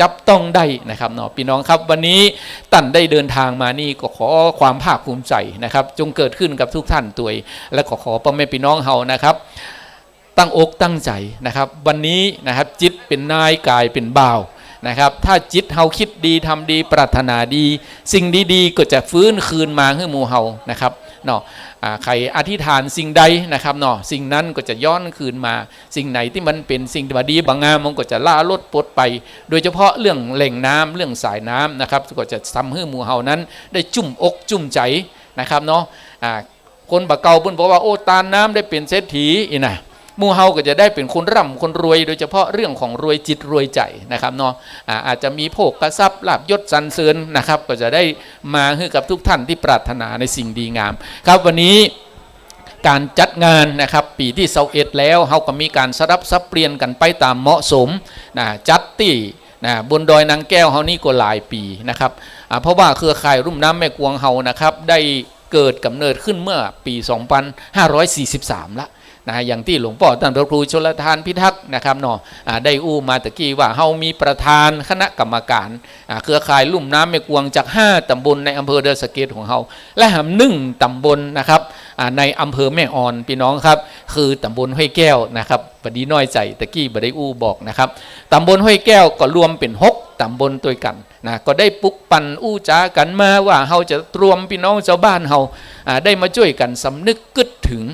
จับต้องได้นะครับเนาะพี่น้องครับวันนี้ตั้นได้เดินทางมานี่ก็ขอความภาคภูมิใจนะครับจงเกิดขึ้นกับทุกท่านตัวและขอพ่อแม่พี่น้องเฮานะครับตั้งอกตั้งใจนะครับวันนี้นะครับจิตเป็นนายกายเป็นบ่าวนะครับถ้าจิตเฮาคิดดีทำดีปรารถนาดีสิ่งดีๆก็จะฟื้นคืนมาให้หมู่เฮานะครับเนาะใครอธิษฐานสิ่งใดนะครับเนาะสิ่งนั้นก็จะย้อนคืนมาสิ่งไหนที่มันเป็นสิ่งที่ดีบางงามมันก็จะล่าลดปลดไปโดยเฉพาะเรื่องแหล่งน้ำเรื่องสายน้ำนะครับก็จะทำให้หมู่เฮานั้นได้จุ่มอกจุ่มใจนะครับเนาะคนบะเก่าเพิ่นบอกว่าโอ้ตาน้ำได้เป็นเศรษฐีอีน่ะหมู่เฮาก็จะได้เป็นคนร่ำคนรวยโดยเฉพาะเรื่องของรวยจิตรวยใจนะครับเนาะอาจจะมีโภคทรัพย์ลาภยศสรรเสริญนะครับก็จะได้มาให้กับทุกท่านที่ปรารถนาในสิ่งดีงามครับวันนี้การจัดงานนะครับปีที่21แล้วเฮาก็มีการสลับซับเปลี่ยนกันไปตามเหมาะสมจัดที่บนดอยนางแก้วเฮานี่ก็หลายปีนะครับเพราะว่าเครือข่ายรุ่มน้ำแม่กวงเฮานะครับได้เกิดกำเนิดขึ้นเมื่อปี2543ละอย่างที่หลวงพ่อท่านพระครูชลทานพิทักษ์นะครับเนาะได้อู้มาตะกี้ว่าเฮามีประธานคณะกรรมการเครือข่ายลุ่มน้ำแม่กวงจาก5ตำบลในอำเภอดอยสะเก็ดของเฮาและ1ตำบลนะครับในอำเภอแม่อ่อนพี่น้องครับคือตำบลห้วยแก้วนะครับบดีน้อยใจตะกี้บ่ได้อู้บอกนะครับตำบลห้วยแก้วก็รวมเป็น6ตำบลตัวกันก็ได้ปลุกปั่นอู้จากันมาว่าเฮาจะรวมพี่น้องชาวบ้านเฮาได้มาช่วยกันสำนึกกึศถึง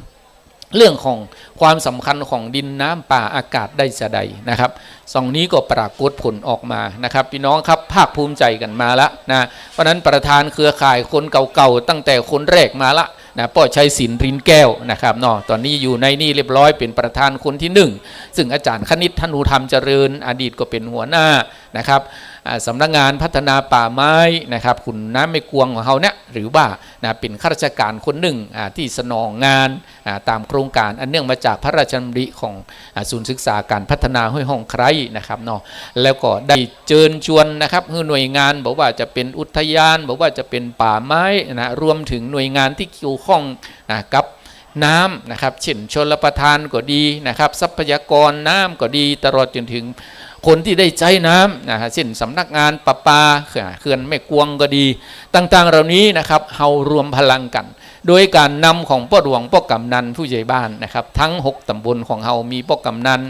เรื่องของความสำคัญของดินน้ำป่าอากาศได้จะใดนะครับสองนี้ก็ปรากฏผลออกมานะครับพี่น้องครับภาคภูมิใจกันมาละนะเพราะนั้นประธานเครือข่ายคนเก่าๆตั้งแต่คนแรกมาละนะป้อชัยศิลป์รินแก้วนะครับเนาะตอนนี้อยู่ในนี่เรียบร้อยเป็นประธานคนที่1ซึ่งอาจารย์คณิตธนูธรรมเจริญอดีตก็เป็นหัวหน้านะครับสำนักงานพัฒนาป่าไม้นะครับคุณน้ำไม่กวงของเขาเนี่ยหรือว่าเป็นข้าราชการคนหนึ่งที่สนองงานตามโครงการอันเนื่องมาจากพระราชดำริของศูนย์ศึกษาการพัฒนาห้วยห้องไคร้นะครับเนาะแล้วก็ได้เชิญชวนนะครับหน่วยงานบอกว่าจะเป็นอุทยานบอกว่าจะเป็นป่าไม้นะรวมถึงหน่วยงานที่เกี่ยวข้องกับน้ำนะครับเช่นชลประทานก็ดีนะครับทรัพยากรน้ำก็ดีตลอดจนถึงคนที่ได้ใช้น้ำเช่นสำนักงานประปาเขื่อนแม่กวงก็ดีต่างๆเหล่านี้นะครับเฮารวมพลังกันโดยการนำของพ่อหลวงพ่อกำนันผู้ใหญ่บ้านนะครับทั้ง6ตำบลของเฮามีพ่อกำนัน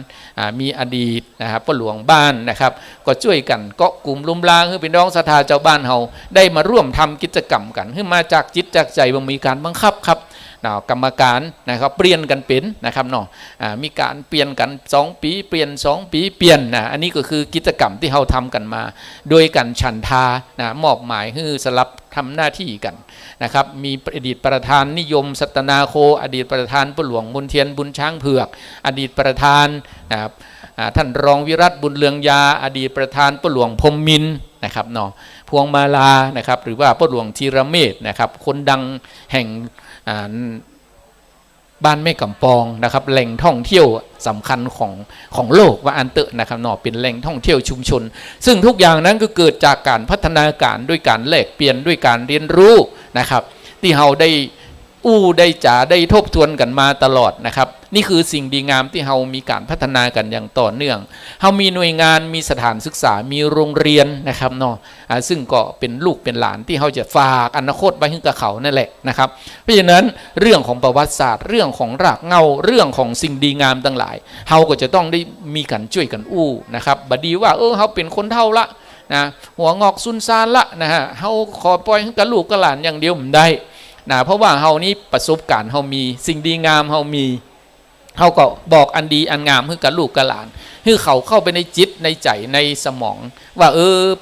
มีอดีตนะครับพ่อหลวงบ้านนะครับก็ช่วยกันเกาะกลุ่มลุมลางให้พี่น้องศรัทธาเจ้าบ้านเฮาได้มาร่วมทำกิจกรรมกันขึ้นมาจากจิตจากใจบ่มีการบังคับครับกรรมการนะครับเปลี่ยนกันเป็นนะครับเนาะมีการเปลี่ยนกัน2 ปีเปลี่ยน2 ปีเปลี่ยนอันนี้ก็คือกิจกรรมที่เราทำกันมาโดยกันฉันทามอบหมายให้สลับทำหน้าที่กันนะครับมีอดีตประธานนิยมสัตนาโคอดีตประธานพ่อหลวงมนเทียนบุญช้างเผือกอดีตประธานท่านรองวิรัตบุญเลืองยาอดีตประธานพ่อหลวงพรหมมินทร์นะครับเนาะพวงมาลานะครับหรือว่าพ่อหลวงธีรเมธนะครับคนดังแห่งบ้านแม่กำปองนะครับแหล่งท่องเที่ยวสำคัญของโลกว่าอันเตอร์นะครับเนาะเป็นแหล่งท่องเที่ยวชุมชนซึ่งทุกอย่างนั้นก็เกิดจากการพัฒนาการด้วยการแลกเปลี่ยนด้วยการเรียนรู้นะครับที่เราได้ได้จ๋าได้ทบทวนกันมาตลอดนะครับนี่คือสิ่งดีงามที่เรามีการพัฒนากันอย่างต่อเนื่องเรามีหน่วยงานมีสถานศึกษามีโรงเรียนนะครับเนาะซึ่งก็เป็นลูกเป็นหลานที่เราจะฝากอนาคตไว้ให้กับเขานั่นแหละนะครับเพราะฉะนั้นเรื่องของประวัติศาสตร์เรื่องของรากเหง้าเรื่องของสิ่งดีงามทั้งหลายเราก็จะต้องได้มีกันช่วยกันนะครับบัดดีว่าเราเป็นคนเท่าละนะหัวงอกซุนซานละนะฮะเราขอปล่อยให้กับลูกกับหลานอย่างเดียวไม่ได้เพราะว่าเฮานี้ประสบการณ์เฮามีสิ่งดีงามเฮามีเฮาก็บอกอันดีอันงามให้กับลูกกับหลานให้เขาเข้าไปในจิตในใจในสมองว่า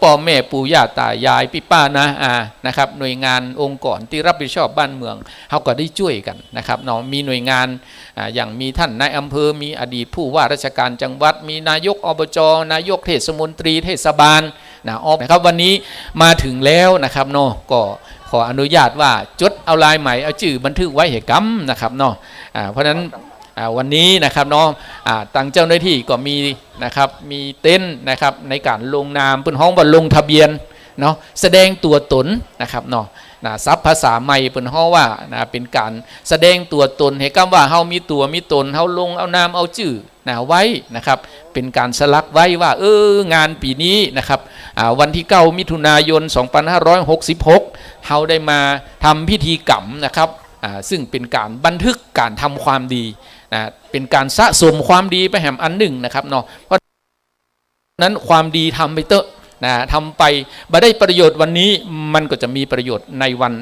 พ่อแม่ปู่ย่าตายายพี่ป้านะนะครับหน่วยงานองค์กรที่รับผิดชอบบ้านเมืองเฮาก็ได้ช่วยกันนะครับเนาะมีหน่วยงานอย่างมีท่านนายอำเภอมีอดีตผู้ว่าราชการจังหวัดมีนายกอบจนายกเทศมนตรีเทศบาลนะครับวันนี้มาถึงแล้วนะครับเนาะก็ขออนุญาตว่าจดเอาลายใหม่เอาชื่อบันทึกไว้ให้กำนะครับเนาะเพราะฉะนั้นวันนี้นะครับเนาะตั้งเจ้าหน้าที่ก็มีนะครับมีเต้นนะครับในการลงนามเป็นห้องว่าลงทะเบียนเนาะแสดงตัวตนนะครับเนาะซับภาษาใหม่เป็นห้องว่าเป็นการแสดงตัวตนให้กำว่าเฮามีตัวมีตนเฮาลงเอานามเอาชื่อ ไว้นะครับเป็นการสลักไว้ว่างานปีนี้นะครับวันที่9มิถุนายน2566เขาได้มาทำพิธีกรรมนะครับซึ่งเป็นการบันทึกการทำความดีนะเป็นการสะสมความดีไปแห่งอันหนึ่งนะครับเนาะเพราะนั้นความดีทำไปเตอะนะทำไปบ่ได้ประโยชน์วันนี้มันก็จะมีประโยชน์ในวัน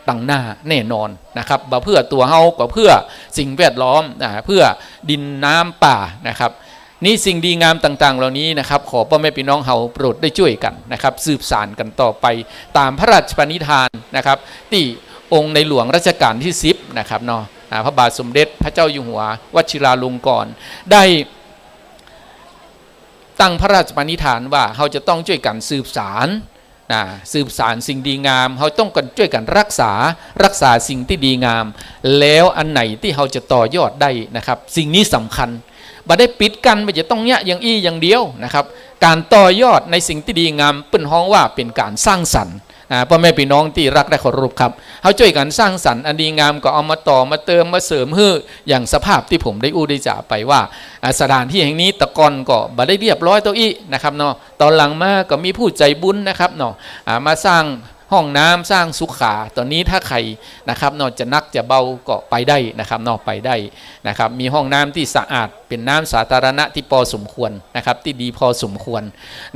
ต่างหน้าแน่นอนนะครับบ่เพื่อตัวเฮาก็เพื่อสิ่งแวดล้อมเพื่อดินน้ำป่านะครับนี่สิ่งดีงามต่างๆเหล่านี้นะครับขอพ่อแม่พี่น้องเฮาโปรดได้ช่วยกันนะครับสืบสานกันต่อไปตามพระราชปณิธานนะครับที่องค์ในหลวงรัชกาลที่10นะครับเนาะพระบาทสมเด็จพระเจ้าอยู่หัววชิราลงกรณ์ได้ตั้งพระราชปณิธานว่าเราจะต้องช่วยกันสืบสารสิ่งดีงามเราต้องกันช่วยกันรักษาสิ่งที่ดีงามแล้วอันไหนที่เราจะต่อยอดได้นะครับสิ่งนี้สำคัญบ่ได้ปิดกันไม่จะต้องเนี่ยอย่างเดียวนะครับการต่อยอดในสิ่งที่ดีงามเป็นห้องว่าเป็นการสร้างสรรค์พ่อแม่พี่น้องที่รักและเคารพครับเขาช่วยกันสร้างสรรค์อันดีงามก็เอามาต่อมาเติมมาเสริมให้อย่างสภาพที่ผมได้ได้จ่าไปว่าสถานที่แห่งนี้ตะกอนก็บ่ได้เรียบร้อยตัวอีนะครับเนาะตอนหลังมาก็มีผู้ใจบุญนะครับเนาะมาสร้างห้องน้ำสร้างสุขาตอนนี้ถ้าใครนะครับเนาะจะนักจะเบาก็ไปได้นะครับเนาะไปได้นะครับมีห้องน้ำที่สะอาดเป็นน้ำสาธารณะที่พอสมควรนะครับที่ดีพอสมควร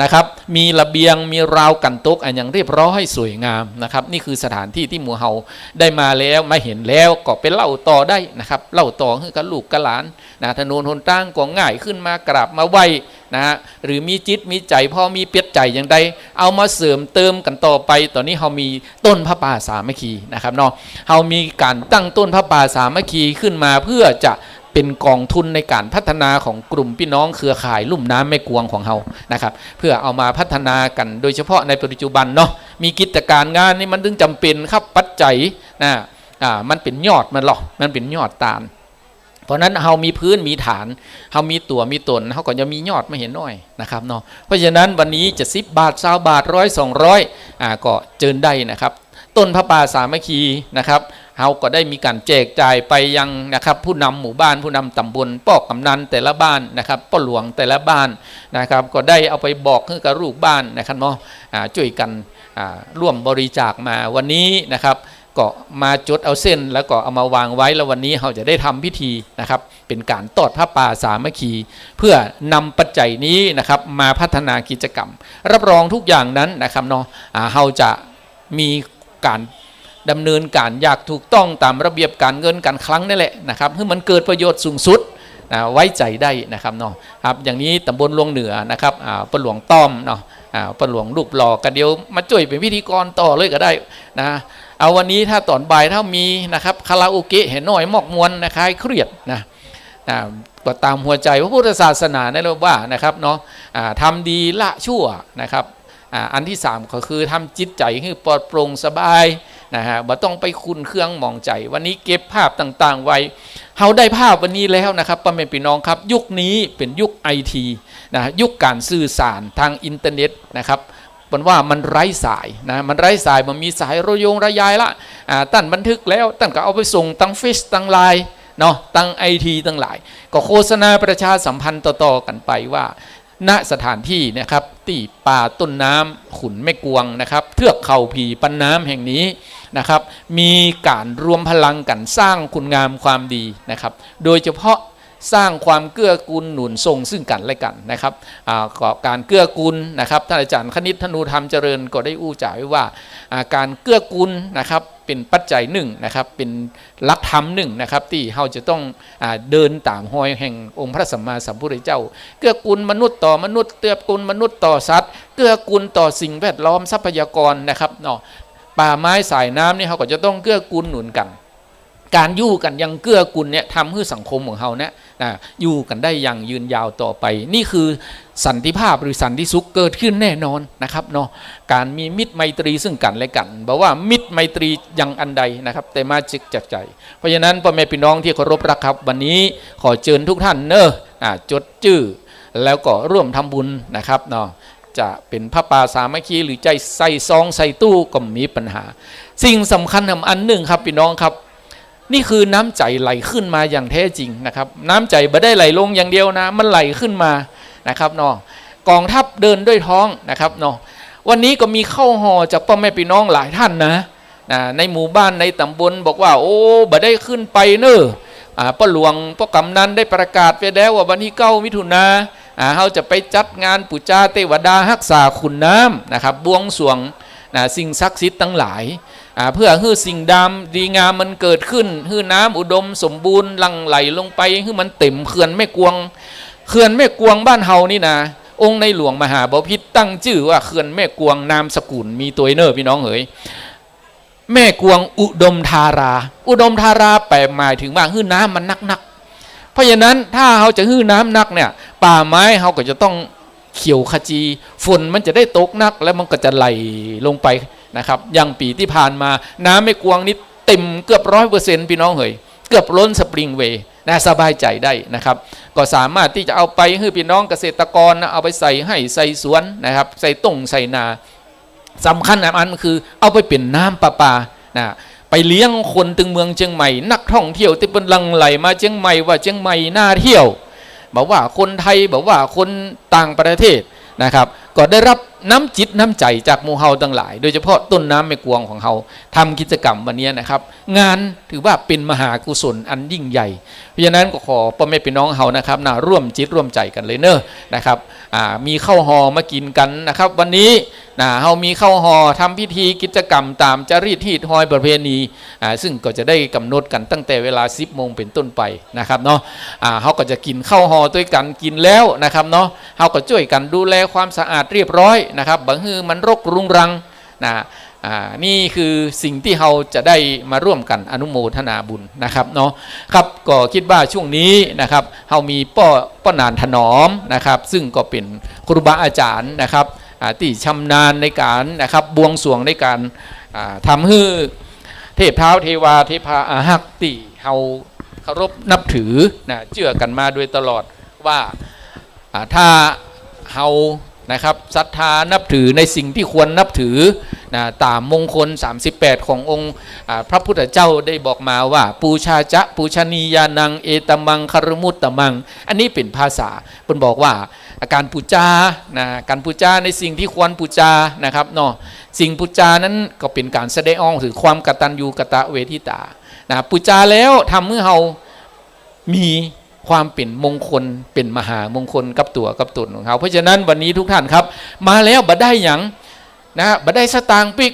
นะครับมีระเบียงมีราวกันโต๊ะอย่างเรียบร้อยสวยงามนะครับนี่คือสถานที่ที่หมู่เฮาได้มาแล้วมาเห็นแล้วก็ไปเล่าต่อได้นะครับเล่าต่อให้กับลูกกับหลานนะถนนหนทางก็ง่ายขึ้นมากราบมาไหว้นะหรือมีจิตมีใจพอมีเปียดใจอย่างใดเอามาเสริมเติมกันต่อไปตอนนี้เรามีต้นพระป่าสามัคคีนะครับเนาะเรามีการตั้งต้นพระป่าสามัคคีขึ้นมาเพื่อจะเป็นกองทุนในการพัฒนาของกลุ่มพี่น้องเครือข่ายลุ่มน้ำแม่กวงของเรานะครับเพื่อเอามาพัฒนากันโดยเฉพาะในปัจจุบันเนาะมีกิจการงานนี่มันถึงจำเป็นครับปัจจัยนะมันเป็นยอดมันหรอกมันเป็นยอดตาลเพราะนั้นเรามีพื้นมีฐานเรามีตัวมีตนเขาก็จะมียอดไม่เห็นน้อยนะครับเนาะเพราะฉะนั้นวันนี้จะ10 บาท20 บาท100 200ก็เจิญได้นะครับต้นพระป่าสามัคคีนะครับเราก็ได้มีการแจกจ่ายไปยังนะครับผู้นำหมู่บ้านผู้นำตำบลป้อกำนันแต่ละบ้านนะครับป้าหลวงแต่ละบ้านนะครับก็ได้เอาไปบอกให้กับลูกบ้านนะครับเนาะช่วยกันร่วมบริจาคมาวันนี้นะครับก็มาจดเอาเส้นแล้วก็เอามาวางไว้แล้ววันนี้เราจะได้ทำพิธีนะครับเป็นการตอดพระป่าสามัคคีเพื่อนำปัจจัยนี้นะครับมาพัฒนากิจกรรมรับรองทุกอย่างนั้นนะครับเนาะเราจะมีการดำเนินการอยากถูกต้องตามระเบียบการเงินการคลังนี่แหละนะครับให้มันเกิดประโยชน์สูงสุดไว้ใจได้นะครับเนาะครับอย่างนี้ตำบลลงเหนือนะครับป้าหลวงต้อมเนาะป้าหลวงลูกหล่อกันเดียวมาช่วยเป็นพิธีกรต่อเลยก็ได้นะเอาวันนี้ถ้าตอนบ่ายถ้ามีนะครับคาราโอเกะเห็นหน่อยหมอกมวนนะคลายเครียดนะก็ตามหัวใจพระพุทธศาสนาได้เลยว่านะครับเนาะทำดีละชั่วนะครับอันที่3ก็คือทำจิตใจให้ปลอดโปร่งสบายนะฮะบ่ต้องไปคุ้นเครื่องมองใจวันนี้เก็บภาพต่างๆไว้เฮาได้ภาพวันนี้แล้วนะครับพ่อแม่พี่น้องครับยุคนี้เป็นยุค IT นะยุคการสื่อสารทางอินเทอร์เน็ตนะครับมันว่ามันไร้สายนะมันไร้สายมันมีสายระยายละตั้นบันทึกแล้วตั้นก็เอาไปส่งตั้งเฟซตั้งไลน์เนาะตั้ง IT ตั้งหลายก็โฆษณาประชาสัมพันธ์ต่อๆกันไปว่าณสถานที่นะครับที่ป่าต้นน้ำขุนแม่กวงนะครับเทือกเขาผีปันน้ำแห่งนี้นะครับมีการรวมพลังกันสร้างคุณงามความดีนะครับโดยเฉพาะสร้างความเกื้อกูลหนุนส่งซึ่งกันและกันนะครับการเกื้อกูลนะครับท่านอาจารย์คณิตธนูธรรมเจริญก็ได้อู้จ่ายว่าการเกื้อกูลนะครับเป็นปัจจัยหนึ่งนะครับเป็นหลักธรรมหนึ่งนะครับที่เราจะต้องเดินตามหอยแห่งองค์พระสัมมาสัมพุทธเจ้าเกื้อกูลมนุษย์ต่อมนุษย์เกื้อกูลมนุษย์ต่อสัตว์เกื้อกูลต่อสิ่งแวดล้อมทรัพยากรนะครับเนาะป่าไม้สายน้ำนี่เขาก็จะต้องเกื้อกูลหนุนกันการอยู่กันยังเกื้อกูลเนี่ยทำให้สังคมของเราเนี่ยอยู่กันได้อย่างยืนยาวต่อไปนี่คือสันติภาพหรือสันติสุขเกิดขึ้นแน่นอนนะครับเนาะการมีมิตรไมตรีซึ่งกันและกันบอกว่ามิตรไมตรียังอันใดนะครับแต่มาจากใจเพราะฉะนั้นพ่อแม่พี่น้องที่เคารพรักครับวันนี้ขอเชิญทุกท่านเนอะจดชื่อแล้วก็ร่วมทำบุญนะครับเนาะจะเป็นพระป่าสามัคคีหรือใจใส่ซองใส่ตู้ก็มีปัญหาสิ่งสำคัญอันหนึ่งครับพี่น้องครับ นี่คือน้ำใจไหลขึ้นมาอย่างแท้จริงนะครับน้ำใจไม่ได้ไหลลงอย่างเดียวนะมันไหลขึ้นมานะครับเนาะกองทัพเดินด้วยท้องนะครับเนาะวันนี้ก็มีเข้าห่อจากพ่อแม่พี่น้องหลายท่านนะในหมู่บ้านในตำบลบอกว่าโอ้บ่ได้ขึ้นไปเนอะป้าหลวงป้ากำนันได้ประกาศไปแล้วว่าวันที่9 มิถุนาเขาจะไปจัดงานปูชาเทวดารักษาขุนน้ำนะครับบวงสรวงสิ่งศักดิ์สิทธิ์ทั้งหลายเพื่อให้สิ่งดำดีงามมันเกิดขึ้นให้น้ำอุดมสมบูรณ์หลั่งไหลลงไปให้มันเต็มเขื่อนแม่กวงเขื่อนแม่กวงบ้านเฮานี่นะองค์ในหลวงมหาบพิตรตั้งชื่อว่าเขื่อนแม่กวงนามสกุลมีตัวเนอร์พี่น้องเอ๋ยแม่กวงอุดมธาราอุดมธาราแปลหมายถึงว่าให้น้ำมันนักเพราะฉะนั้นถ้าเขาจะให้น้ำนักเนี่ยป่าไม้เขาก็จะต้องเขียวขจีฝนมันจะได้ตกนักแล้วมันก็จะไหลลงไปนะครับอย่างปีที่ผ่านมาน้ำแม่กวงนี่เต็มเกือบ100%พี่น้องเอ๋ยเกือบล้นสปริงเวย์น่าสบายใจได้นะครับก็สามารถที่จะเอาไปให้พี่น้องเกษตรกรนะเอาไปใส่ให้ใส่สวนนะครับใส่ต้งใส่นาสำคัญอันคือเอาไปเป็นน้ำประปานะไปเลี้ยงคนตึงเมืองเชียงใหม่นักท่องเที่ยวที่เป็นลังไหลมาเชียงใหม่ว่าเชียงใหม่น่าเที่ยวบอกว่าคนไทยบอกว่าคนต่างประเทศนะครับก็ได้รับน้ำจิตน้ำใจจากหมู่เฮาทั้งหลายโดยเฉพาะต้นน้ำแม่กวงของเฮาทำกิจกรรมวันนี้นะครับงานถือว่าเป็นมหากุศลอันยิ่งใหญ่เพราะฉะนั้นก็ขอพ่อแม่พี่น้องเฮานะครับร่วมจิตร่วมใจกันเลยเนอะนะครับมีข้าวห่อมากินกันนะครับวันนี้เฮามีข้าวห่อทำพิธีกิจกรรมตามจารีตฮีตฮอยประเพณีซึ่งก็จะได้กำหนดกันตั้งแต่เวลา10 โมงเป็นต้นไปนะครับเนาะเฮาก็จะกินข้าวห่อด้วยกันกินแล้วนะครับเนาะเฮาก็ช่วยกันดูแลความสะอาดเรียบร้อยนะครับบางทีมันรกรุงรังนี่คือสิ่งที่เราจะได้มาร่วมกันอนุโมทนาบุญนะครับเนาะครับก็คิดว่าช่วงนี้นะครับเรามีป้อนานถนอมนะครับซึ่งก็เป็นครูบาอาจารย์นะครับที่ชำนาญในการนะครับบวงสรวงในการทำให้เทพเท้าเทวาเทพาอาหักที่เราเคารพนับถือเชื่อกันมาโดยตลอดว่าถ้าเรานะครับศรัทธานับถือในสิ่งที่ควรนับถือตามมงคล38ขององค์พระพุทธเจ้าได้บอกมาว่าปูชาจะปูชนียานังเอตมังคารมุตตมังอันนี้เป็นภาษาเป็นบอกว่าการปูจาการปูจาในสิ่งที่ควรปูจานะครับเนาะสิ่งปูจานั้นก็เป็นการแสดงออกถึงความกตัญญูกตเวทิตาปูจาแล้วทำเมื่อเรามีความเป็นมงคลเป็นมหามงคลกับตัวกับตนของเขาเพราะฉะนั้นวันนี้ทุกท่านครับมาแล้วบัดได้หยังบัดได้สตางค์ปิก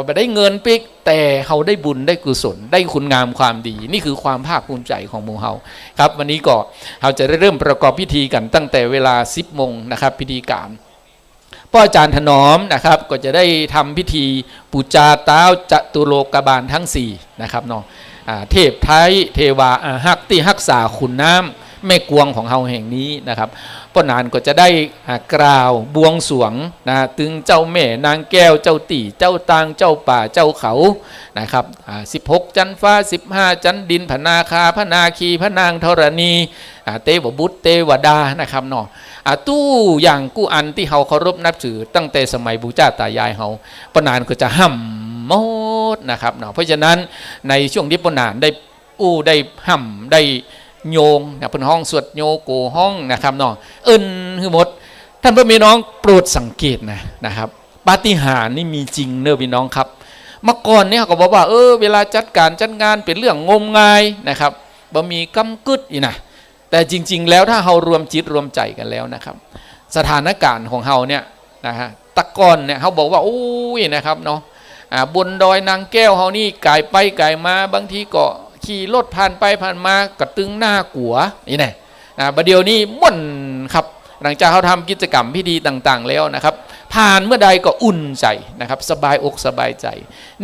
บัดได้เงินปิกแต่เขาได้บุญได้กุศลได้คุณงามความดีนี่คือความภาคภูมิใจของหมู่เฮาครับวันนี้ก็เราจะเริ่มประกอบพิธีกันตั้งแต่เวลา10 โมงนะครับพิธีการพ่ออาจารย์ถนอมนะครับก็จะได้ทำพิธีปูชาท้าวจตุโลกบาลทั้ง4นะครับเนาะเทพไทยเทวาอาหักที่รักษาขุนน้ำแม่กวงของเฮาแห่งนี้นะครับป้อนานก็จะได้กล่าวบวงสรวงถึงเจ้าแม่นางแก้วเจ้าตี่เจ้าตางเจ้าป่าเจ้าเขานะครับ16 จันฟ้า15 จันดินพนาคาพนาคีพนางธรณีเทวบุตรเทวดานะครับเนาะตู้อย่างกู้อันที่เฮาเคารพนับถือตั้งแต่สมัยบูชาตายายเฮาป้อนานก็จะห้ำหมดนะครับเนาะเพราะฉะนั้นในช่วงที่ป้อนานได้ได้ห้ำได้โยงเป็นห้องสวดโยโกห้องนะครับเนาะคือหมดท่านพ่อแม่น้องโปรดสังเกตนะครับปาฏิหาริย์นี่มีจริงเนอะพี่น้องครับเมื่อก่อนเนี่ยเขาบอกว่าเวลาจัดการจัดงานเป็นเรื่องงมงายนะครับบ่มีกำกึดอีนะแต่จริงๆแล้วถ้าเรารวมจิตรวมใจกันแล้วนะครับสถานการณ์ของเราเนี่ยนะฮะตะกอนเนี่ยเขาบอกว่านะครับเนาะบนดอยนางแก้วเฮานี่ไก่ไปไก่มาบางทีก็ขี่รถผ่านไปผ่านมากระตึงหน้ากัวนี่แน่ประเดี๋ยวนี้ม่วนครับหลังจากเขาทำกิจกรรมพิธีต่างๆแล้วนะครับผ่านเมื่อใดก็อุ่นใจนะครับสบายอกสบายใจ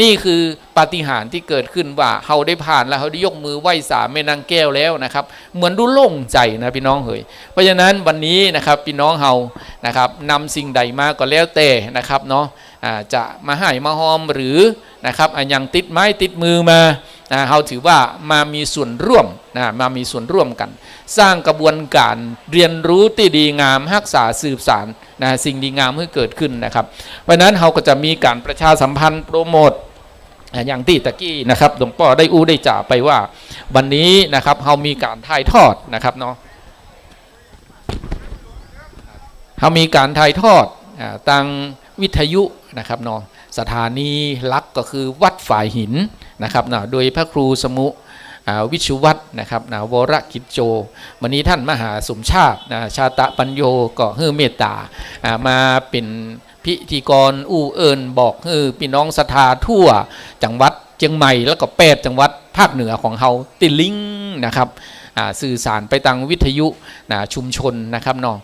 นี่คือปาฏิหาริย์ที่เกิดขึ้นว่าเขาได้ผ่านแล้วเขาได้ยกมือไหว้สามแม่นางแก้วแล้วนะครับเหมือนดูโล่งใจนะพี่น้องเฮ้ยเพราะฉะนั้นวันนี้นะครับพี่น้องเฮานะครับนำสิ่งใดมาก็แล้วแต่นะครับเนาะจะมาให้มาหอมหรือนะครับอย่างติดไม้ติดมือมาเราถือว่ามามีส่วนร่วมมามีส่วนร่วมกันสร้างกระบวนการเรียนรู้ที่ดีงามรักษาสืบสานสิ่งดีงามให้เกิดขึ้นนะครับเพราะนั้นเราก็จะมีการประชาสัมพันธ์โปรโมท อย่างที่ตะกี้นะครับหลวงพ่อได้ได้จ่าไปว่าวันนี้นะครับเรามีการถ่ายทอดนะครับเนาะเรามีการถ่ายทอดทางวิทยุนะครับเนาะสถานีหลักก็คือวัดฝ่ายหินนะครับเนาะโดยพระครูสมุวิชุวัฒน์นะครับวรกิจโจวันนี้ท่านมหาสมชาติชาตะปัญโยก็ฮือเมตตามาเป็นพิธีกรเอิญบอกฮือพี่น้องศรัทธาทั่วจังหวัดเชียงใหม่แล้วก็8จังหวัดภาคเหนือของเราติดลิงก์นะครับสื่อสารไปทางวิทยุชุมชนนะครับเนาะ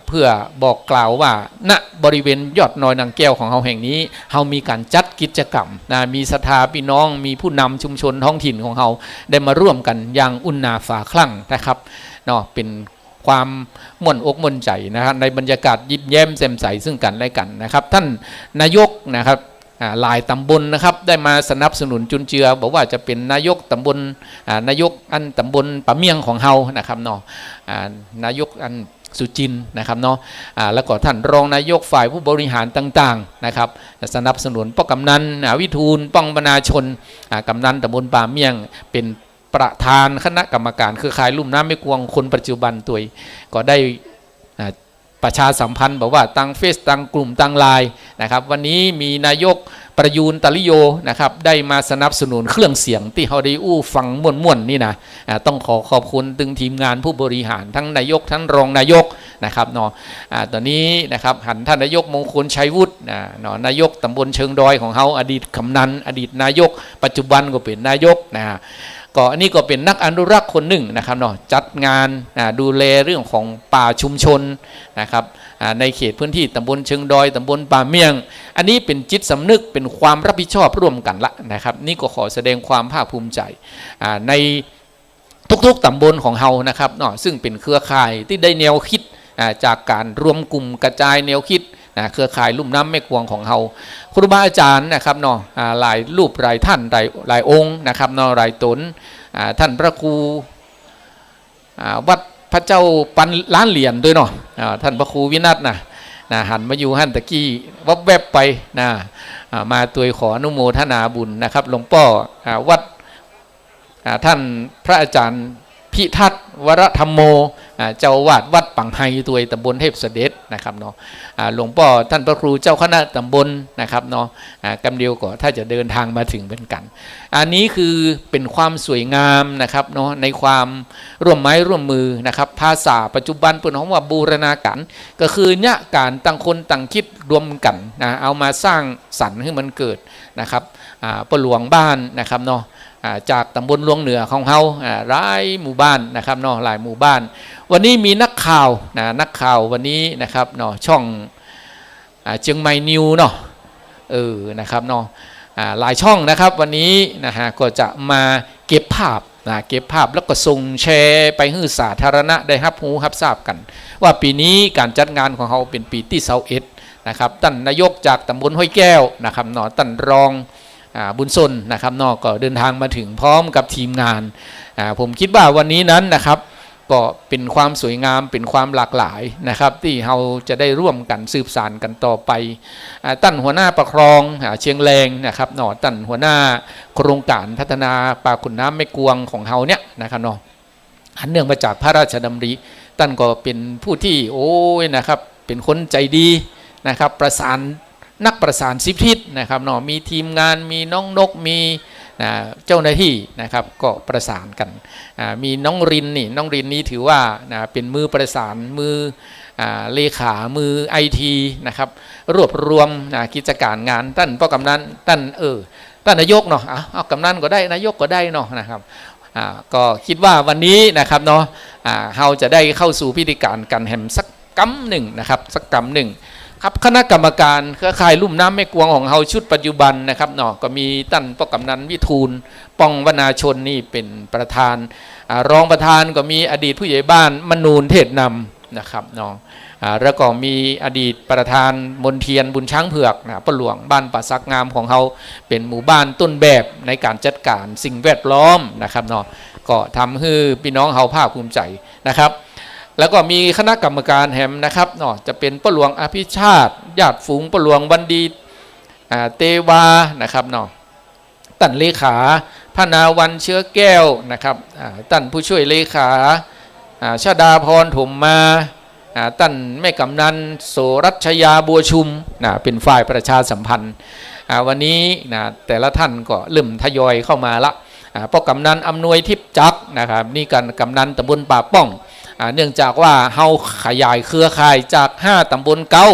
เพื่อบอกกล่าวว่าณบริเวณยอดนอยนางแก้วของเราแห่งนี้เรามีการจัดกิจกรรมมีศรัทธาพี่น้องมีผู้นำชุมชนท้องถิ่นของเราได้มาร่วมกันอย่างอุ่นหนาฝาคลั่งนะครับเนาะเป็นความม่วนอกม่วนใจนะครับในบรรยากาศยิ้มแย้มแจ่มใสซึ่งกันและกันนะครับท่านนายกนะครับหลายตำบลนะครับได้มาสนับสนุนจุนเจือบอกว่าจะเป็นนายกตำบลนายกอันตำบลปะเมียงของเฮานะครับเนาะนายกอันสุจินนะครับเนาะแล้วก็ท่านรองนายกฝ่ายผู้บริหารต่างๆนะครับสนับสนุนป้อกำนันวิทูลป้องบรรณาชนกำนันตำบลปะเมียงเป็นประธานคณะกรรมการเครือข่ายลุ่มน้ำแม่กวงคนปัจจุบันตัวก็ได้ประชาสัมพันธ์บอกว่าตั้งเฟซตั้งกลุ่มตั้งไลน์นะครับวันนี้มีนายกประยูนตลิโยนะครับได้มาสนับสนุนเครื่องเสียงที่เขาได้ฟังม่วนๆนี่นะต้องขอบคุณตึงทีมงานผู้บริหารทั้งนายกทั้งรองนายกนะครับเนาะตอนนี้นะครับหันท่านนายกมงคลชัยวุฒินายกตำบลเชิงดอยของเขาอดีตกำนันอดีตนายกปัจจุบันก็เป็นนายกก็อันนี้ก็เป็นนักอนุรักษ์คนหนึ่งนะครับเนาะจัดงานดูแลเรื่องของป่าชุมชนนะครับในเขตพื้นที่ตำบลเชิงดอยตำบลป่าเมียงอันนี้เป็นจิตสำนึกเป็นความรับผิดชอบร่วมกันละนะครับนี่ก็ขอแสดงความภาคภูมิใจในทุกๆตำบลของเฮานะครับเนาะซึ่งเป็นเครือข่ายที่ได้แนวคิดจากการรวมกลุ่มกระจายแนวคิดเครือข่ายลุ่มน้ำแม่กวงของเฮาครูบาอาจารย์นะครับเนาะหลายรูปหลายท่านหลายองค์นะครับเนาะหลายตนท่านพระครูวัดพระเจ้าปันล้านเหรียญด้วยเนาะท่านพระครูวินัทนะหันมาอยู่หันตะกี้วับแวบไปมาตัวขออนุโมทนาบุญนะครับหลวงพ่อวัดท่านพระอาจารย์พิทักษ์วรธรรมโมเจ้าวาดวัดปังไฮตัวตำบลเทพเสด็จนะครับเนาะหลวงพ่อท่านพระครูเจ้าคณะตำบลนะครับเนาะกำเดียวก็ถ้าจะเดินทางมาถึงเป็นกันอันนี้คือเป็นความสวยงามนะครับเนาะในความร่วมไม้ร่วมมือนะครับภาษาปัจจุบันเปิดห้องว่าบูรณาการก็คือเนี่ยการตั้งคนตั้งคิดรวมกันเอามาสร้างสรรค์ให้มันเกิดนะครับประหลวงบ้านนะครับเนาะจากตำบลลวงเหนือของเขาหลายหมู่บ้านนะครับเนาะหลายหมู่บ้านวันนี้มีนักข่าวนักข่าววันนี้นะครับเนาะช่องเชียงใหม่นิวเนาะนะครับเนาะหลายช่องนะครับวันนี้นะฮะก็จะมาเก็บภาพเก็บภาพแล้วก็ส่งแชร์ไปให้สาธารณะได้รับรู้รับทราบกันว่าปีนี้การจัดงานของเขาเป็นปีที่21นะครับท่านนายกจากตำบลห้วยแก้วนะครับเนาะท่านรองบุญสนนะครับนอกก็เดินทางมาถึงพร้อมกับทีมงานผมคิดว่าวันนี้นั้นนะครับก็เป็นความสวยงามเป็นความหลากหลายนะครับที่เราจะได้ร่วมกันสืบสานกันต่อไปตั้นหัวหน้าประครองเชียงแรงนะครับเนาะตั้นหัวหน้าโครงการพัฒนาป่าขุนน้ำแม่กวงของเราเนี่ยนะครับเนาะอันเนื่องมาจากพระราชดำริตั้นก็เป็นผู้ที่นะครับเป็นคนใจดีนะครับประสานนักประสานสิบทิศนะครับเนาะมีทีมงานมีน้องนกมีเจ้าหน้าที่นะครับก็ประสานกันมีน้องรินนี่ถือว่าเป็นมือประสานมือเลขามือไอทีนะครับรวบรวมกิจการงานท่านพ่อกำนันท่านนายกเนาะเอากำนันก็ได้นายกก็ได้เนาะนะครับก็คิดว่าวันนี้นะครับเนาะเราจะได้เข้าสู่พิธีการกันแฮมสักกำหนึ่งนะครับสักกำหนึ่งครับคณะกรรมการเครือข่ายลุ่มน้ำแม่กวงของเฮาชุดปัจจุบันนะครับเนาะก็มีท่านพ่อกำนันวิทูลป้องวนาชนนี่เป็นประธานรองประธานก็มีอดีตผู้ใหญ่บ้านมนูนเทศนำนะครับเนาะแล้วก็มีอดีตประธานมนเทียนบุญช้างเผือกประหลวงบ้านป่าซักงามของเฮาเป็นหมู่บ้านต้นแบบในการจัดการสิ่งแวดล้อมนะครับเนาะก็ทำให้พี่น้องเฮาภาคภูมิใจนะครับแล้วก็มีคณะกรรมการแหมนะครับเนาะจะเป็นป้าหลวงอภิชาติญาติฝูงป้าหลวงวันดีเตวานะครับเนาะ ท่านเลขาพนาวันเชื้อแก้วนะครับท่านผู้ช่วยเลขาชดาพรถมมาท่านแม่กำนันโสรัชยาบัวชุมเป็นฝ่ายประชาสัมพันธ์วันนี้แต่ละท่านก็เริ่มทยอยเข้ามาละเพราะกำนันอำนวยทิพย์จักรนะครับนี่กันกำนันตำบลป่าป้องเนื่องจากว่าเฮาขยายเครือข่ายจาก5ตำบลเก้า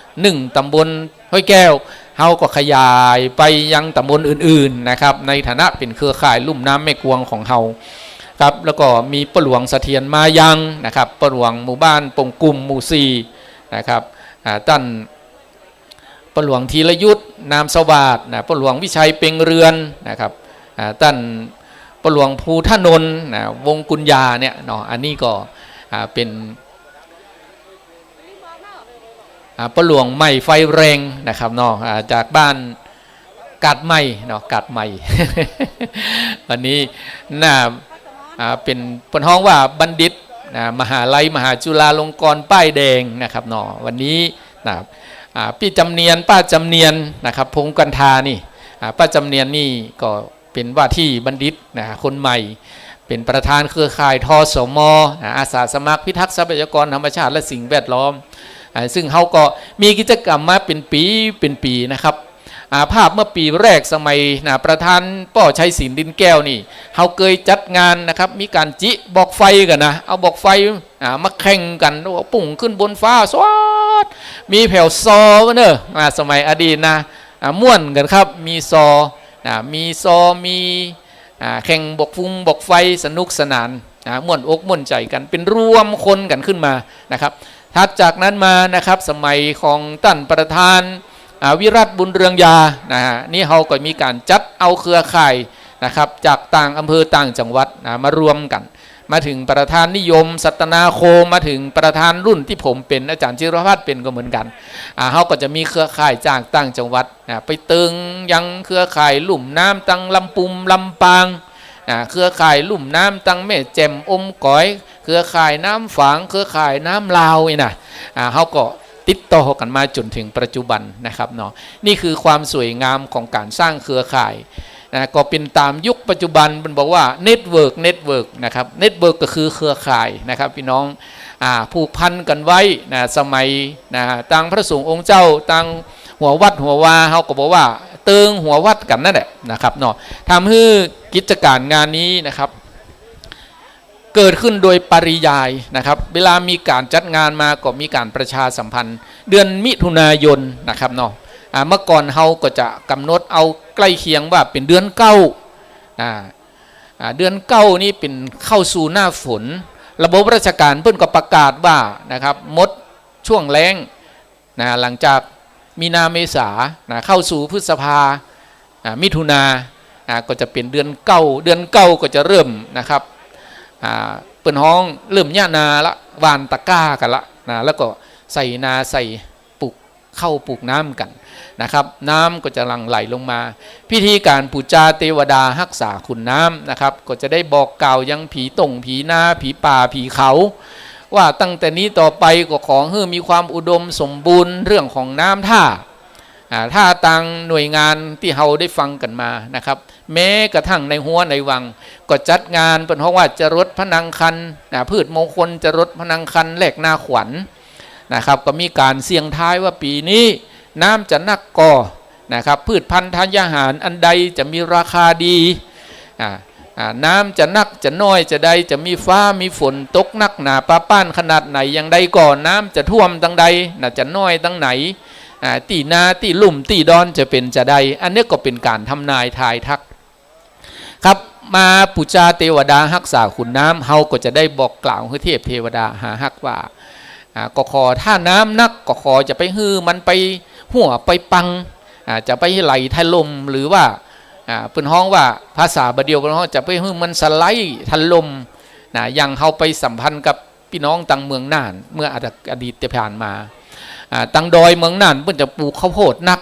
1ตำบลห้วยแก้วเฮาก็ขยายไปยังตำบลอื่นๆนะครับในฐานะเป็นเครือข่ายลุ่มน้ำแม่กวงของเฮาครับแล้วก็มีปะหลวงเสถียรมายังนะครับปะหลวงหมู่บ้านปงกุมหมู่4นะครับท่านปะหลวงธีรยุทธนามสวัสดิ์ปะหลวงวิชัยเปงเรือนนะครับท่านปะหลวงภูทนนท์วงกุญญาเนี่ยเนาะอันนี้ก็เป็นปะหลวงใหม่ไฟแรงนะครับเนาะจากบ้านกาดใหม่เนาะกาดใหม่ วันนี้น่าเป็นปนห้องว่าบัณฑิตมหาลัยมหาจุฬาลงกรณ์ป้ายแดงนะครับเนาะวันนี้นะครับพี่จำเนียนป้าจำเนียนนะครับพงกันทานี่ป้าจำเนียนนี่ก็เป็นว่าที่บัณฑิตคนใหม่เป็นประธานเครือข่ายทสมอาสาสมัครพิทักษ์ทรัพยากรธรรมชาติและสิ่งแวดล้อมซึ่งเขาก็มีกิจกรรมมาเป็นปีนะครับภาพเมื่อปีแรกสมัยประธานป้อชัยศิลป์ดินแก้วนี่เขาเคยจัดงานนะครับมีการจิบอกไฟกันนะเอาบอกไฟมาแข่งกันปุ่งขึ้นบนฟ้าสวัสดมีแผ่วซอเนอะสมัยอดีตนะม่วนกันครับมีซอมีแข่งบอกฟุ้งบอกไฟสนุกสนานม่วนอกม่วนใจกันเป็นรวมคนกันขึ้นมานะครับถัดจากนั้นมานะครับสมัยของท่านประธานวิรัตบุญเรืองยานี่เขาก็มีการจัดเอาเครือข่ายนะครับจากต่างอำเภอต่างจังหวัดมารวมกันมาถึงประธานนิยมสัตนาโคมาถึงประธานรุ่นที่ผมเป็นอาจารย์จิรพัฒน์เป็นก็เหมือนกันเขาก็จะมีเครือข่ายจากต่างจังหวัดไปตึงยังเครือข่ายลุ่มน้ำตังลำปุมลำปางเครือข่ายลุ่มน้ำตังแม่แจ่มอมก๋อยเครือข่ายน้ำฝางเครือข่ายน้ำลาวนี่นะเขาก็ติดต่อกันมาจนถึงปัจจุบันนะครับเนาะนี่คือความสวยงามของการสร้างเครือข่ายก็เป็นตามยุคปัจจุบันมันบอกว่าเน็ตเวิร์กนะครับเน็ตเวิร์กก็คือเครือข่ายนะครับพี่น้องผูกพันกันไว้สมัยต่างพระสงฆ์องค์เจ้าต่างหัววัดหัววาเขาก็บอกว่าเติงหัววัดกันนั่นแหละนะครับเนาะทำให้กิจการงานนี้นะครับเกิดขึ้นโดยปริยายนะครับเวลามีการจัดงานมาก็มีการประชาสัมพันธ์เดือนมิถุนายนนะครับเนาะเมื่อก่อนเฮาก็จะกำหนดเอาใกล้เคียงว่าเป็นเดือนเก้าเดือนเก้านี่เป็นเข้าสู่หน้าฝนระบบราชการเพิ่นก็ประกาศว่านะครับมดช่วงแล้งหลังจากมีนาเมษาเข้าสู่พฤษภามิถุนาก็จะเป็นเดือนเก้าก็จะเริ่มนะครับเปิ่นห้องเริ่มหญ้านาละวานตะก้ากันละแล้วก็ใส่นาใส่ปลูกเข้าปลูกน้ำกันนะครับน้ำก็จะหลั่งไหลลงมาพิธีการปูชาเทวดารักษาคุณน้ำนะครับก็จะได้บอกกล่าวยังผีตงผีนาผีป่าผีเขาว่าตั้งแต่นี้ต่อไปก็ขอให้มีความอุดมสมบูรณ์เรื่องของน้ำท่าต่างหน่วยงานที่เราได้ฟังกันมานะครับแม้กระทั่งในหัวในวังก็จัดงานเป็นเพราะว่าจะรดพนังคันพืชมงคลจะรดพนังคันแหลกนาขวัญนะครับก็มีการเสี่ยงท้ายว่าปีนี้น้ำจะนักก่อนะครับพืชพันธุ์ธัญญาหารอันใดจะมีราคาดีน้ำจะนักจะน้อยจะใดจะมีฟ้ามีฝนตกนักหนาป้าป้านขนาดไหนอย่างใดก่อนน้ำจะท่วมตั้งใดจะน้อยตั้งไหนตีนาตีลุ่มตีดอนจะเป็นจะใดอันนี้ก็เป็นการทำนายทายทักครับมาปูชาเทวดารักษาคุณน้ำเฮาก็จะได้บอกกล่าวให้เทพเทวดาหาฮักว่าก็ขอถ้าน้ำนักก็ขอจะไปฮื้อมันไปหัวไปปังจะไปไหลทะลมหรือว่าเป็นห้องว่าภาษาบาเดียวเป็นห้องจะไปฮื้อมันสไลด์ทะลมยังเฮาไปสัมพันธ์กับพี่น้องต่างเมืองน่านเมื่ออดีตที่ผ่านมาตังดอยเมืองน่านเพิ่นจะปลูกข้าวโพดนัก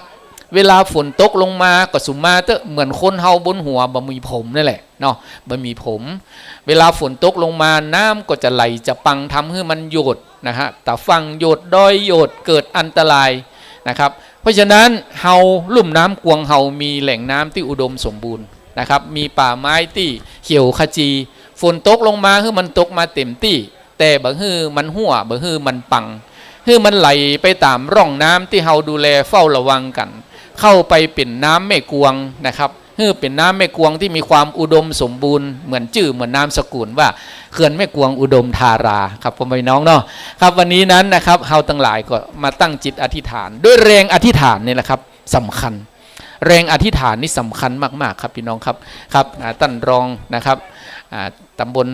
เวลาฝนตกลงมาก็สุมมาเตอะเหมือนคนเฮาบนหัวบ่มีผมนั่นแหละเนาะบ่มีผมเวลาฝนตกลงมาน้ำก็จะไหลจะปังทำให้มันโยดนะฮะแต่ฟังโยดดอยโยดเกิดอันตรายนะครับ เพราะฉะนั้นเฮาลุ่มน้ำกวงเฮามีแหล่งน้ำที่อุดมสมบูรณ์นะครับมีป่าไม้ที่เขียวขจีฝนตกลงมาคือมันตกมาเต็มที่แต่บางฮือมันหัวบางฮือมันปังคือมันไหลไปตามร่องน้ำที่เฮาดูแลเฝ้าระวังกันเข้าไปเป็นน้ำแม่กวงนะครับคือเป็นน้ำแม่กวงที่มีความอุดมสมบูรณ์เหมือนชื่อเหมือนนามสกุลว่าเขื่อนแม่กวงอุดมธาราครับพ่อแม่พี่น้องเนาะครับวันนี้นั้นนะครับเฮาทั้งหลายก็มาตั้งจิตอธิษฐานด้วยแรงอธิษฐานนี่แหละครับสำคัญแรงอธิษฐานนี่สำคัญมากๆครับพี่น้องครับครับท่านรองนะครับตำบล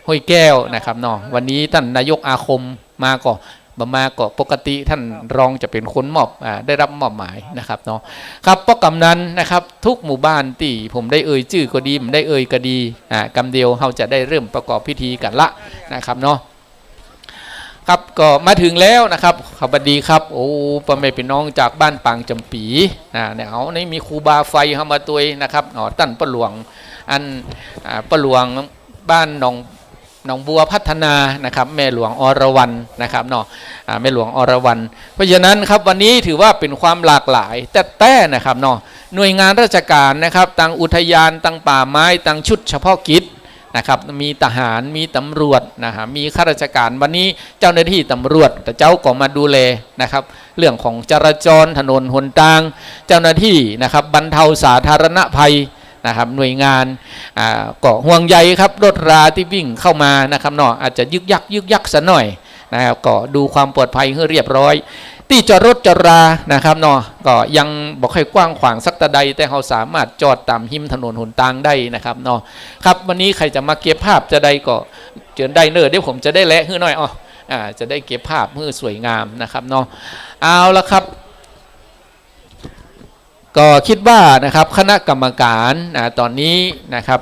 ห้วยแก้วนะครับเนาะวันนี้ท่านนายกอาคมมาก็ปกติท่านรองจะเป็นคนได้รับมอบหมายนะครับเนาะครับเพราะกำนั้นนะครับทุกหมู่บ้านที่ผมได้เอ่ยชื่อก็ดีผมได้เอ่ยก็ดีกำเดียวเราจะได้เริ่มประกอบพิธีกันละนะครับเนาะครับก็มาถึงแล้วนะครับขอบดีครับโอ้พ่อแม่พี่น้องจากบ้านปางจำปีเนี่ยเอาในมีครูบาไฟเข้ามาตัวนะครับตั้นปะหลวงอันปะหลวงบ้านหนองบัวพัฒนานะครับแม่หลวงอรวรรณนะครับเนาะแม่หลวงอรวรรณเพราะฉะนั้นครับวันนี้ถือว่าเป็นความหลากหลายแต่นะครับเนาะหน่วยงานราชการนะครับตั้งอุทยานตั้งป่าไม้ตั้งชุดเฉพาะกิจนะครับมีทหารมีตำรวจนะครับมีข้าราชการวันนี้เจ้าหน้าที่ตำรวจแต่เจ้าก็มาดูแลนะครับเรื่องของจราจรถนนหนทางเจ้าหน้าที่นะครับบรรเทาสาธารณภัยนะครับหน่วยงานก็ห่วงใยครับรถราที่วิ่งเข้ามานะครับเนาะอาจจะยึกยักซะหน่อยนะครับก็ดูความปลอดภัยให้เรียบร้อยที่จอดรถจอดรานะครับเนาะก็ยังบอกให้กว้างขวางสักตะใดแต่เราสามารถจอดตามหิมถนนหนทางได้นะครับเนาะครับวันนี้ใครจะมาเก็บภาพจะได้ก็เชิญได้เนอะเดี๋ยวผมจะได้และให้หน่อยจะได้เก็บภาพให้สวยงามนะครับเนาะเอาละครับก็คิดว่านะครับคณะกรรมการตอนนี้นะครับ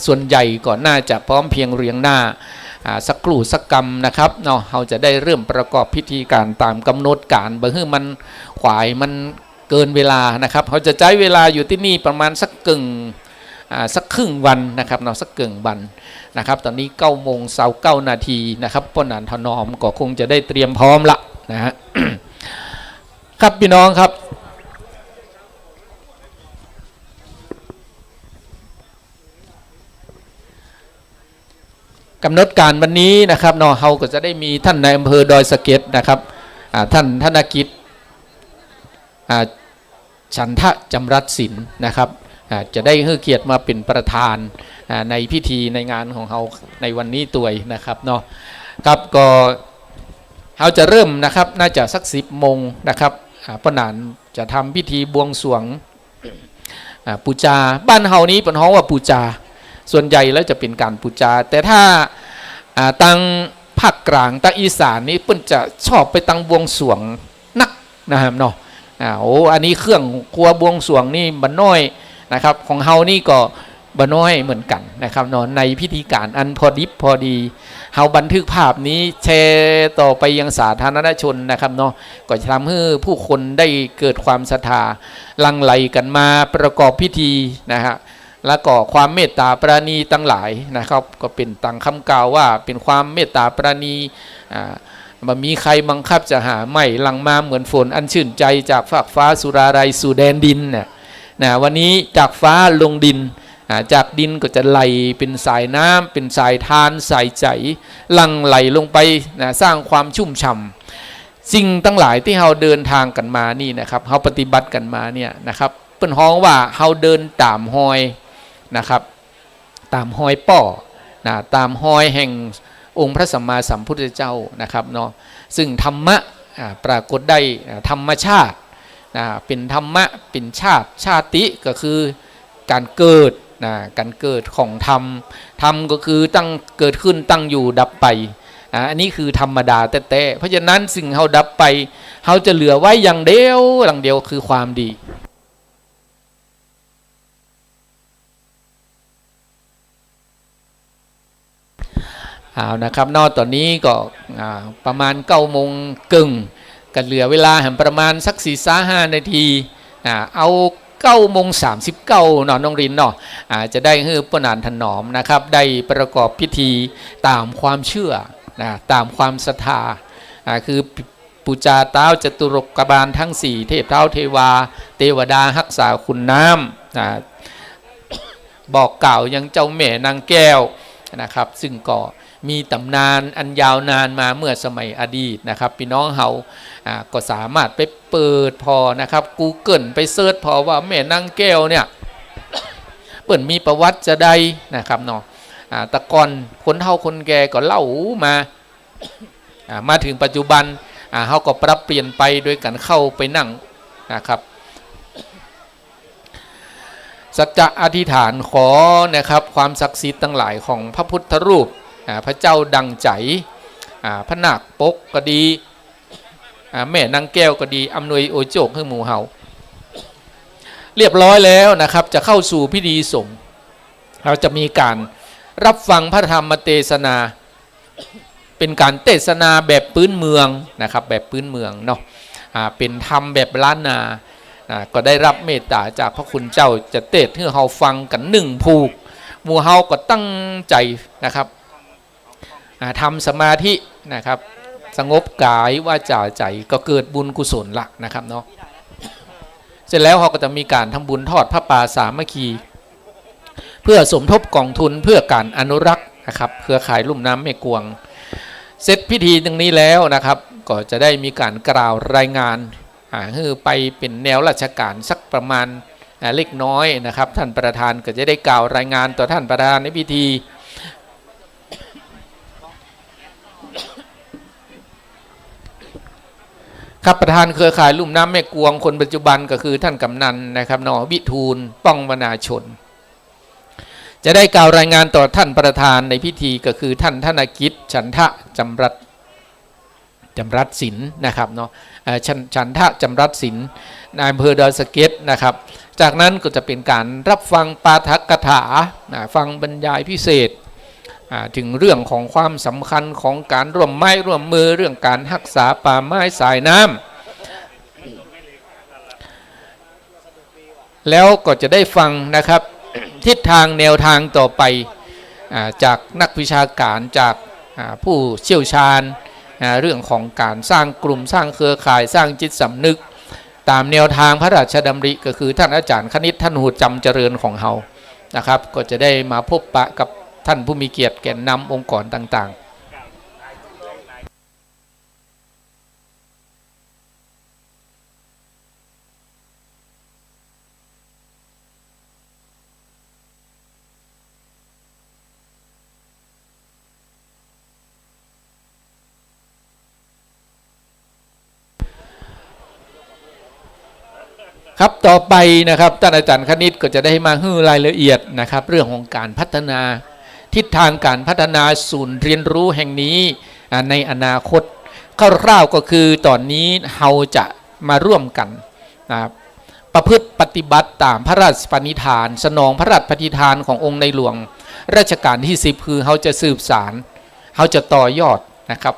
ส่วนใหญ่ก็น่าจะพร้อมเพียงเรียงหน้าสักครู่สักกรรมนะครับเนาะเราจะได้เริ่มประกอบพิธีการตามกำหนดการบางทีมันขวายมันเกินเวลานะครับเขาจะใช้เวลาอยู่ที่นี่ประมาณสักครึ่งวันนะครับเนาะสักวันนะครับตอนนี้9:29 นาทีนะครับป้อนานถนอมก็คงจะได้เตรียมพร้อมละนะฮะ ครับพี่น้องครับกำหนดการวันนี้นะครับเนาะเราก็จะได้มีท่านนายอำเภอดอยสะเก็ดนะครับท่านธนกิจฉันทะจำรัดศิลป์นะครับจะได้ให้เกียรติมาเป็นประธานในพิธีในงานของเราในวันนี้ตัวยนะครับเนาะครับก็เราจะเริ่มนะครับน่าจะสัก10 โมงนะครับป้านานจะทำพิธีบวงสรวงปูจาบ้านเฮานี้เป็นฮ้องว่าปูจาส่วนใหญ่แล้วจะเป็นการปูจาแต่ถ้าตังภาคกลางตังอีสานนี้เปิ้นจะชอบไปตังบวงสรวงนักนะครับเนาะอันนี้เครื่องครัวบวงสรวงนี่บันน้อยนะครับของเฮานี่ก็บันน้อยเหมือนกันนะครับเนาะในพิธีการอันพอดิบพอดีเฮาบันทึกภาพนี้แชร์ต่อไปยังสาธารณชนนะครับเนาะก็จะทำให้ผู้คนได้เกิดความศรัทธาลังไหลกันมาประกอบพิธีนะฮะแล้วก็ความเมตตาปราณีตั้งหลายนะครับก็เป็นตังคำกล่าวว่าเป็นความเมตตาปราณีมันมีใครบังคับจะหาไม่หลังมาเหมือนฝนอันชื่นใจจากฟากฟ้าสุราไรสู่แดนดินนะวันนี้จากฟ้าลงดินจากดินก็จะไหลเป็นสายน้ำเป็นสายทานสายใจหลั่งไหลลงไปนะสร้างความชุ่มฉ่ำสิ่งตั้งหลายที่เราเดินทางกันมานี่นะครับเราปฏิบัติกันมาเนี่ยนะครับเป็นฮ้องว่าเราเดินตามหอยนะครับตามหอยป่อนะตามหอยแห่งองค์พระสัมมาสัมพุทธเจ้านะครับเนาะซึ่งธรรมะปรากฏได้ธรรมชาติเป็นธรรมะเป็นชาติก็คือการเกิดการเกิดของธรรมก็คือตั้งเกิดขึ้นตั้งอยู่ดับไปอันนี้คือธรรมดาแต่เพราะฉะนั้นสิ่งเขาดับไปเขาจะเหลือไว้อย่างเดียวคือความดีเอานะครับนอกตอนนี้ก็ประมาณ9:30กันเหลือเวลาประมาณสัก4-5 นาทีเอา9:39เนาะน้องรินเนาะจะได้ให้ป้านานถนอมนะครับได้ประกอบพิธีตามความเชื่อตามความศรัทธาคือ ปูจาเท้าจตุรกบาลทั้งสี่เทพเท้าเทวาเทวดารักษาคุณน้ำบอกกล่าวยังเจ้าแม่นางแก้วนะครับซึ่งก็มีตำนานอันยาวนานมาเมื่อสมัยอดีตนะครับพี่น้องเฮาก็สามารถไปเปิดพอนะครับ Google ไปเซิร์ชพอว่าแม่นางแก้วเนี่ยเปิดมีประวัติจะได้นะครับเนาะตะกอนคนเฒ่าคนแก่ก็เล่ามาถึงปัจจุบันเขาก็ปรับเปลี่ยนไปโดยการเข้าไปนั่งนะครับสัจจะอธิษฐานขอนะครับความศักดิ์สิทธิ์ทั้งหลายของพระพุทธรูปพระเจ้าดังใจพระนาคปกก็ดีแม่นางแก้วก็ดีอำนวยโอโจกให้หมู่เฮาเรียบร้อยแล้วนะครับจะเข้าสู่พิธีสงฆ์เราจะมีการรับฟังพระธรรมเทศนาเป็นการเทศนาแบบพื้นเมืองนะครับแบบพื้นเมืองเนาะเป็นธรรมแบบล้านนาก็ได้รับเมตตาจากพระคุณเจ้าจะเทศน์ให้เฮาฟังกัน1ผูกหมู่เฮาก็ตั้งใจนะครับทำสมาธินะครับสงบกายวาจาใจก็เกิดบุญกุศลละนะครับเนาะเสร็จแล้วเขาก็จะมีการทำบุญทอดพระป่าสามัคคีเพื่อสมทบกองทุนเพื่อการอนุรักษ์นะครับเครือข่ายลุ่มน้ำแม่กวงเสร็จพิธีตรงนี้แล้วนะครับก็จะได้มีการกล่าวรายงานคือไปเป็นแนวราชการสักประมาณเล็กน้อยนะครับท่านประธานก็จะได้กล่าวรายงานต่อท่านประธานในพิธีครับประธานเครือข่ายลุ่มน้ำแม่กวงคนปัจจุบันก็คือท่านกำนันนะครับน.วิทูลป้องวนาชนจะได้กล่าวรายงานต่อท่านประธานในพิธีก็คือท่านธนกิจฉันทะจำรัดศิลป์นะครับเนาะฉันทะจำรัดศิลป์นายอำเภอดอยสะเก็ดนะครับจากนั้นก็จะเป็นการรับฟังปาฐกถาฟังบรรยายพิเศษถึงเรื่องของความสำคัญของการร่วมไม้ร่วมมือเรื่องการรักษาป่าไม้สายน้ำแล้วก็จะได้ฟังนะครับทิศทางแนวทางต่อไปจากนักวิชาการจากผู้เชี่ยวชาญเรื่องของการสร้างกลุ่มสร้างเครือข่ายสร้างจิตสำนึกตามแนวทางพระราชดำริก็คือท่านอาจารย์คณิตท่านหูจำเจริญของเฮานะครับก็จะได้มาพบปะกับท่านผู้มีเกียรติแก่นำองค์กรต่างๆครับต่อไปนะครับท่านอาจารย์คณิตก็จะได้มาให้รายละเอียดนะครับเรื่องของการพัฒนาทิศทางการพัฒนาศูนย์เรียนรู้แห่งนี้ในอนาคตคร่าวๆก็คือตอนนี้เราจะมาร่วมกันนะครับประพฤติปฏิบัติตามพระราชปณิธานสนองพระราชปฏิธานขององค์ในหลวงรัชกาลที่10คือเราจะสืบสานเราจะต่อยอดนะครับ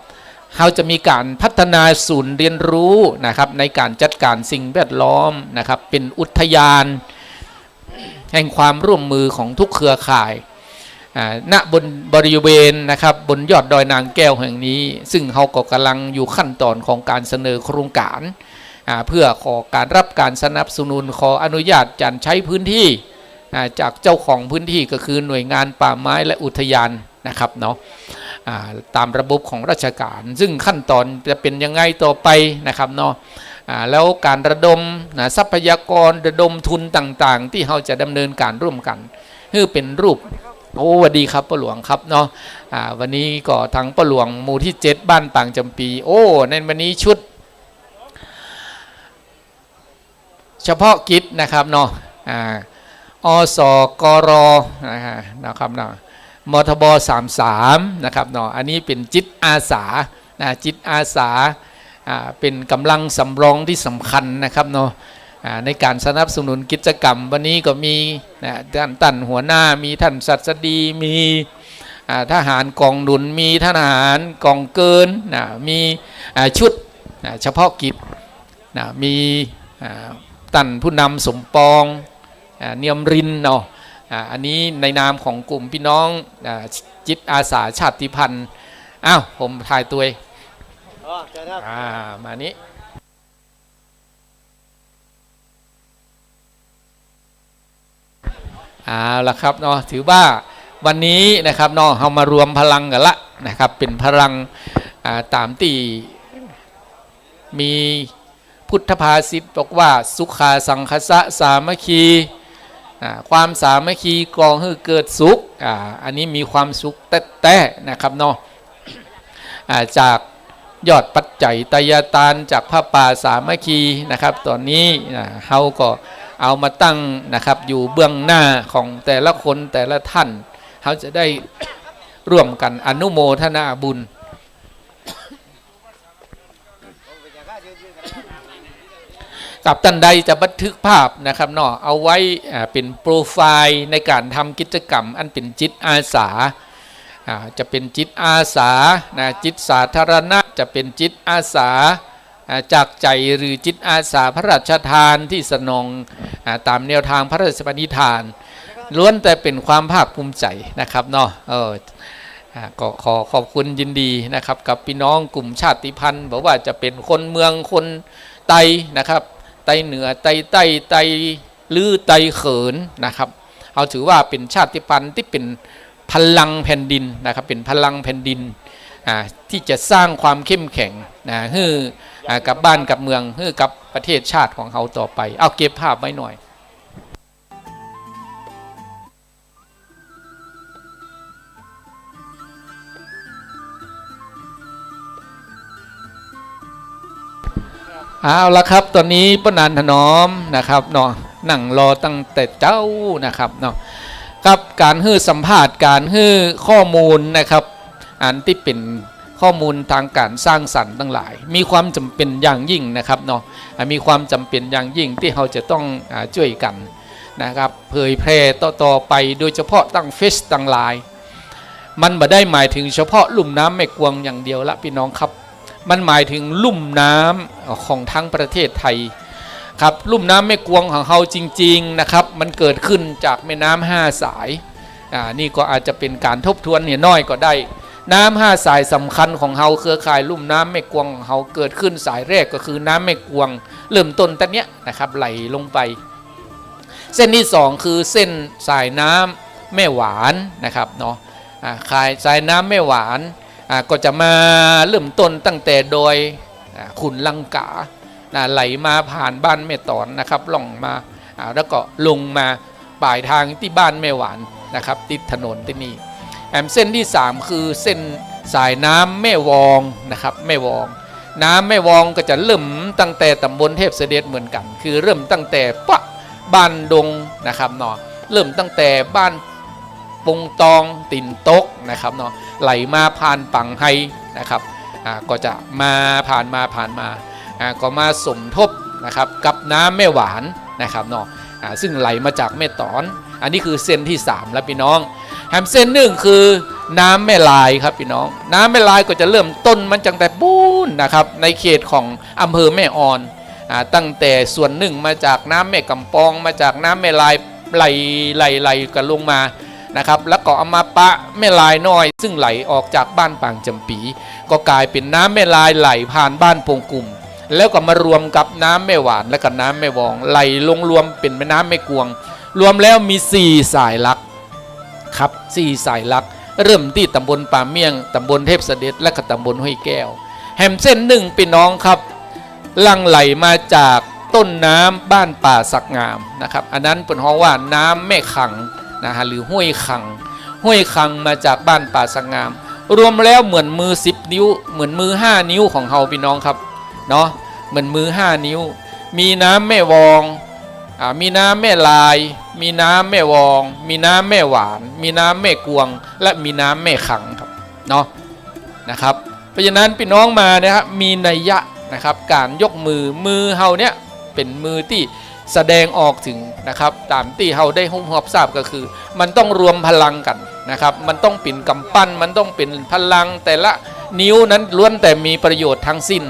เราจะมีการพัฒนาศูนย์เรียนรู้นะครับในการจัดการสิ่งแวดล้อมนะครับเป็นอุทยานแห่งความร่วมมือของทุกเครือข่ายณบนบริเวณนะครับบนยอดดอยนางแก้วแห่งนี้ซึ่งเราก็กำลังอยู่ขั้นตอนของการเสนอโครงการเพื่อขอการรับการสนับสนุนขออนุญาตการใช้พื้นที่จากเจ้าของพื้นที่ก็คือหน่วยงานป่าไม้และอุทยานนะครับเนาะตามระบบของราชการซึ่งขั้นตอนจะเป็นยังไงต่อไปนะครับเนาะแล้วการระดมทรัพยากรระดมทุนต่างๆที่เราจะดำเนินการร่วมกันคือเป็นรูปโอ้สวัสดีครับป้าหลวงครับเนาะวันนี้ก็ทางป้าหลวงหมู่ที่7บ้านปางจำปีโอ้ในวันนี้ชุดเฉพาะกิจนะครับเนาะอสกรนะครับเนาะมทบ33นะครับเนาะอันนี้เป็นจิตอาสาจิตอาสาเป็นกำลังสำรองที่สำคัญนะครับเนาะในการสนับสนุนกิจกรรมวันนี้ก็มีท่านหัวหน้ามีท่านศัสดีมีทหารกองหนุนมีทหารกองเกินมีชุดเฉพาะกิจมีท่านผู้นำสมปองเนียมรินเนาะอันนี้ในนามของกลุ่มพี่น้องจิตอาสาชาติพันธุ์อ้าวผมถ่ายตัว มานี้เอาละครับเนาะถือว่าวันนี้นะครับเนาะเรามารวมพลังกันละนะครับเป็นพลังตามที่มีพุทธภาษิตบอกว่าสุขาสังคสะสามัคคีความสามัคคีก่อให้เกิดสุขอันนี้มีความสุขแต่นะครับเนาะจากยอดปัจจัยไตยทานจากพระป่าสามัคคีนะครับตอนนี้เขาก็เอามาตั้งนะครับอยู่เบื้องหน้าของแต่ละคนแต่ละท่านเขาจะได้ร่วมกันอนุโมทนาบุญกับท่านใดจะบันทึกภาพนะครับเนาะเอาไว้เป็นโปรไฟล์ในการทำกิจกรรมอันเป็นจิตอาสาจะเป็นจิตอาสาจิตสาธารณะจะเป็นจิตอาสาจากใจหรือจิตอาสาพระราชทานที่สนองตามแนวทางพระราชปณิธานล้วนแต่เป็นความภาคภูมิใจนะครับเนาะก็ขอขอบคุณยินดีนะครับกับพี่น้องกลุ่มชาติพันธุ์บอกว่าจะเป็นคนเมืองคนไตนะครับไตเหนือไตใต้ไตลือไตเขินนะครับเอาถือว่าเป็นชาติพันธุ์ที่เป็นพลังแผ่นดินนะครับเป็นพลังแผ่นดินที่จะสร้างความเข้มแข็งให้กับบ้านกับเมืองให้กับประเทศชาติของเขาต่อไปเอาเก็บภาพไว้หน่อยเอาละครับตอนนี้ป้านานถนอมนะครับเนาะนั่งรอตั้งแต่เจ้านะครับเนาะกับการให้สัมภาษณ์การให้ข้อมูลนะครับอันที่เป็นข้อมูลทางการสร้างสรรค์ทั้งหลายมีความจำเป็นอย่างยิ่งนะครับเนาะมีความจำเป็นอย่างยิ่งที่เราจะต้องช่วยกันนะครับเผยแพร่ต่อไปโดยเฉพาะตั้งเฟซตั้งไลน์มันไม่ได้หมายถึงเฉพาะลุ่มน้ำแม่กวงอย่างเดียวละพี่น้องครับมันหมายถึงลุ่มน้ำของทั้งประเทศไทยครับลุ่มน้ำแม่กวงของเราจริงๆนะครับมันเกิดขึ้นจากแม่น้ำ5 สายนี่ก็อาจจะเป็นการทบทวนเนี่ยน้อยก็ได้น้ำ5 สายสำคัญของเราเครือข่ายลุ่มน้ำแม่กวงของเราเกิดขึ้นสายแรกก็คือน้ำแม่กวงเริ่มต้นแต่เนี้ยนะครับไหลลงไปเส้นที่2คือเส้นสายน้ำแม่หวานนะครับเนาะสายน้ำแม่หวานก็จะมาเริ่มต้นตั้งแต่โดยขุนลังกาไหลมาผ่านบ้านแม่ตอนนะครับล่องมาแล้วก็ลงมาปลายทางที่บ้านแม่หวานนะครับติดถนนที่นี่เส้นที่3คือเส้นสายน้ำแม่วองนะครับแม่วองน้ำแม่วองก็จะเริ่มตั้งแต่ตำบลเทพเสด็จเหมือนกันคือเริ่มตั้งแต่บ้านดงนะครับเนาะเริ่มตั้งแต่บ้านปงตองติ่นตกนะครับเนาะไหลมาผ่านปังไฮนะครับก็จะมาผ่านมาก็มาสมทบนะครับกับน้ำแม่หวานนะครับเนาะซึ่งไหลมาจากแม่ตอนอันนี้คือเส้นที่3แล้วพี่น้องเส้นหนึ่งคือน้ำแม่ลายครับพี่น้องน้ำแม่ลายก็จะเริ่มต้นมันจังแต่ปูนนะครับในเขตของอำเภอแม่ออนตั้งแต่ส่วนหนึ่งมาจากน้ำแม่กำปองมาจากน้ำแม่ลายไหลกันลงมานะครับแล้วก็เอามาปะแม่ลายน้อยซึ่งไหลออกจากบ้านปางจำปีก็กลายเป็นน้ำแม่ลายไหลผ่านบ้านปงกุ่มแล้วก็มารวมกับน้ำแม่หวานและกับน้ำแม่วองไหลลงรวมเป็นแม่น้ำแม่กวงรวมแล้วมี4 สายหลักครับ4 สายหลักเริ่มที่ตำบลป่าเมี่ยงตำบลเทพเสด็จและก็ตำบลห้วยแก้วเส้นหนึ่งพี่น้องครับลังไหลมาจากต้นน้ำบ้านป่าสักงามนะครับอันนั้นเป็นห้องว่าน้ำแม่ขังหรือห้วยขังมาจากบ้านป่าสักงามรวมแล้วเหมือนมือ10 นิ้วเหมือนมือ5 นิ้วของเฮาพี่น้องครับเนาะเหมือนมือ5 นิ้วมีน้ำแม่วองมีน้ำแม่ลายมีน้ำแม่วองมีน้ำแม่หวานมีน้ำแม่กวงและมีน้ำแม่ขังครับเนาะนะครับเพราะฉะนั้นพี่น้องมานะครับมีนัยยะนะครับการยกมือเฮาเนี่ยเป็นมือที่แสดงออกถึงนะครับตามที่เฮาได้หุ้มหอบทราบก็คือมันต้องรวมพลังกันนะครับมันต้องเป็นกำปั้นมันต้องเป็นพลังแต่ละนิ้วนั้นล้วนแต่มีประโยชน์ทั้งสิ้น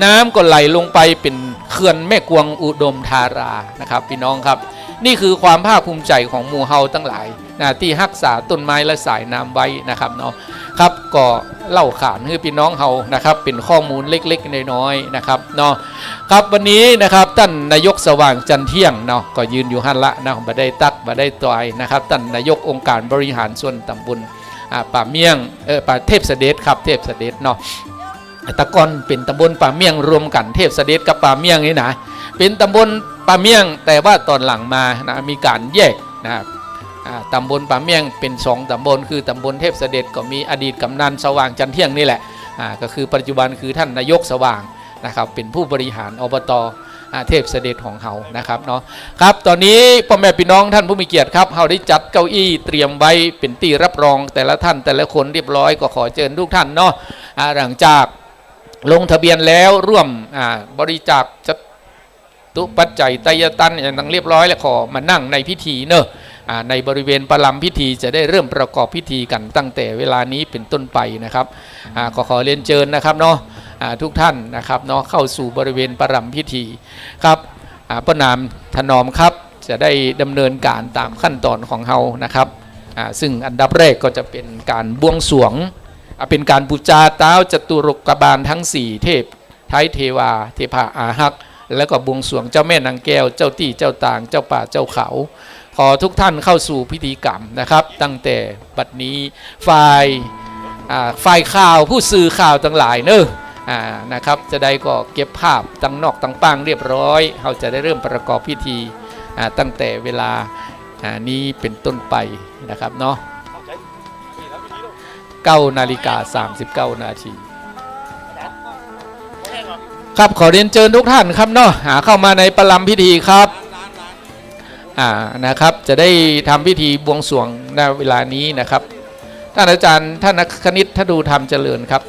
น้ำก็ไหลลงไปเป็น เขื่อนแม่กวงอุดมธารานะครับพี่น้องครับนี่คือความภาคภูมิใจของหมู่เฮาทั้งหลายนะที่รักษาต้นไม้และสายน้ำไว้นะครับเนาะครับก็เล่าขานให้พี่น้องเฮานะครับเป็นข้อมูลเล็กๆน้อยๆนะครับเนาะครับวันนี้นะครับท่านนายกสว่างจันเที่ยงเนาะก็ยืนอยู่หันละนะบ่ได้ตักบ่ได้ต่อยนะครับท่านนายกองค์การบริหารส่วนตำบลป่าเมี่ยงป่าเทพเสด็จครับเทพเสด็จเนาะตะกอนเป็นตำบลป่าเมี่ยงรวมกันเทพเสด็จกับป่าเมี่ยงนี่นะเป็นตำบลป่าเมี่ยงแต่ว่าตอนหลังมานะมีการแยกนะครับตำบลป่าเมี่ยงเป็น2ตำบลคือตำบลเทพเสด็จก็มีอดีตกำนันสว่างจันเที่ยงนี่แหละก็คือปัจจุบันคือท่านนายกสว่างนะครับเป็นผู้บริหารอบตเทพเสด็จของเขานะครับเนาะครับตอนนี้พ่อแม่พี่น้องท่านผู้มีเกียรติครับเราได้จัดเก้าอี้เตรียมไว้เป็นที่รับรองแต่ละท่านแต่ละคนเรียบร้อยก็ขอเชิญทุกท่านเนาะหลังจากลงทะเบียนแล้วร่วมบริจาคจตุปัจจัยไตรตันอย่างนั้นเรียบร้อยแล้วขอมานั่งในพิธีเนอะในบริเวณประลัมพิธีจะได้เริ่มประกอบพิธีกันตั้งแต่เวลานี้เป็นต้นไปนะครับขอเรียนเชิญนะครับเนาะทุกท่านนะครับเนาะเข้าสู่บริเวณประลัมพิธีครับประนามถนอมครับจะได้ดำเนินการตามขั้นตอนของเฮานะครับซึ่งอันดับแรกก็จะเป็นการบวงสรวงเป็นการบูชาท้าวจตุรกบาลทั้ง4เทพไทยเทวาเทพาอาหักแล้วก็บวงสรวงเจ้าแม่นางแก้วเจ้าตี้เจ้าต่างเจ้าป่าเจ้าเขาขอทุกท่านเข้าสู่พิธีกรรมนะครับตั้งแต่บัดนี้ฝ่ายข่าวผู้สื่อข่าวทั้งหลายเนอะนะครับจะได้ก็เก็บภาพตั้งนอกตั้งปังเรียบร้อยเขาจะได้เริ่มประกอบพิธีตั้งแต่เวลานี้เป็นต้นไปนะครับเนาะ9:39 นาทีครับขอเรียนเชิญทุกท่านครับเนาะเข้ามาในประลัมพิธีครับนะครับจะได้ทำพิธีบวงสรวงในเวลานี้นะครับท่านอาจารย์ท่านนักคณิตท่านดูธรรมเจริญครับ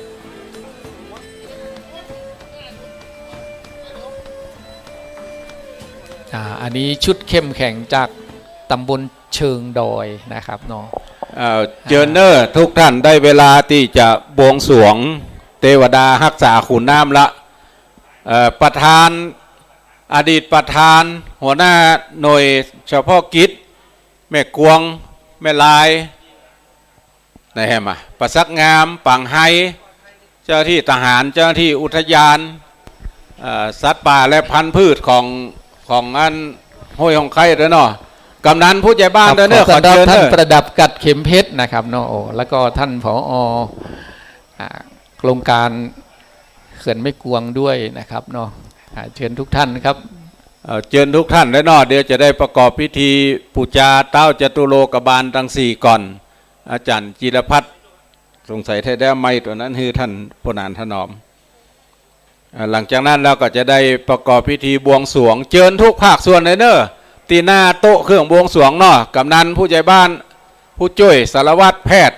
อันนี้ชุดเข้มแข็งจากตำบลเชิงดอยนะครับเนาะเจอเนอร์ทุกท่านได้เวลาที่จะบวงสรวงเทวดารักษาขุนน้ำละประธานอดีตประธานหัวหน้าหน่วยเฉพาะกิจแม่กวงแม่ลายไหนแฮมประสักงามปังไฮเจ้าที่ทหารเจ้าที่อุทยานสัตว์ป่าและพันธุ์พืชของอันห้วยของไข่เด้อเนาะกำนันผู้ใหญ่บ้านเด้อเนาะขอเชิญท่านประดับกัดเข็มเพชรนะครับเนาะแล้วก็ท่านผอ.โครงการเขื่อนแม่กวงด้วยนะครับเนาะเชิญทุกท่านครับเชิญทุกท่านและเนาะเดี๋ยวจะได้ประกอบพิธีปูชาเต้าจตุโลกบาลทั้ง4ก่อนอาจารย์จิรพัฒน์สงสัยแท้ได้ไม่ตัวนั้นคือท่านผู้นานถนอมหลังจากนั้นเราก็จะได้ประกอบพิธีบวงสรวงเชิญทุกภาคส่วนเลยเนอะตีหน้าโต๊ะเครื่องบวงสรวงเนาะกำนันผู้ใหญ่บ้านผู้ช่วยสารวัตรแพทย์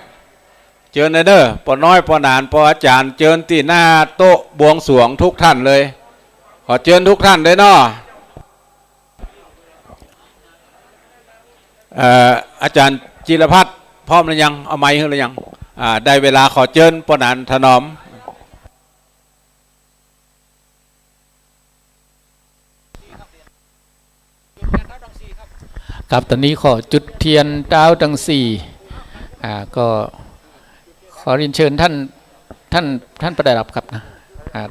เชิญเลยเนอะปอน้อยปอนานปออาจารย์เชิญตีหน้าโต๊ะบวงสรวงทุกท่านเลยขอเชิญทุกท่านเลยเนาะอาจารย์จิรพัฒน์พร้อมหรือยังเอาไม้หรือยังได้เวลาขอเชิญปอนานถนอมครับตอนนี้ขอจุดเทียนดาวทั้ง4ก็ขอเรียนเชิญท่านประดับครับนะ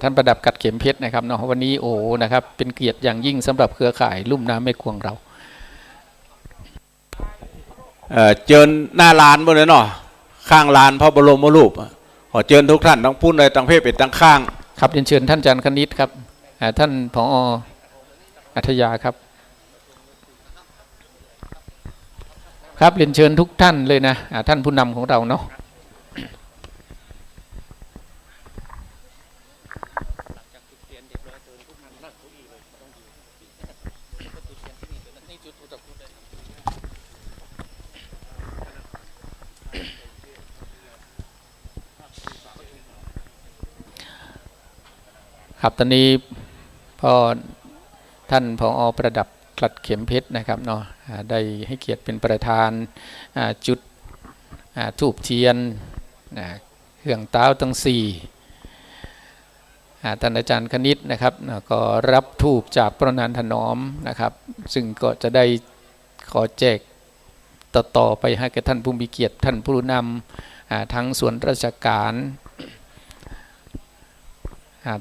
ท่านประดับกัดเข็มเพชรนะครับเนาะวันนี้นะครับเป็นเกียรติอย่างยิ่งสำหรับเครือข่ายลุ่มน้ำแม่กวงเราเจิญหน้าลานบนเลยเนาะข้างลานพระบรมรูปขอเจิญทุกท่านทั้งพูดเลยทั้งเพศเป็นทั้งข้างครับเรียนเชิญท่านอาจารย์คณิตครับท่านผอ.อัธยาครับครับเรียนเชิญทุกท่านเลยนะท่านผู้นำของเราเนาะครับตอนนี้พอท่านผอ.ประดับกลัดเข็มเพชรนะครับเนาะได้ให้เกียรติเป็นประธานจุดธูปเทียนเครื่องเต้าทั้ง ท่านอาจารย์คณิตนะครับก็รับธูปจากพระนานถนอมนะครับซึ่งก็จะได้ขอแจกต่อไปให้กับท่านผู้มีเกียรติท่านผู้นำทั้งส่วนราชการ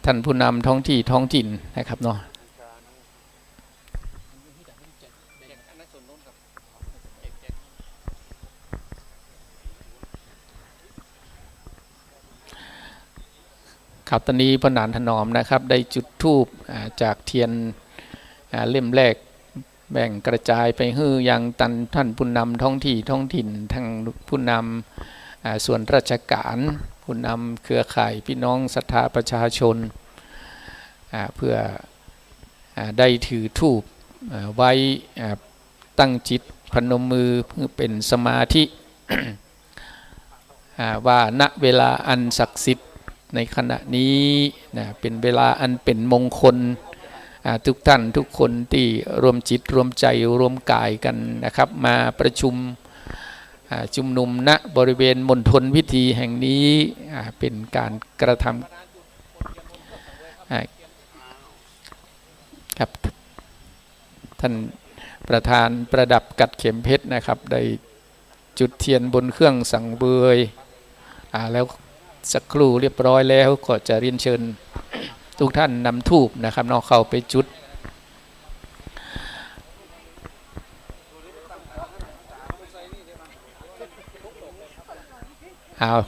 ท่านผู้นำท้องที่ท้องถิ่นนะครับเนาะครับตอนนี้พระนานถนอมนะครับได้จุดธูปจากเทียนเล่มแรกแบ่งกระจายไปให้ยังท่านผู้นำท้องที่ท้องถิ่นทั้งผู้นำส่วนราชการผู้นำเครือข่ายพี่น้องศรัทธาประชาชนเพื่อได้ถือธูปไว้ตั้งจิตพนมมือเพื่อเป็นสมาธิ ว่าณเวลาอันศักดิ์สิทธิ์ในขณะนี้เป็นเวลาอันเป็นมงคลทุกท่านทุกคนที่รวมจิตรวมใจรวมกายกันนะครับมาประชุมชุมนุมณบริเวณมณฑลพิธีแห่งนี้เป็นการกระทำครับท่านประธานประดับกัดเข็มเพชรนะครับได้จุดเทียนบนเครื่องสังเบยแล้วสักครู่เรียบร้อยแล้วก็จะเรียนเชิญทุกท่านนำธูปนะครับนอกเข้าไปจุด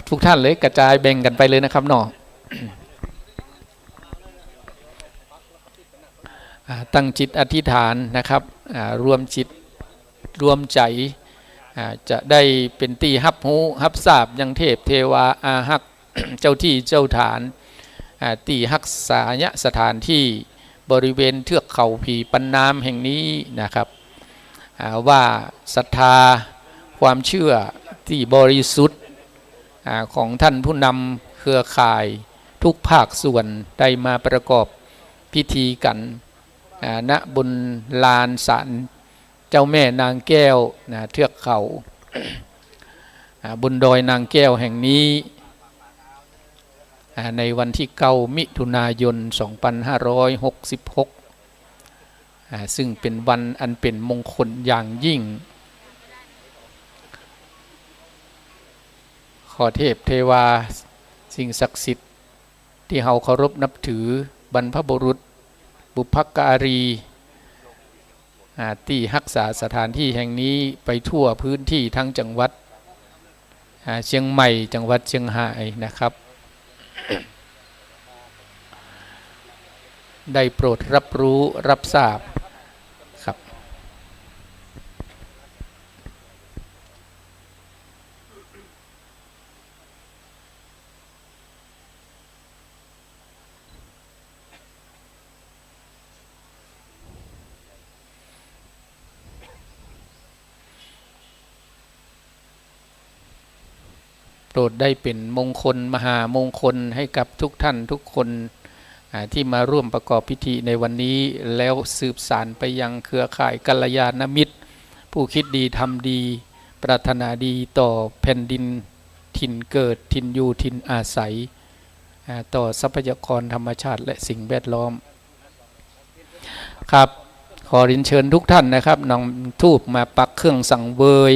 ทุกท่านเลยกระจายแบ่งกันไปเลยนะครับนอกตั้งจิตอธิษฐานนะครับรวมจิตรวมใจจะได้เป็นตีฮับหูฮับทราบยังเทพเทวาอาหัก เจ้าที่เจ้าฐานตีฮักษายสถานที่บริเวณเทือกเขาผีปันน้ำแห่งนี้นะครับว่าศรัทธาความเชื่อที่บริสุทธิ์ของท่านผู้นำเครือข่ายทุกภาคส่วนได้มาประกอบพิธีกันณบนลานศาลเจ้าแม่นางแก้วเทือกเขาบนดอยนางแก้วแห่งนี้ในวันที่9 มิถุนายน 2566ซึ่งเป็นวันอันเป็นมงคลอย่างยิ่งขอเทพเทวาสิ่งศักดิ์สิทธิ์ที่เราเคารพนับถือบรรพบุรุษบุพการีที่รักษาสถานที่แห่งนี้ไปทั่วพื้นที่ทั้งจังหวัดเชียงใหม่จังหวัดเชียงรายนะครับได้โปรดรับรู้รับทราบครับโปรดได้เป็นมงคลมหามงคลให้กับทุกท่านทุกคนที่มาร่วมประกอบพิธีในวันนี้แล้วสืบสานไปยังเครือข่ายกัลยาณมิตรผู้คิดดีทำดีปรารถนาดีต่อแผ่นดินถิ่นเกิดถิ่นอยู่ถิ่นอาศัยต่อทรัพยากรธรรมชาติและสิ่งแวดล้อมครับขอเรียนเชิญทุกท่านนะครับนำธูปมาปักเครื่องสังเวย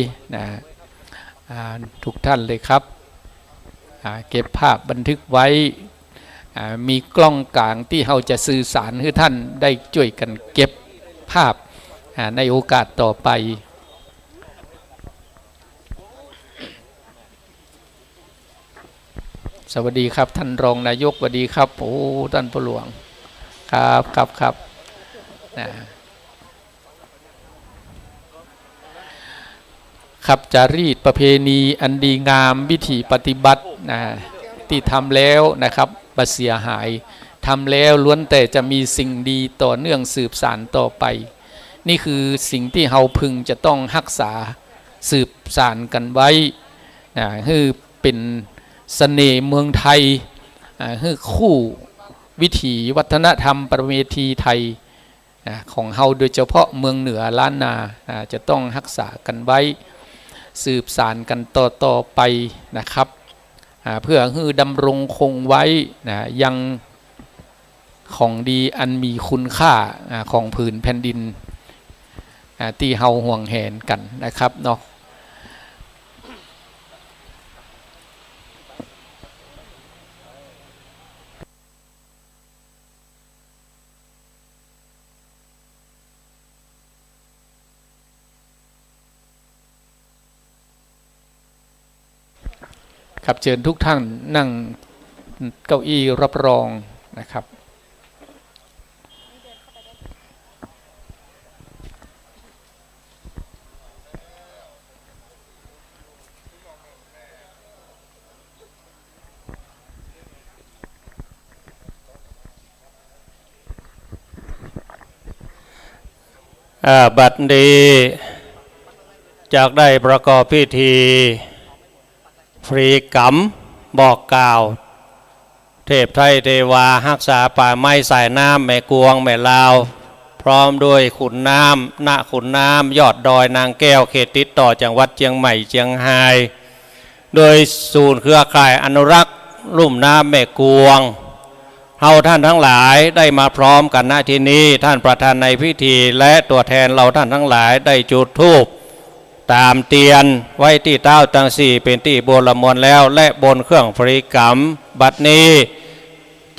ทุกท่านเลยครับเก็บภาพบันทึกไว้มีกล้องกลางที่เราจะสื่อสารให้ท่านได้ช่วยกันเก็บภาพในโอกาสต่อไปสวัสดีครับท่านรองนายกสวัสดีครับโอ้ท่านผู้หลวงครับครับจารีตประเพณีอันดีงามวิถีปฏิบัติที่ทำแล้วนะครับบ่เสียหายทำแล้วล้วนแต่จะมีสิ่งดีต่อเนื่องสืบสานต่อไปนี่คือสิ่งที่เราพึงจะต้องรักษาสืบสานกันไว้ให้เป็นเสน่ห์เมืองไทยให้คู่วิถีวัฒนธรรมประเพณีไทยของเราโดยเฉพาะเมืองเหนือล้านนาจะต้องรักษากันไว้สืบสานกันต่อไปนะครับเพื่อให้ดำรงคงไว้ยัง ของดีอันมีคุณค่าของผืนแผ่นดินที่เฮาห่วงแหนกันนะครับเนาะครับเชิญทุกท่านนั่งเก้าอี้รับรองนะครับบัดนี้จากได้ประกอบพิธีพรีกรรมบอกกล่าวเทพไทยเทวารักษาป่าไม้สายน้ำแม่กวงแม่ลาวพร้อมด้วยขุนน้ำณขุนน้ำยอดดอยนางแก้วเขตติดต่อจังหวัดเชียงใหม่เชียงรายโดยศูนย์เครือข่ายอนุรักษ์ลุ่มน้ำแม่กวงเฮาท่านทั้งหลายได้มาพร้อมกันณที่นี้ท่านประธานในพิธีและตัวแทนเราท่านทั้งหลายได้จุดธูปตามเตียนไว้ที่เต้าตังสี่เป็นที่โบราณมนแล้วและบนเครื่องพริกรรมบัดนี้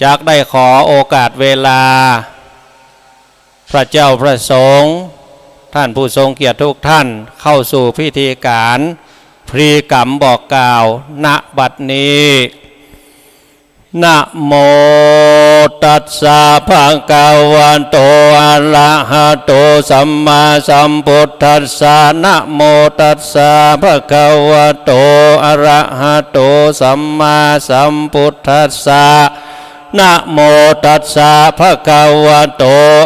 จักได้ขอโอกาสเวลาพระเจ้าพระสงฆ์ท่านผู้ทรงเกียรติทุกท่านเข้าสู่พิธีการพริกรรมบอกกล่าวณบัดนี้นะโมตัสสะภะคะวะโตอะระหะโตสัมมาสัมพุทธัสสะนะโมตัสสะภะคะวะโตอะระหะโตสัมมาสัมพุทธัสสะนะโมตัสสะภะคะวะโต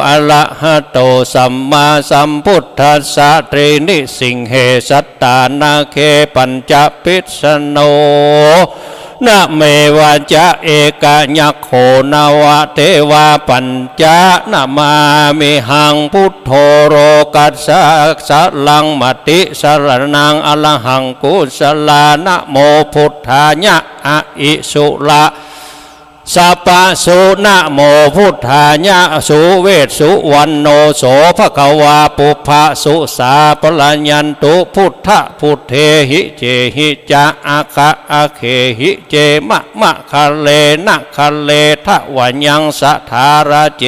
อะระหะโตสัมมาสัมพุทธัสสะตรีนิสิงเหสัตตานาเคปัญจปิสโนนะเมวะจะเอกยักโขนาวะเทวาปัญจนะมามิหังพุทโธโรกัสสะสะลังมติสรนังอรหังกุศลานะโมพุทธายะอะอิสุละสัพพะสุนะโมพุทธายะสุเวสสุวรรณโนโสภควาปุพพะสุสาปลัญญันตุพุทธพุทเทหิเจหิจะอาคะอาเคหิเจมะมะคะเลนะคะเลทะวัญญังสัทธาราเจ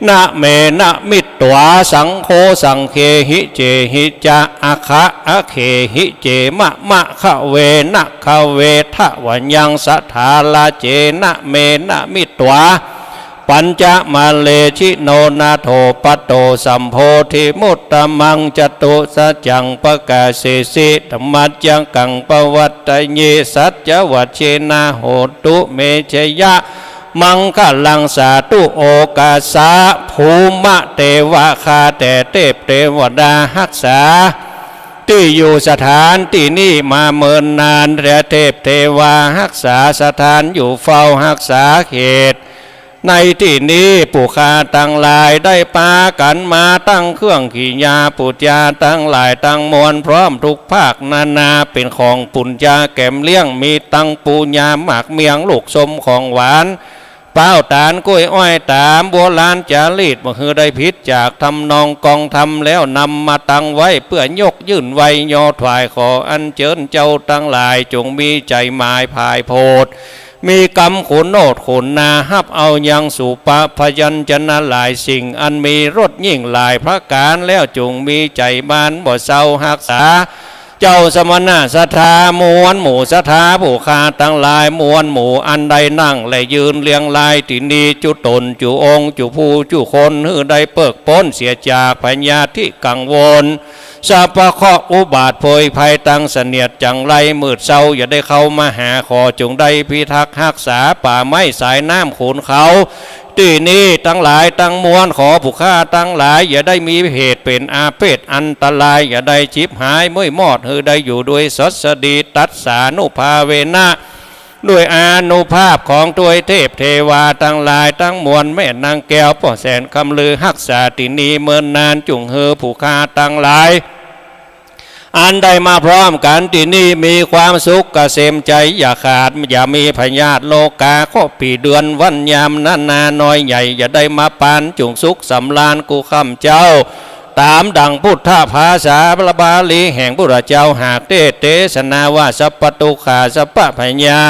นะเมนะมิตวาสังโฆสังเคหิเจหิจะอาคะอาเคหิเจมะมะคะเวนะคะเวทะวัญญังสัทธาราเจนะเมนะมิตวาปัญจมาเลชิโนนาโถปโตสัมโพธิมุตตมังจตุสัจจังปะกาเสสิธรรมัจจังกังปวัตตเยสัจจวัชเชนะโหตุเมชยะมังคลังสาตุโอกาสาภูมะเทวะคาแต่เทพเทวดารักษาที่อยู่สถานที่นี้มาเมินนานและเทพเทวารักษาสถานอยู่เฝ้ารักษาเขตในที่นี้ผู้ข้าตั้งหลายได้ปากันมาตั้งเครื่องขีญาปุจจาตั้งหลายตั้งมวลพร้อมทุกภาคนานาเป็นของปุญญาแก่มเลี้ยงมีตั้งปูญาหมากเมียงลูกสมของหวานเป้าตาลกล้วยอ้อยตามโบราณจารีตบ่คือได้พิษจากทำนองกองทำแล้วนำมาตั้งไว้เพื่อยกยื่นไว้ยอถวายขออัญเชิญเจ้าตั้งหลายจงมีใจหมายภายโพธมีกรรมขุนโนดขุนนาฮับเอายังสุปะพยัญชนะหลายสิ่งอันมีรสยิ่งหลายพระการแล้วจงมีใจบานบ่เศร้าหักษาเจ้าสมณะสัทธามวลหมู่สัทธาผู้ข้าตั้งหลายมวลหมู่อันใดนั่งและยืนเรียงลายที่นี้จุตนจุองค์จุผู้จุคนหือใดเปิกพ้นเสียจากพญาที่กังวลสัพพะเคราะห์อุบาทโพยภัยตั้งเสนียดจังไรมืดเศร้าอย่าได้เข้ามาหาขอจงได้พิทักษ์รักษาป่าไม้สายน้ำขุนเขาที่นี้ทั้งหลายทั้งมวลขอผู้ข้าทั้งหลายอย่าได้มีเหตุเป็นอาเพศอันตรายอย่าได้ชิบหายม้วยมอดหือได้อยู่ด้วยสัสดีตัสสานุภาเวนะด้วยอานุภาพของตัวเทพเทวาทั้งหลายทั้งมวลแม่นางแก้วพ่อแสนคำลือรักษาที่นี้เมินนานจุงเฮอผู้ข้าทั้งหลาย อันได้มาพร้อมกันที่นี่มีความสุขเกษมใจอย่าขาดอย่ามีพยาธิโลกาข้อปีเดือนวันยามนานาน้อยใหญ่อย่าได้มาปานจุงสุขสำราญกูคำเจ้าตามดังพุทธภาษาพระบาลีแห่งพระเจ้าหากเทศนาว่าสัพพตุขาสัพพพญา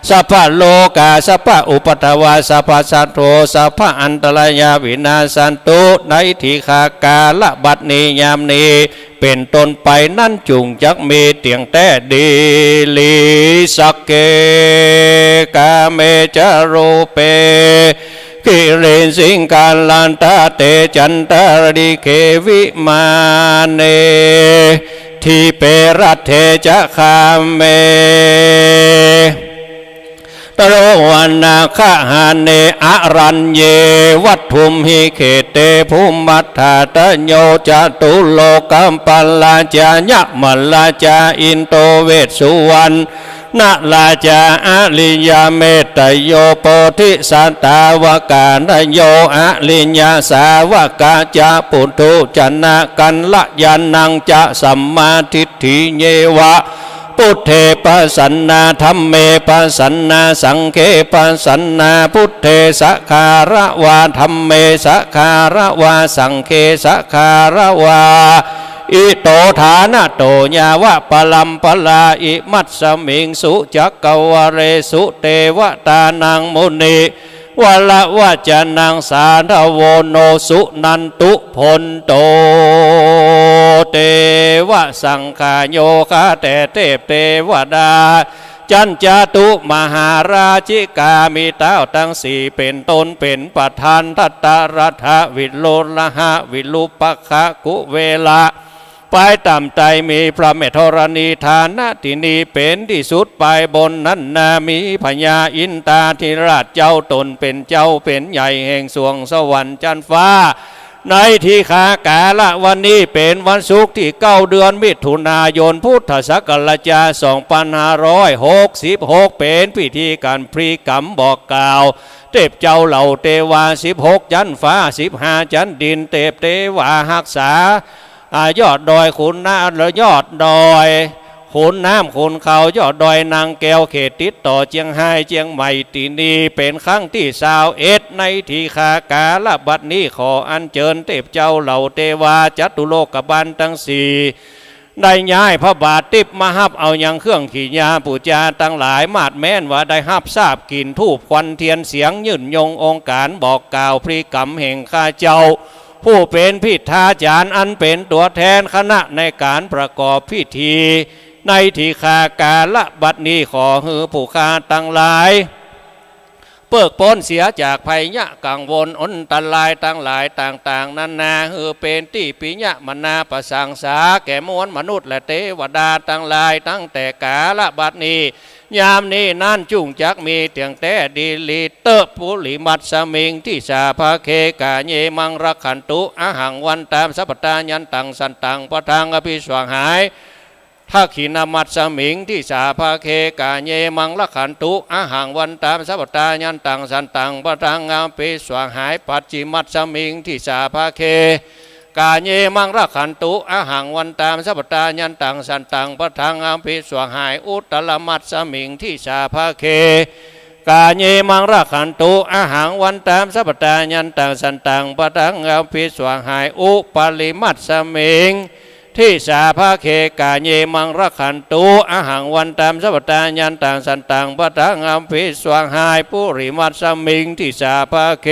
สัพพโลกาสัพพอุปทวาสัพพสัตโธสัพพอันตรายาวินาสันตุในทีฆากาละบัดนี้ยามนี้เป็นต้นไปนั่นจุงจักมีเตียงแต่ดีลีสักเกกาเมจาโรเปกิเรนสิงกาลันตาเตจันตารดิเควิมาเนทีเปรัตเทจะคามเมตโรวันนาคาหาเนอรัญเยวัตถุมหิเขเตภูมัฏฐาตโยจตุโลกัมปัลลาจายะมัลลาจาอินโตเวสสุวรรณนาลาจาอลิยาเมตโยโพธิสัตาวกานโยอลิญาสาวกาจาปุถุจนะกันละยานังจะสัมมาทิฏฐิเยวะพุทเทปัสสันนาธัมเมปัสสันนาสังฆปัสสันนาพุทเทสัคาระวาธัมเมสัคาระวาสังฆสัคาระวาอิโตฐานะโตญาวะปลัมปลาอิมัตสมิงสุจักกวเรสุเทวตานังมุนีวละวะจานังสาธโวโนสุนันตุพนโตเทวสังขโยคะแต่เทพเทวดาจันจาตุมหาราชิกามีเต้าทั้งสี่เป็นตนเป็นประธานทัตตรัฐวิโลละหะวิลุปะคะกุเวลาไปต่ำใจมีพระเมธรณีฐานะที่นี้เป็นที่สุดไปบนนั้นนามีพญาอินตาธิราชเจ้าตนเป็นเจ้าเป็นใหญ่แห่งสวงสวรรค์จันฟ้าในที่ขากาละวันนี้เป็นวันศุกร์ที่9 เดือนมิถุนายนพุทธศักราช2566เป็นพิธีการพรีกรรมบอกกล่าวเทพเจ้าเหล่าเทวา16จันฟ้า15จันดินเทพเทวาหักษายอดดอยขุนน้ำและยอดดอยขุนน้ำขุนเขายอดดอยนางแก้วเขตติดต่อเจียงไฮ้เจียงใหม่ตีนีเป็นครั้งที่21ในทีฆากาละบัดนี้ขออัญเชิญเทพเจ้าเหล่าเทวาจัตุโลกบาลทั้งสี่ได้ย้ายพระบาทติบมาฮับเอายังเครื่องขีญาปูจาตั้งหลายมาดแม้นว่าได้ฮับทราบกลิ่นทูบควันเทียนเสียงยื่นยงองค์การบอกกล่าวพรีกรรมแห่งข้าเจ้าผู้เป็นพิธาจารย์อันเป็นตัวแทนคณะในการประกอบพิธีในที่ฆากาละบัดนี้ขอฮือผู้ค้าตั้งหลายเพิกพ้นเสียจากภัยยะกังวลอันตรายตั้งหลายต่างๆนานาฮือเป็นที่ปิญะมนาประสังสาแก่มวลมนุษย์และเทวดาตั้งหลายตั้งแต่กาละบัดนี้ยามนี้นั่นจุงจักมีเตียงแต่ดีลีเตอปุลิมัตสมิงที่สาภาเคกาเยมังรักขันตุอาหังวันตามสัพพตายันตังสันตังปะทังอภิสวงหายทักขินามัตสมิงที่สาภาเคกาเยมังรักขันตุอาหังวันตามสัพพตายันตังสันตังปะทังอภิสวงหายปัจจิมัตสมิงที่สาภาเคกาเยมังรักขันตุอาหังวันตามสัพพตายันตังสันตังปะทังอภิสวงหายอุตตรมัตสมิงที่สาภาเคกาเยมังรักขันตุอาหังวันตามสัพพตายันตังสันตังปะทังอภิสวงหายอุปริมัตสมิงที่สาภาเคกาเยมังรักขันตุอาหังวันตามสัพพตายันตังสันตังปะทังอภิสวงหายปุริมัตสมิงที่สาภาเค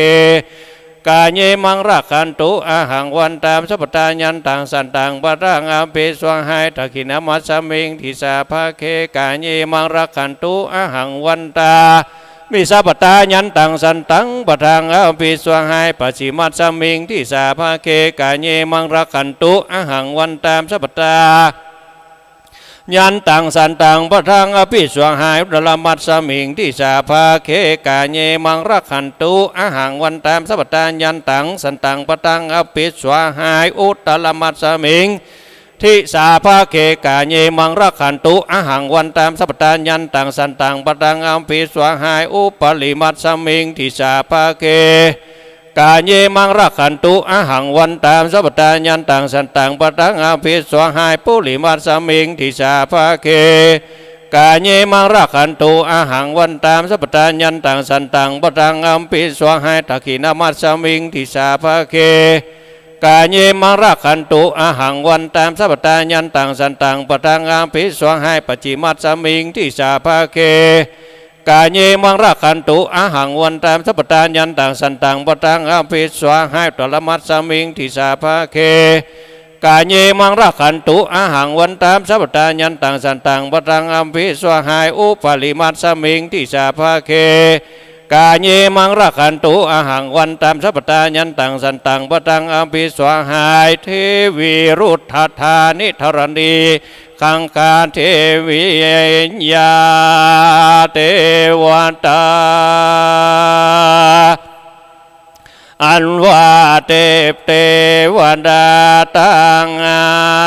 กาเยมังรักขันตุอาหังวันตามสัพพตายันตังสันตังปะทังอภิสวงหายทักขินามัตสมิงที่สาภาเคกาเยมังรักขันตุอาหังวันตามิสัพพตายันตังสันตังปะทังอภิสวงหายปัจฉิมัตสมิงที่สาภาเคกาเยมังรักขันตุอาหังวันตามสัพพตายันตังสันตังปะทังอภิสวงหายอุตตรมัตสมิงที่สาภาเคกาเยมังรักขันตุอาหังวันตามสัพพตายันตังสันตังปะทังอภิสวงหายอุตตรมัตสมิงที่สาภาเคกาเยมังรักขันตุอาหังวันตามสัพพตายันตังสันตังปะทังอภิสวงหายอุปริมัตสมิงที่สาภาเคก กาเยมังรักขันตุอาหังวันตามสัพพตายันตังสันตังปะทังอาภิสวหายปุริมัสสมิงทิสาภาเคกาเยมังรักขันตุอาหังวันตามสัพพตายันตังสันตังปะทังอาภิสวหายทักขินามัสสมิงทิสาภาเคกาเยมังรักขันตุอาหังวันตามสัพพตายันตังสันตังปะทังอาภิสวหายปัจฉิมัสสมิงทิสาภาเคกาเยมังรักขันตุอาหังวันตามสัพพตายันตังสันตังปะทังอาภิสวหายตละมัสสมิงทิสาภาเคกาเยมังรักขันตุอาหังวันตามสัพพตายันตังสันตังปะทังอาภิสวหายอุปาลิมัสสมิงทิสาภาเคกาเยมังรักขันตุอาหังวันตามสัพพตายันตังสันตังปะทังอาภิสวหายเทวีรุทธธานิธรณีขังคาเทวิยาเทวตาอันว่าเทวดาตั้ง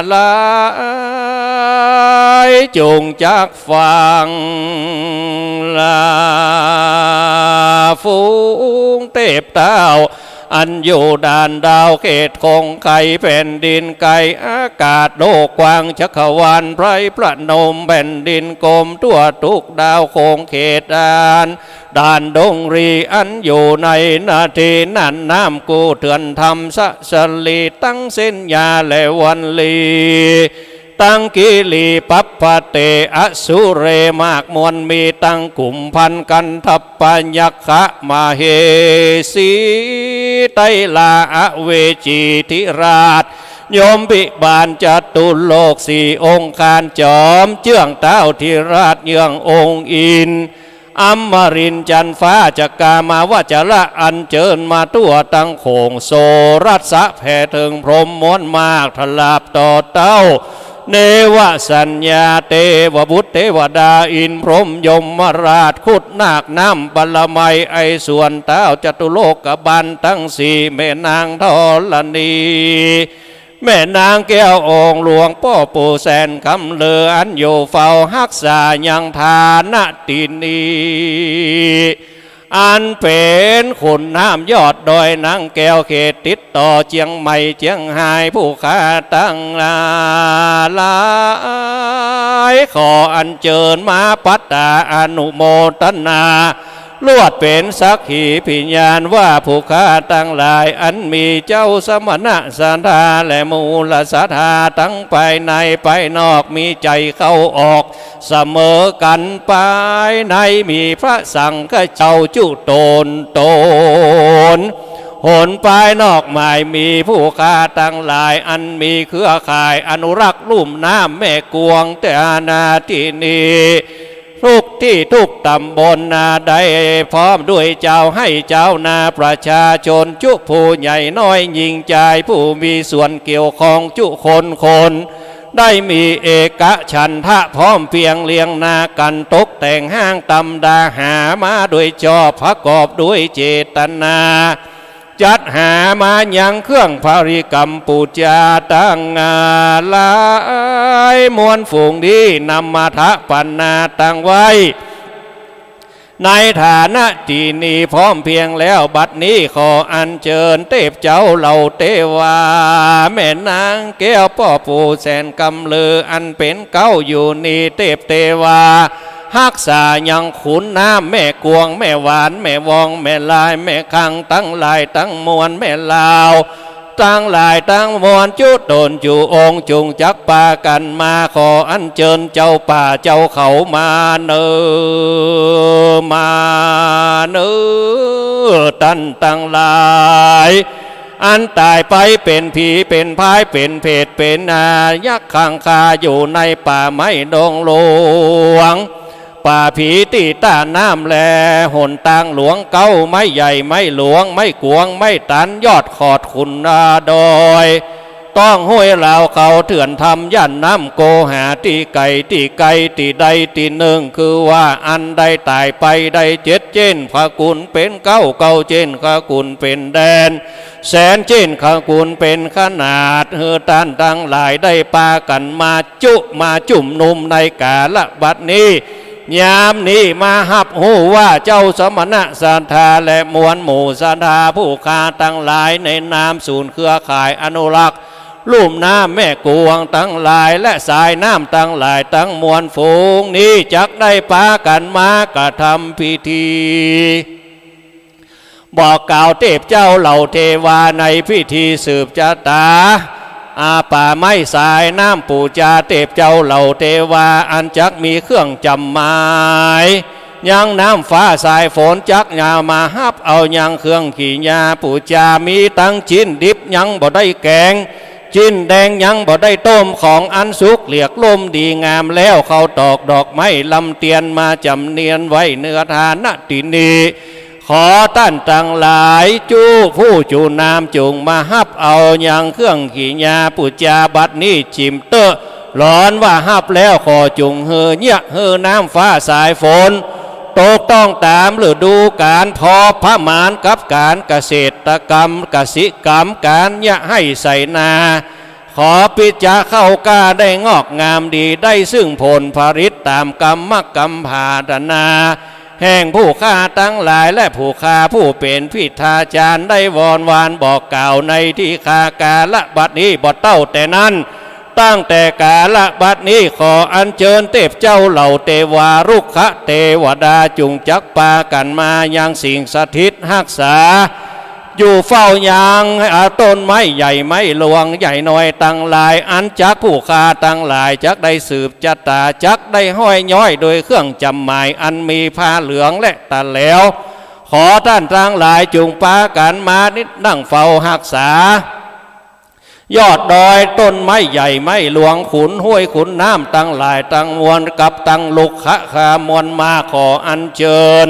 หลายจงจักฟังลาฝูงเทพเต้าอันอยู่ด่านดาวเขตคงไก่แผ่นดินไก่อากาศโลกกว้างจักรวาลไพรประนมแผ่นดินกลมทั่วทุกดาวโคงเขตด่านดงรีอันอยู่ในนาทีนั้นน้ำกูเถื่อนทำสลีตั้งเส้นยาและวันลีตั้งกิลีปัปปะเตอสุเรมากมวลมีตั้งกลุ่มพันกันทัปปัญญขะมาเหสีไตลาอเวจีธิราชโยมบิบาลจตุโลกสี่องค์การจอมเจื่องเต้าธิราชเยื่ององค์อินอมรินจันฟ้าจักกามาวจระอันเจิญมาตัวตั้งโขงโซรัสะแผ่ถึงพรหมม้วนมากทลาบต่อเต้าเนวสัญญาเทวบุตรเทวดาอินพรหมยมราชขุดนาคน้ำบาลไมไอส่วนเต้าจตุโลกบันทั้งสี่แม่นางธรณีแม่นางแก้วองค์หลวงพ่อปู่แสนคำเลืออันอยู่เฝ้าฮักษายังทานตินีอันเป็นขุนน้ำยอดดอยนางแก้วเขตติดต่อเชียงใหม่เชียงรายผู้ค้าตั้งหลายขออัญเชิญมาปัตตาอนุโมทนาลวดเป็นสักขีพยานว่าผู้ค้าตั้งหลายอันมีเจ้าสมณะศรัทธาและมูลศรัทธาทั้งภายในภายนอกมีใจเข้าออกเสมอกันภายในมีพระสังฆเจ้าจุโตนหนภายนอกหมายมีผู้ค้าตั้งหลายอันมีเครือข่ายอนุรักษ์ลุ่มน้ำแม่กวงแต่นาที่นี้ทุกที่ทุกตำบลนาใดพร้อมด้วยเจ้าให้เจ้านาประชาชนจุผู้ใหญ่น้อยยิ่งใจผู้มีส่วนเกี่ยวข้องจุคนได้มีเอกฉันทะพร้อมเพียงเลี้ยงนากันตกแต่งห้างตำดาหามาโดยชอบประกอบด้วยเจตนาจัดหามายังเครื่องภาริกรรมปูจาตั้งหลายมวลฝูงดีนำมาทะปันนาตั้งไว้ในฐานะที่นี้พร้อมเพียงแล้วบัดนี้ขออัญเชิญเทพเจ้าเหล่าเทวาแม่นางแก้วพ่อปู่แสนกำลืออันเป็นเก้าอยู่นี่เทพเทวาฮักษายังขุนน้ำแม่กวงแม่หวานแม่วองแม่ลายแม่คังตั้งลายตั้งมวลแม่ลาวตั้งลายตั้งมวลจุดโดนจูองจุงจักปากันมาขออัญเชิญเจ้าป่าเจ้าเขามาเนอตันตั้งลายอันตายไปเป็นผีเป็นพายเป็นเพศเป็นยักษ์ขังคาอยู่ในป่าไม้ดงหลวงป่าผีตีต้าน้ำแลหนตางหลวงเก้าไม่ใหญ่ไม่หลวงไม่กวงไม่ตันยอดขอดขุนดอยต้องห้วยเหล่าเขาเถื่อนทำย่านน้ำโกหาตีไก่ตีใดตีหนึ่งคือว่าอันใดตายไปใดเจ็ดเจนขกุลเป็นเก้าเจนขกุลเป็นแดนแสนเจนขกุลเป็นขนาดเฮือตันตั้งหลายได้ปากันมาจุ่มนุมในกาละบัดนี้ ยามนี้มาหับหูว่าเจ้าสมณะศรัทธาและมวลหมู่ศรัทธาผู้ค้าทั้งหลายในนามศูนย์เครือข่ายอนุรักษ์ลุ่มน้ำแม่กวงทั้งหลายและสายน้ำทั้งหลายทั้งมวลฝูงนี้จักได้ปากันมากระทำพิธีบอกกล่าวเทพเจ้าเหล่าเทวาในพิธีสืบชะตาอาป่าไม้สายน้ำปูจาเทพเจ้าเหล่าเทวาอันจักมีเครื่องจำหมายยังน้ำฟ้าสายฝนจักยามาฮับเอายังเครื่องขี่ยาปูจามีตั้งชิ้นดิบยังบ่ได้แกงชิ้นแดงยังบ่ได้ต้มของอันสุกเหลียกลมดีงามแล้วเขาตอกดอกไม้ลำเตียนมาจำเนียนไว้เนื้อทานนตินีขอท่านทั้งหลายจู้ผู้จูนามจงมาฮับเอาอย่างเครื่องขี่ยาปุจจาบัดนี้จิมเตอร้อนว่าฮับแล้วขอจงเฮเนี่ยเฮน้ำฟ้าสายฝนตกต้องตามฤดูการพอพระมานกับการเกษตรกรรมกสิกรรมการเนี่ยให้ใส่นาขอปิจาเข้ากล้าได้งอกงามดีได้ซึ่งผลผลิตตามกรรมกรรมภาดนาแห่งผู้ฆ่าทั้งหลายและผู้ฆ่าผู้เป็นพิธาจารย์ได้วอนวานบอกกล่าวในที่คากาละบัดนี้บ่เต้าแต่นั้นตั้งแต่กาละบัดนี้ขออัญเชิญเทพเจ้าเหล่าเทวารุกขะเทวดาจุงจักปากันมายังสิ่งสถิตรักษาอยู่เฝ้ายางต้นไม้ใหญ่ไม้หลวงใหญ่น้อยตั้งหลายอันจักผู้ฆ่าตั้งหลายจักได้สืบจัตตาจักได้ห้อยย้อยโดยเครื่องจำหมายอันมีผ้าเหลืองและตะแล้วขอท่านทั้งหลายจุงปากันมานิดนั่งเฝ้ารักษายอดดอยต้นไม้ใหญ่ไม้หลวงขุนห้วยขุนน้ำตั้งหลายตั้งมวลกับตั้งลุกขะคามวลมาขออัญเชิญ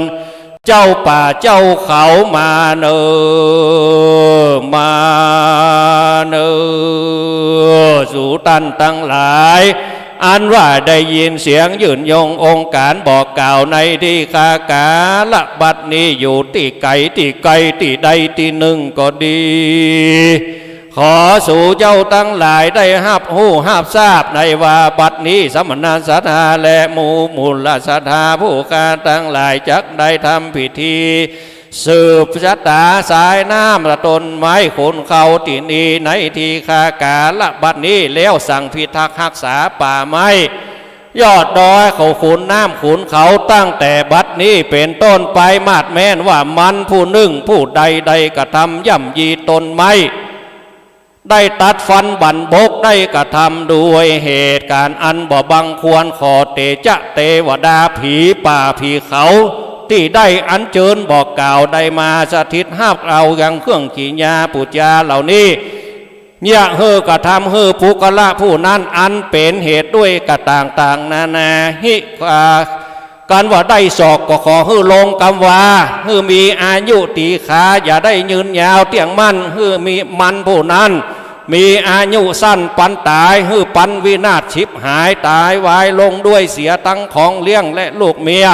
เจ้าป่าเจ้าเขามาเนอมาเนอสู่ตันตั้งหลายอันว่าได้ยินเสียงยืนยงองค์การบอกกล่าวในที่คากาละบัดนี้อยู่ที่ไก่ที่ไก่ที่ใดที่หนึ่งก็ดีขอสู่เจ้าตั้งหลายได้หับหูหับทราบในว่าบัดนี้สมณศรัทธาและหมู่มูลศรัทธาผู้การตั้งหลายจักได้ทำพิธีสืบชะตาสายน้ำระต้นไม้ขนเขาตินีในทีคากาละบัดนี้แล้วสั่งพิทักษ์รักษาป่าไม้ยอดดอยเขาขุนน้ำขุนเขาตั้งแต่บัดนี้เป็นต้นไปมาดแม้นว่ามันผู้หนึ่งผู้ใดใดกระทำย่ำยีต้นไม้ได้ตัดฟันบันบกได้กระทำด้วยเหตุการณ์อันบ่บังควรขอเตจะเทวดาผีป่าผีเขาที่ได้อัญเชิญบอกกล่าวได้มาสถิตห้าเอาอย่างเครื่องขีญาปุจจาเหล่านี้เนี่ยเฮอกระทำเฮอภูกละผู้นั้นอันเป็นเหตุด้วยกระต่างนานาฮิการว่าได้ศอกก็ขอฮือลงกำว่าฮือมีอายุตีขาอย่าได้ยืนยาวเตียงมั่นฮือมีมันผู้นั้นมีอายุสั้นปันตายฮือปันวินาศชิบหายตายวายลงด้วยเสียทั้งของเลี้ยงและลูกเมีย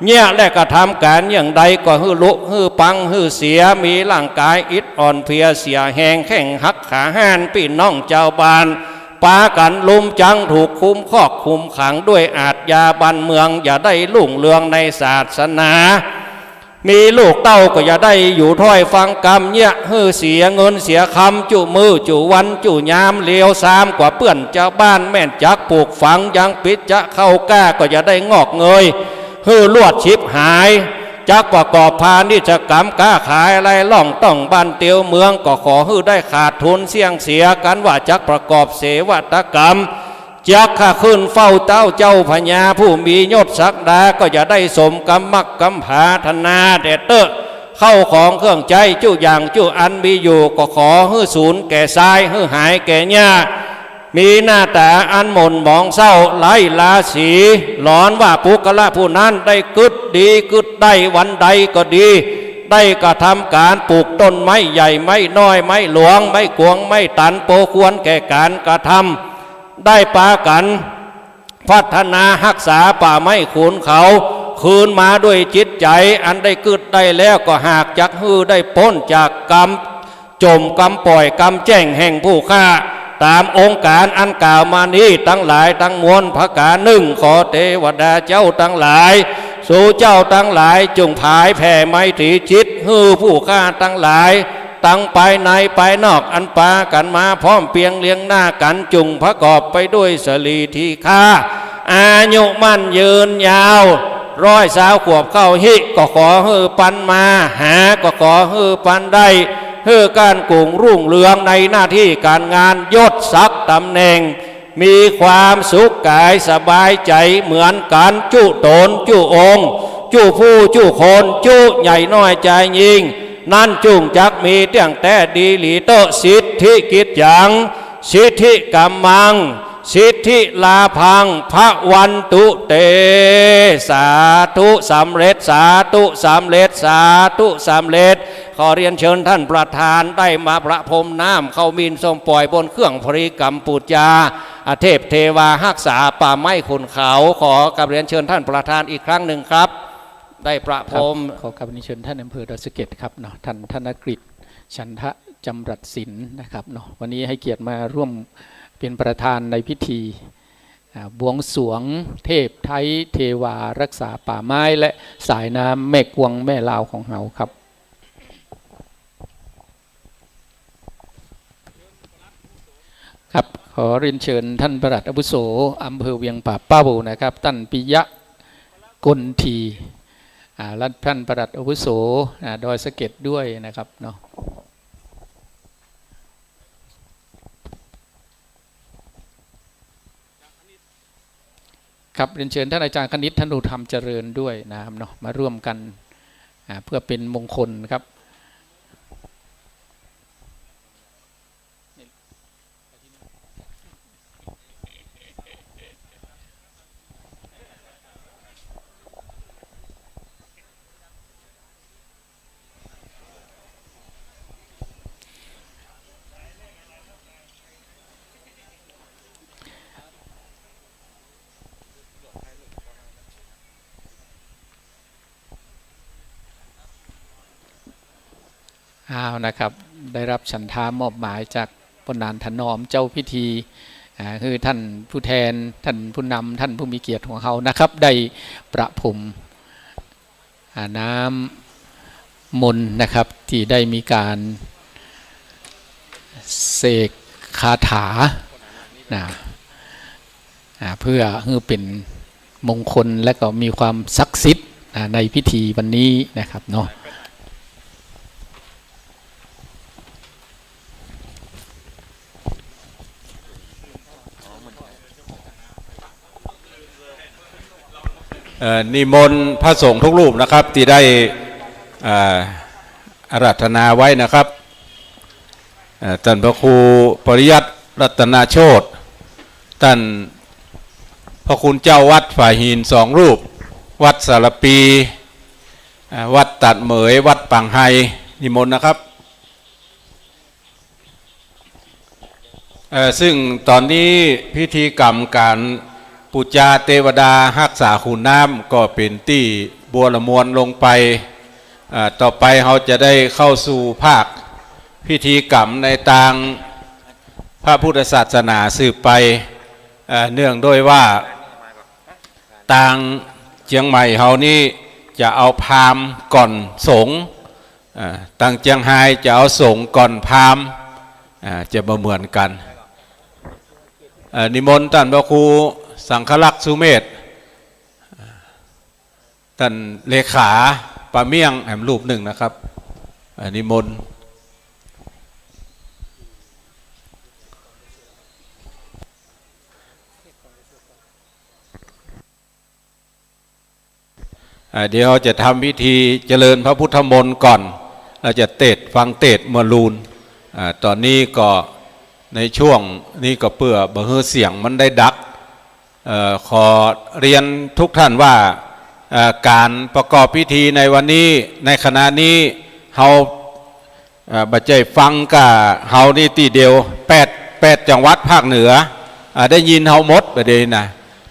เนี่ยและกระทำการอย่างใดก็ฮือลุฮือปังฮือเสียมีร่างกายอิดอ่อนเพลียเสียแหงแข้งหักขาห้านพี่น้องเจ้าบ้านปากันลุมจังถูกคุมคอกคุมขังด้วยอาทยาบันเมืองอย่าได้ลุ่งเรืองในศาสนามีลูกเต้าก็อย่าได้อยู่ถ้อยฟังกรรมเนี่ยฮือเสียเงินเสียคำจุมือจุวันจุยามเลี้ยวซ้ำกว่าเปื่อนเจ้าบ้านแม่นจักปลูกฝังยังปิดจะเข้ากล้าก็อย่าได้งอกเงยฮือลวดชิบหายจักประกอบพาณิชกรรมค้าขายอะไรล่องต้องบ้านเตียวเมืองก็ขอฮือได้ขาดทุนเสี่ยงเสียกันว่าจักประกอบเสวัตกรรมจักข้าขึ้นเฝ้าเจ้าพญาผู้มียศศักดาก็อย่าได้สมกรรมกรรมภาธนาเดเตอเข้าของเครื่องใจจู้อย่างจู้อันมีอยู่ก็ขอฮือศูนย์แก่ทรายฮือหายแก่หญ้ามีหน้าตาอันหม่นหมองเศร้าไร้ราศีหลอนว่าปุกละผู้นั้นได้กึดดีกึดได้วันใดก็ดีได้กระทำการปลูกต้นไม้ใหญ่ไม้น้อยไม้หลวงไม้กวงไม้ตันโปควรแก่การกระทำได้ปากันพัฒนารักษาป่าไม้ขุนเขาคืนมาด้วยจิตใจอันได้กึดได้แล้วก็หากจักฮือได้พ้นจากกรรมจมกรรมปล่อยกรรมแจ้งแห่งผู้ฆ่า ตามองค์การอันกล่าวมานี้ทั้งหลายทั้งมวลพระการหนึ่งขอเทวดาเจ้าทั้งหลายสู่เจ้าทั้งหลายจงผายแผ่ไมตรีจิตฮือผู้ฆ่าทั้งหลายตั้งภายในภายนอกอันปากันมาพร้อมเพียงเลี้ยงหน้ากันจุงประกอบไปด้วยสลีทีฆาอายุมั่นยืนยาว120 ขวบเข้าหิก็ขอฮือปันมาหาก็ขอฮือปันได้ฮือการกุ่งรุ่งเรืองในหน้าที่การงานยศศักดิ์ตำแหน่งมีความสุขกายสบายใจเหมือนกันจุตนจุองค์จุผู้จุคนจุใหญ่น้อยใจยิงนั่นจุงจักมีเตียงแต่ดีหลีเตอสิทธิกิจยังสิทธิกรรมังสิทธิลาพังพระวันตุเตสาธุสำเร็จสาธุสำเร็จสาธุสำเร็จขอเรียนเชิญท่านประธานได้มาประพรมน้ำเข้ามีนส้มปล่อยบนเครื่องพริกรรมปูจาเทพเทวารักษาป่าไม้ขุนเขาขอกราบเรียนเชิญท่านประธานอีกครั้งหนึ่งครับได้ประพรมขอกราบเรียนเชิญท่านอำเภอดอยสะเก็ดครับเนาะท่านธนกฤษชันทะจำรัดศิลป์นะครับเนาะวันนี้ให้เกียรติมาร่วมเป็นประธานในพิธีบวงสรวงเทพไทยเทวารักษาป่าไม้และสายน้ำแม่กวงแม่ลาวของเราครับครับขอเรียนเชิญท่านปลัดอาวุโสอำเภอเวียงป่าเป้านะครับท่านปิยะกลทีและท่านปลัดอาวุโสดอยสะเก็ดด้วยนะครับเนาะครับเรียนเชิญท่านอาจารย์คณิตธนุธรรมเจริญด้วยนะครับเนาะมาร่วมกันเพื่อเป็นมงคลครับนะครับได้รับฉันทามอบหมายจากปนานถนอมเจ้าพิธีคือท่านผู้แทนท่านผู้นำท่านผู้มีเกียรติของเขานะครับได้ประพรมน้ำมนต์นะครับที่ได้มีการเสกคาถาเพื่อให้เป็นมงคลและก็มีความศักดิ์สิทธิ์ในพิธีวันนี้นะครับเนาะนิมนต์พระสงฆ์ทุกรูปนะครับที่ได้อาราธนาไว้นะครับท่านพระครูปริยัติรัตนาโชติท่านพระคุณเจ้าวัดฝ่ายหิน2 รูปวัดสารปีวัดตัดเหมยวัดปังไฮนิมนต์นะครับซึ่งตอนนี้พิธีกรรมการปูจาเทวดารักษาขุนน้ำก็เป็นที่บัวละมวลลงไปต่อไปเราจะได้เข้าสู่ภาคพิธีกรรมในทางพระพุทธศาสนาสืบไปเนื่องด้วยว่าทางเชียงใหม่เรานี่จะเอาพราหมณ์ก่อนสงฆ์ทางเชียงไฮ้จะเอาสงฆ์ก่อนพราหมณ์จะมาเหมือนกันนิมนต์ท่านพระครูสังฆลักษณ์สุเมธท่านเลขาป่าเมี่ยงแห่งรูปหนึ่งนะครับนิมนต์เดี๋ยวจะทำพิธีเจริญพระพุทธมนต์ก่อนเราจะเทศฟังเทศมรูนตอนนี้ก็ในช่วงนี้ก็เปื่อบ่ฮือเสียงมันได้ดักขอเรียนทุกท่านว่าการประกอบพิธีในวันนี้ในขณะนี้เฮาบัจจัยฟังกับเฮานี่ตีเดียว8จังหวัดภาคเหนือได้ยินเฮาหมดประเด็นนะ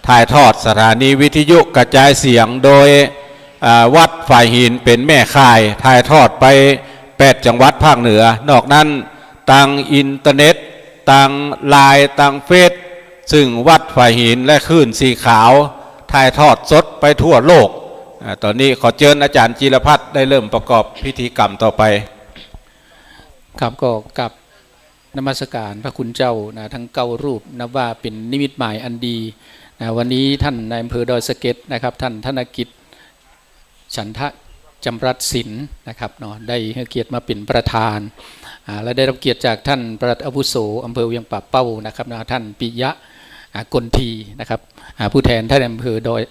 ถ่ายทอดสถานีวิทยุกระจายเสียงโดยวัดฝ่ายหินเป็นแม่ข่ายถ่ายทอดไป8จังหวัดภาคเหนือนอกนั้นทางอินเทอร์เน็ต ต่างลายต่างเฟซซึ่งวัดฝ่ายหินและคลื่นสีขาวถ่ายทอดสดไปทั่วโลกตอนนี้ขอเชิญอาจารย์จิรพัฒน์ได้เริ่มประกอบพิธีกรรมต่อไปครับก็กับนมัสการพระคุณเจ้านะทั้ง9 รูปนับว่าเป็นนิมิตหมายอันดีนะวันนี้ท่านนายอำเภอดอยสะเก็ดนะครับท่านธนกิจฉันทะจำรัดศิลป์นะครับเนาะได้ให้เกียรติมาเป็นประธานและได้รับเกียรติจากท่านปลัดอาวุโสอำเภอเวียงป่าเป้านะครับนะท่านปิยะกลทีนะครับผู้แทนท่านอำเภอดอย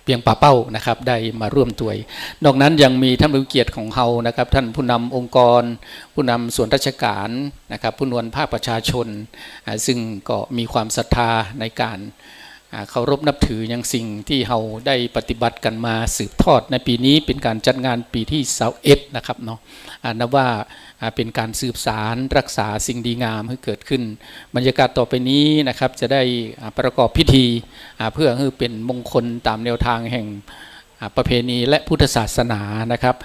เพียงป่าเป้านะครับได้มาร่วมตัวนอกนั้นยังมีท่านผู้เกียรติของเฮานะครับท่านผู้นำองค์กรผู้นำส่วนราชการนะครับผู้นวลภาคประชาชนซึ่งก็มีความศรัทธาในการเคารพนับถืออย่างสิ่งที่เฮาได้ปฏิบัติกันมาสืบทอดในปีนี้เป็นการจัดงานปีที่21นะครับเนาะนับว่าเป็นการสืบสารรักษาสิ่งดีงามให้เกิดขึ้นบรรยากาศต่อไปนี้นะครับจะได้ประกอบพิธีเพื่อให้เป็นมงคลตามแนวทางแห่งประเพณีและพุทธศาสนานะครับ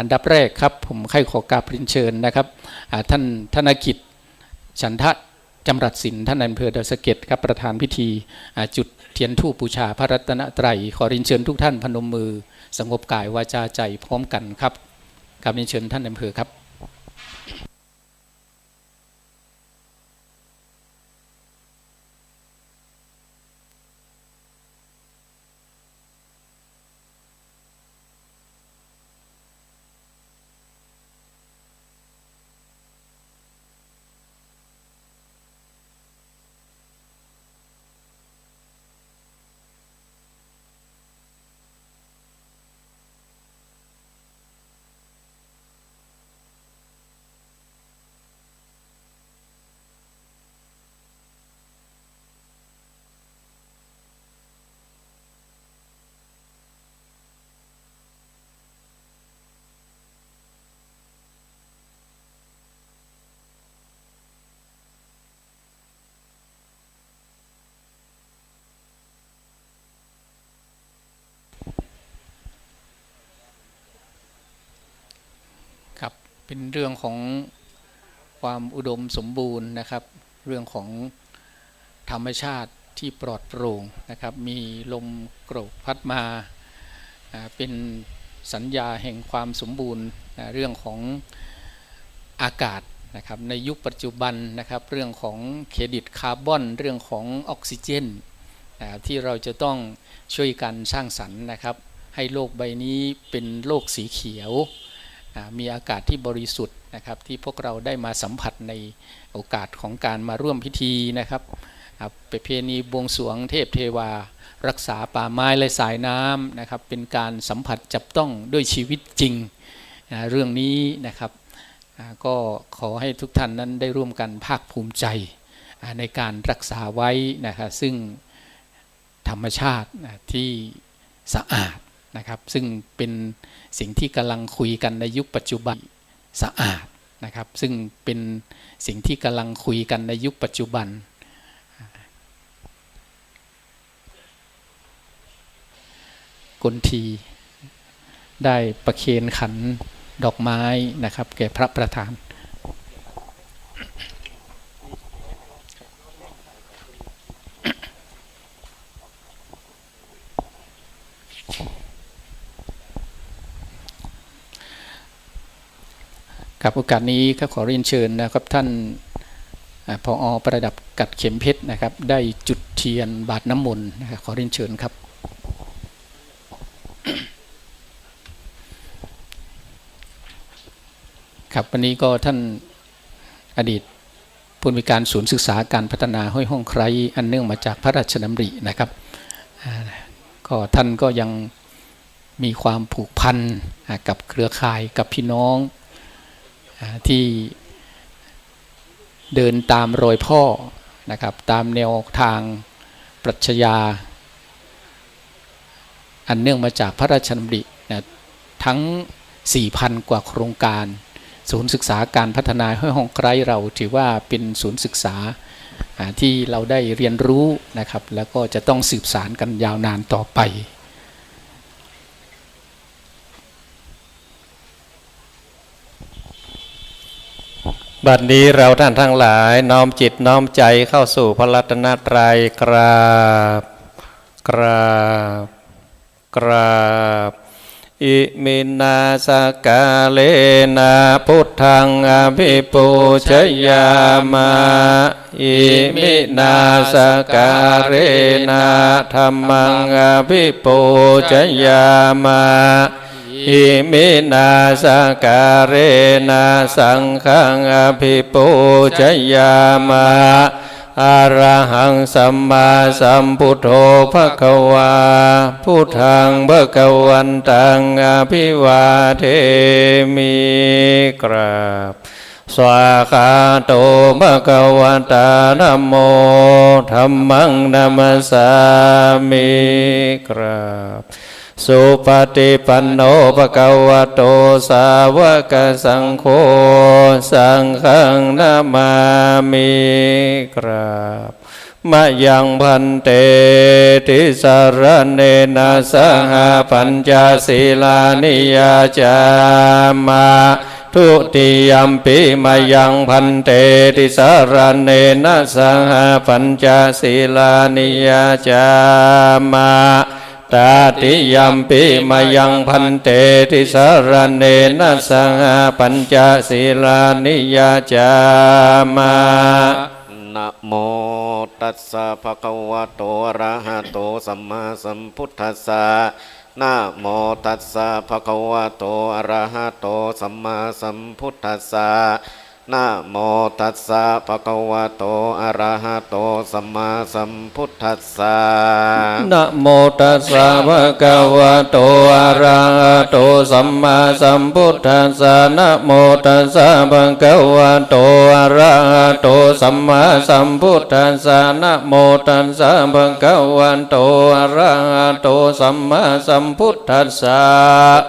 อันดับแรกครับผมขอกราบเรียนเชิญนะครับท่านธนกิจฉันทะจำรัดศิลป์ท่านนายอำเภอดอยสะเก็ดครับประธานพิธีจุดเทียนธูปบูชาพระรัตนตรัยขอเรียนเชิญทุกท่านพนมมือสงบกายวาจาใจพร้อมกันครับกราบเรียนเชิญท่านนายอำเภอครับครับเป็นเรื่องของความอุดมสมบูรณ์นะครับเรื่องของธรรมชาติที่ปลอดโปร่งนะครับมีลมโกรกพัดมาเป็นสัญญาแห่งความสมบูรณ์เรื่องของอากาศนะครับในยุคปัจจุบันนะครับเรื่องของเครดิตคาร์บอนเรื่องของออกซิเจนที่เราจะต้องช่วยกันสร้างสรรค์นะครับให้โลกใบนี้เป็นโลกสีเขียวมีอากาศที่บริสุทธิ์นะครับที่พวกเราได้มาสัมผัสในโอกาสของการมาร่วมพิธีนะครับประเพณีบวงสรวงเทพเทวารักษาป่าไม้และสายน้ำนะครับเป็นการสัมผัสจับต้องด้วยชีวิตจริงเรื่องนี้นะครับก็ขอให้ทุกท่านนั้นได้ร่วมกันภาคภูมิใจในการรักษาไว้นะครับซึ่งธรรมชาติที่สะอาดนะครับซึ่งเป็นสิ่งที่กำลังคุยกันในยุคปัจจุบันสะอาดนะครับซึ่งเป็นสิ่งที่กำลังคุยกันในยุคปัจจุบันกลทีได้ประเคนขันดอกไม้นะครับแก่พระประธานกับโอกาสนี้ก็ขอเรียนเชิญนะครับท่านผอ.ประดับกัดเข็มเพชรนะครับได้จุดเทียนบาทน้ำมนต์นะครับขอเรียนเชิญครับครับวันนี้ก็ท่านอดีตผู้อำนวยการศูนย์ศึกษาการพัฒนาห้วยห้องไคร้อันเนื่องมาจากพระราชดำรินะครับก็ท่านก็ยังมีความผูกพันกับเครือข่ายกับพี่น้องที่เดินตามรอยพ่อนะครับตามแนวทางปรัชญาอันเนื่องมาจากพระราชดำรินะทั้ง 4,000 กว่าโครงการศูนย์ศึกษาการพัฒนาห้วยห้องไคร้เราถือว่าเป็นศูนย์ศึกษาที่เราได้เรียนรู้นะครับแล้วก็จะต้องสืบสานกันยาวนานต่อไป บัดนี้เราท่านทั้งหลายน้อมจิตน้อมใจเข้าสู่พระรัตนตรัยกราบกราบกราบอิมินาสกาเลนะพุทธังอภิปูชยามะอิมินาสกาเรนะธัมมังอภิปูชยามะอิมินาสการเรนะสังฆังอภิปูชยามะอะระหังสัมมาสัมพุทโธภควาพุทธังภควันตังอภิวาเทมิกราบสวาคาโตภควตาธัมโมธัมมังนัมสสามิกราบสุปฏิปันโนภะคะวะโตสาวกสังโฆสังฆังนามามิกราบมะยังพันเตติสารเนนะสหปัญจศีลานิยาจามะทุติยัมปิมะยังพันเตติสารเนนะสหปัญจศีลานิยาจามะตาติยัมปิมายังพันเตติสารเนนะสังฆปัญจศีลานิยาจามะนะโมตัสสะภะคะวะโตอะระหะโตสัมมาสัมพุทธัสสะนะโมตัสสะภะคะวะโตอะระหะโตสัมมาสัมพุทธัสสะนะโมตัสสะภะคะวะโตอะระหะโตสัมมาสัมพุทธัสสะนะโมตัสสะภะคะวะโตอะระหะโตสัมมาสัมพุทธัสสะนะโมตัสสะภะคะวะโตอะระหะโตสัมมาสัมพุทธัสสะนะโมตัสสะภะคะวะโตอะระหะโตสัมมาสัมพุทธัสสะ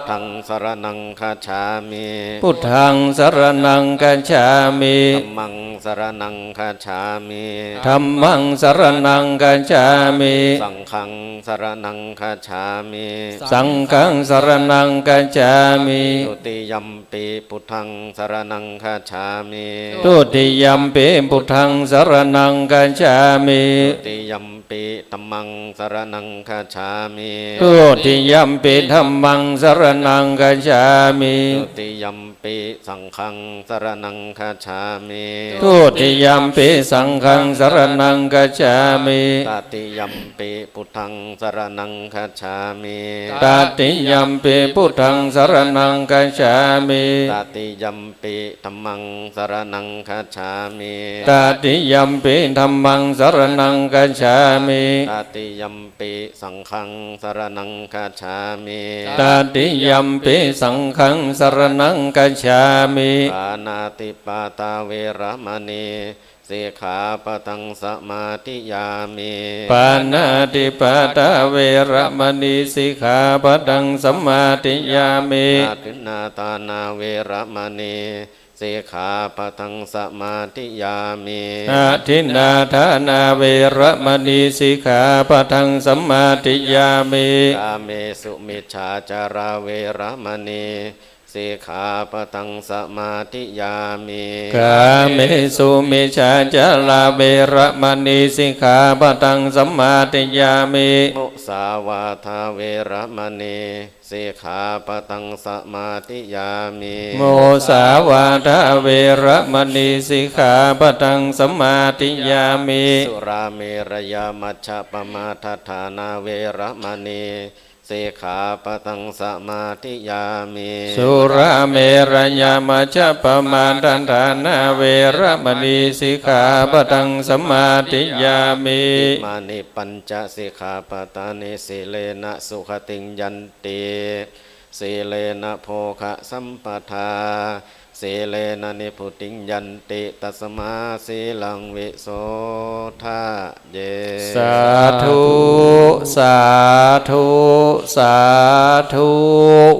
พุทธังสรณังคัจฉามิพุทธังสรณังคัจฉามิธัมมังสรณังคัจฉามิธัมมังสรณังคัจฉามิสังฆังสรณังคัจฉามิสังฆังสรณังคัจฉามิทุติยัมปิพุทธังสรณังคัจฉามิทุติยัมปิพุทธังสรณังคัจฉามิทุติยัมปิธัมมังสรณังคัจฉามิทุติยัมปิธัมมังสรณังคัจฉามิทุติยัมปิสังฆังสรณังคัจฉามิทุติยัมปิสังฆังสรณังคัจฉามิตติยัมปิพุทธังสรณังคัจฉามิตติยัมปิพุทธังสรณังคัจฉามิตติยัมปิธัมมังสรณังคัจฉามิตติยัมปิธัมมังสรณังคัจฉามิตติยัมปิสังฆังสรณังคัจฉามิตติยัมปิสังฆังสรณังคัจฉามิปานาติปาตาเวระมณีสิกขาปะทังสมาธิยามิปานาติปาตาเวระมณีสิกขาปะทังสมาธิยามิอาทินนาตานาเวระมณีสิกขาปะทังสมาธิยามิอาทินนาทานาเวระมณีสิกขาปะทังสมาธิยามิกาเมสุมิจฉาจาราเวระมณีสิกขาปะทังสมาธิยามิกาเมสุมิจฉาจาราเวระมณีสิกขาปะทังสมาธิยามิมุสาวาทาเวระมณีสิกขาปะทังสมาธิยามิโมสาวาทาเวระมณีสิกขาปะทังสมาธิยามิสุราเมรยามัชฌปมาทัฏฐานาเวระมณีสิกขาปะทังสมาธิยามิสุราเมรยามัชฌปมาทัฏฐานาเวระมณีสิกขาปะทังสมาธิยามิมานิปัญจสิกขาปตานิสีเลนะสุขติงยันติสีเลนะโภคะสัมปทาสีเลนะนิพุติงยันติตัสมาสีลังวิโสทะเยสาธุสาธุสาธุ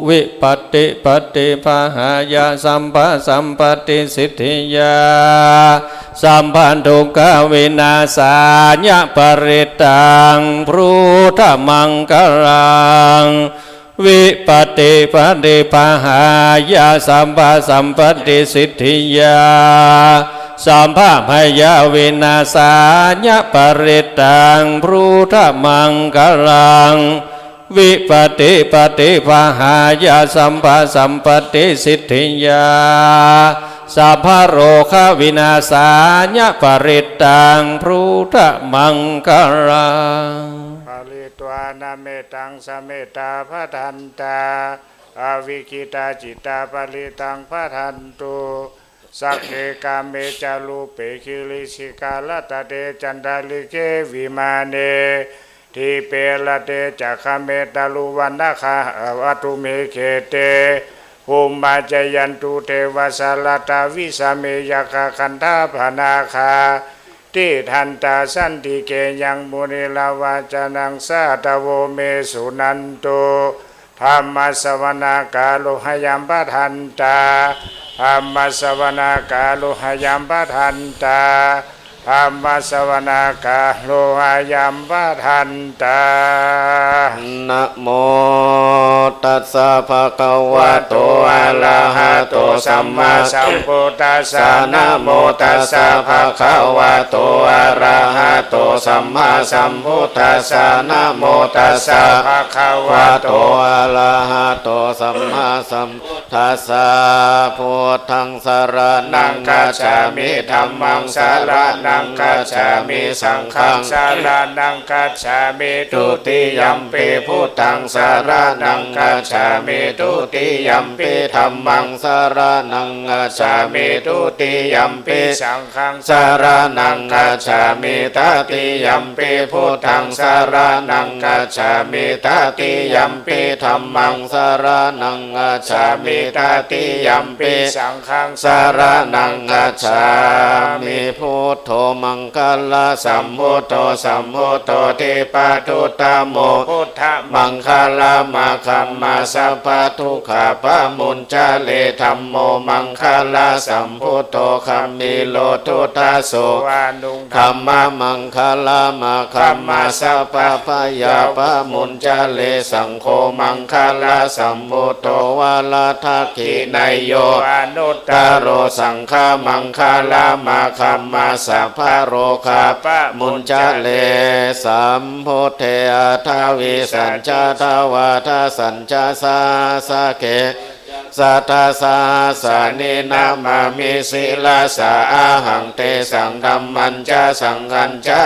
วิปัตติปฏิภาหายาสัมปะสัมปติสิทธิยาสัมพันธุกวินาศาญะปริตังพรุธมังกลัง วิปติปฏิปหายาสัมปะสัมปติสิทธิยาสัมภาพยาวินาสาญะปริตังพรูธมังกลังวิปติปฏิปหายาสัมปะสัมปติสิทธิยาสัพพโรคะวินาสาญะปริตังพรูธมังกลังปาลิตวานาเมตังสเมตาพะทันตาอวิกิตาจิตาปาลิตังพะทันตุสักเขกาเมจารุเปคิลิสิกาลตเตจันดาลิเกวิมาเนทีเปลเตจักขเมตาลุวันนาคาวัตุเมเขเตภูมิมาจยันตุเทวสาลตาวิสาเมยคาคันธาพนาคาที่ทันตาสันติเกยังมุนิลาวาจานังสาตโวเมสุนันโตธรรมสวนากาลุหยัมปะทันตาธรรมสวนากาลุหยัมปะทันตาธรรมสวนากาลุหยัมปะทันตานะโมตัสสะภะคะวะโตอะระหะโตสัมมาสัมพุทธัสสะนะโมตัสสะภะคะวะโตอะระหะโตสัมมาสัมพุทธัสสะนะโมตัสสะภะคะวะโตอะระหะโตสัมมาสัมพุทธัสสะพุทธังสรณังคัจฉามิธัมมังสรณังคัจฉามิสังฆังสรณังคัจฉามิทุติยัมปิพุทธังสรณังคัจฉามิทุติยัมปิธัมมังสรณังคัจฉามิทุติยัมปิสังฆังสรณังคัจฉามิตติยัมปิพุทธังสรณังคัจฉามิตติยัมปิธัมมังสรณังคัจฉามิตติยัมปิสังฆังสรณังคัจฉามิพุทโธมังคลสัมพุทโธสัมพุทโธทิปัสสุตโมพุทธมังคลมาคัมมาสัพพทุกขะปะมุญจเลธัมโมมังคลสัมพุทโธคัมมิโลทุตาโสวานุงคัมมามังคลมาคัมมาสัพพยาปะมุญจเลสังโฆมังคลสัมพุทโธวาลาทักขินายโยอนุตตโรสังฆมังคลมาคัมมาสัพพโรคาปะมุญจเลสัมพุทเทอาทาวิสัญจทาวาทาสัญจสาสะเกสัทธาสาสานินามามิสิลาสาอาหังเตสังธัมมันจาสังฆัญจา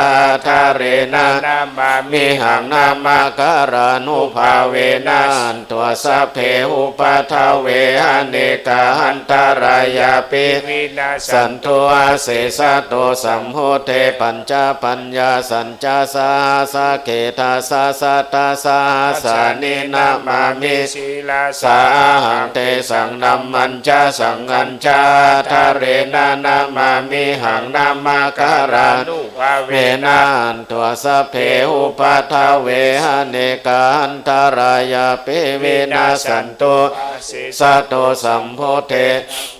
ทาเรนะนามามิหังนามาการานุภาเวนันตัวสัพเพอุปาทาเวหเนกาหันตารายาปิวินาสันโทอาเสสะโตสัมโหเทปัญจปัญญาสัญจาสาสะเกตาสาสัตตาสาสานินามามิสิลาสาหังเตสังนัมมันจาสังฆัญจาทาเรนะนามามิหังนามาการานุภาเวนันตัวสัพเพอุปาทาเวหเนกาหันตารายาปิวินาสันโตสัตโตสัมโพเท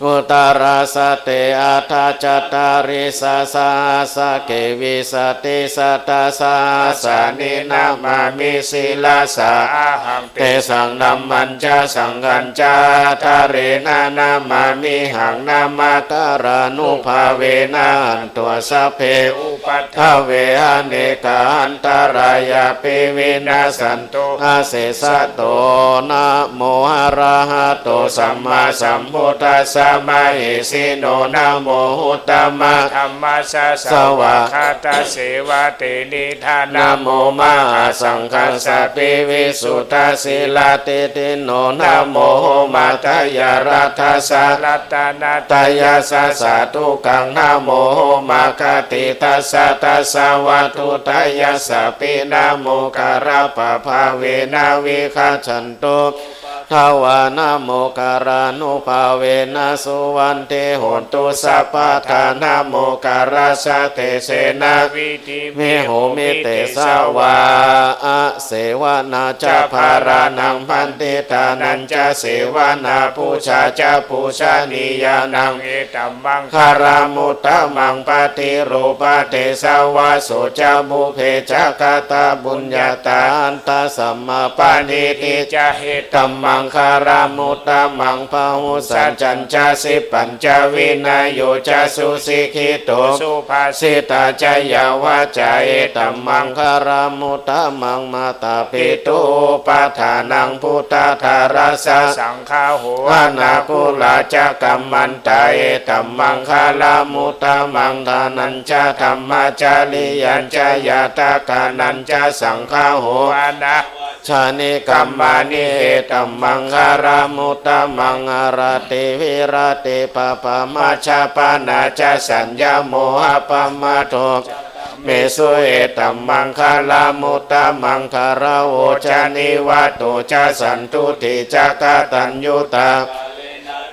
อุตาราสเตอาทาจตาริสาสาสะเกวิสติสัตตาสาสานินามามิสิลาสาหังเตสังนัมมันจาสังฆัญจาทาเรนะนามามิหังนามาการานุภาเวนันตัวสัพเพอุปัฏฐาเวหเนกาหันตารายาปิวินาสันโตอาเสสะโตนะโมอะระหะโตสัมมาสัมพุทธัสสะมะหิสิโนนะโมหุตตมะธัมมัสสะสวะคาตาเสวะเตนิธานะโมมหาสังฆัสสะปิวิสุทธาสิลาติติโนนะโมมาตยารัตสารัตนาตยาสาสาตุกังนะโมมาคติตัสสะตัสสะวัตุตยาสปินะโมการะปะภาเวนะวิคัจฉันตุธ ทวานะโมการานุภาเวนะสุวันเตโหนตุสัพพะทานะโมการาสะเตเสนะวิธิเมโหมิเตสวาอะเสวนาจะภารานังพันติตานันจะเสวนาปูชาจะปูชานิยานังเอตัมมังคารามุตตะมังปฏิรูปะเตสาวาโสจะบุเพจะกาตาบุญญาตาอันตสัมมาปานิติจะเหตัมมังคารามุตตะมังพหุสัจจัญจะสิปัญจวินัยโยจะสุสิกิโตสุภาสิตาจยาวาจาเอตัมมังคารามุตตะมังมาตาปิตุปาทานังพุทธธาราสะสังฆาโหอานาคุลาจะกัมมันตาเอตัมมังคารามุตตะมังทานัญจะธรรมจาริยัญจะยาตากานัญจะสังฆาโหอานะชานิกัมมานิเอตัมมังคารามุตตะมังอาราติวิราติปะปะมาชาปานาจะสัญญาโมหะปะมาโทเมสุเอตัมมังคารามุตตะมังคาราโอจานิวัตโตจะสันตุติจักตัญญูตา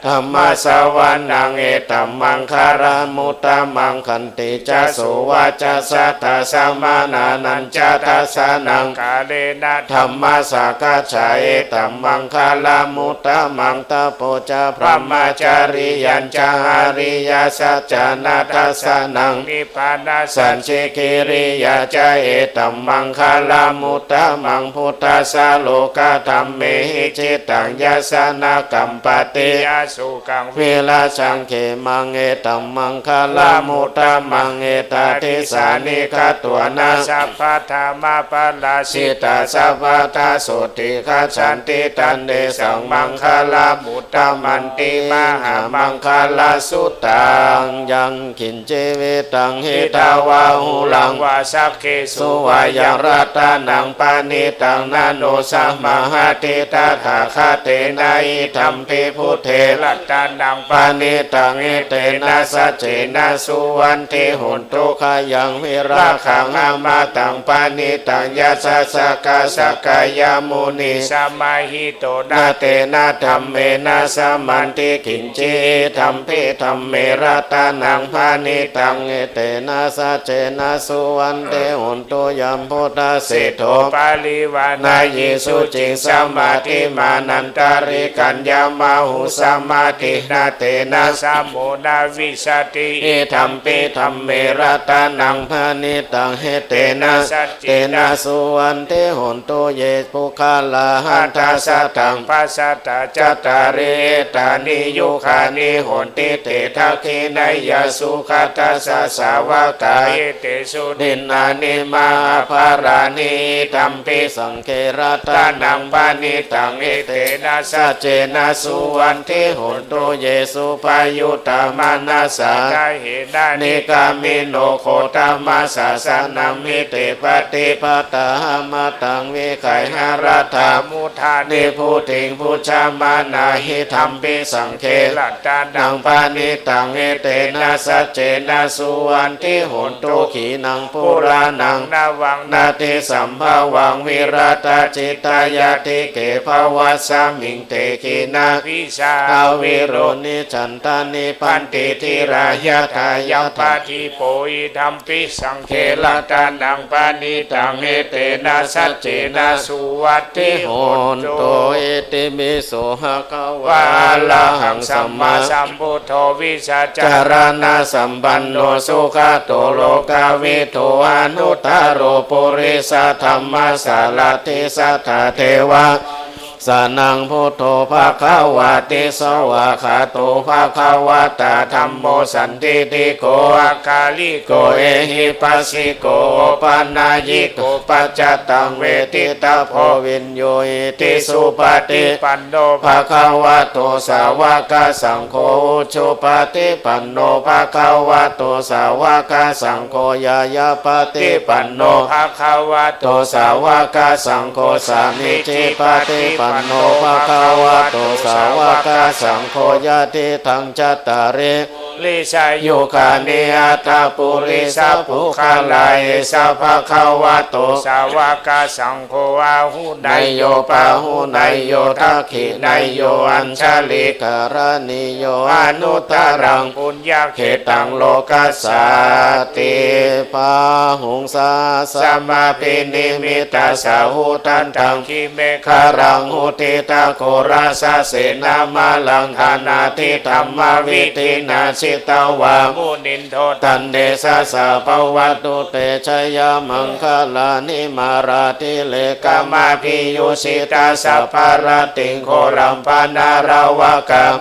ธรรมสวรรนังเอตัมมังคารามุตตะมังคันติจะสุวัจจะสัทธะสัมมานานัญจะทัสสะนังกาเลนะธรรมสักกัจฉาเอตัมมังคารามุตตะมังตะโพจะพระมจาริยัญจะหาริยสัจจานาทัสสะนังนิพพานาสัญชิกิริยาจะเอตัมมังคารามุตตะมังพุทธัสสะโลกธัมเมหิจิตังยัสสนะกัมปติสุกังเวลาสังเขมังเอตัมมังคาลามุตตะมังเอตติสานิคตัวนาสัพพะธรรมปะลาสิตาสัพพะตาสุติคัจฉันติตันเดสังมังคาลามุตตะมันติมหามังคาลาสุตังยังขินเจเวตังหิตาวาหุลังวาสักเกสุวายังรัตนังปานิตังนาโนสัมมาหติตาถาคาเตนะอิธัมปิพุทเทลัตตานังปานิตังเอเตนะสัจเจนะสุวันติหุนตุขยังวิราคังอามาตังปานิตังยัสสะสะกะสะกายามุนีสัมมาหิโตนาเตนะธัมเมนะสัมมันติขินจิธัมปิธัมเมรัตนังปานิตังเอเตนะสัจเจนะสุวันติหุนตุยัมพุทธเสโธปาลิวานายิสุจิสัมมาทิมานันตาริกัญญามาหุสัมมาทินาเตนะสัมโมนาวิสติเอธัมปิธัมเมรัตนังพานิตังเฮเตนะเตนะสุวันเตหนตุเยปุคาลาหันทัสสะตังปัสสะตาจัตตาริตานิยุคานิหนติเตทักขินายาสุขตัสสะสาวกาเอเตสุนินานิมาภารานิธัมปิสังเครัตนังปานิตังเอเตนะสัจเจนะสุวันเตหนตุเยสุปายุตามานาสานิกามิโนโคตามาสาสนังมิเตปฏิปตามาตังวิไขหารัตามุทานิพุติงพุชามานาหิธัมปิสังเคลัตตานังปานิตังเอเตนะสัจเจนะสุวันติโหนตุขีนังปุรานังนาวังนาติสัมภาวังวิรัตจิตายาติเกภวัสสามิงเตขีนาวิชาอาวิโรนิจันตานิพันติทิรายาทายาปาทิโปอิธัมปิสังเคลัตตานังปานิตังเอเตนะสัจเจนะสุวัตติโหนตุเอติมิโสหะคะวะลาหังสัมมาสัมพุทโธวิชาจารณะสัมปันโนสุขโตโลกาวิโตอนุตตโรปุริสธรรมสารติสัทธาเทวะสนังพุทโธภะคะวะติสวะคาโตภะคะวะตาธัมโมสันติติโกอะคาลิโกเอหิปัสสิโกปัญญายิโกปัจจตังเวทิตาโพวินโยอิติสุปฏิปันโนภะคะวะโตสาวกสังโฆชุปฏิปันโนภะคะวะโตสาวกสังโฆยายาปฏิปันโนภะคะวะโตสาวกสังโฆสามิจิปฏิปัน วันโนภะคะวะโตสาวกสังโฆยะติทังจัตตาริลิชายุคานิอัตถปุริสัพพุคาลายสัพพะคะวะโตสาวกสังโฆอาหุนายโยปะหุนายโยทักขินายโยอัญชลิกรณิโยอนุตตรังปุญญาเขตังโลกัสสาติปาหุงสาสมาปินิมิตาสาหุตันตังคิเมฆารังหุติตาโคราสาเสนามาลังธานาทิธรรมวิตินาสิตาวามุนินโทตันเดสะสะภวตุเตชยมังคลานิมาราติเลกามาพิยุสิตาสัพพารติงโครัมปานาราวกาม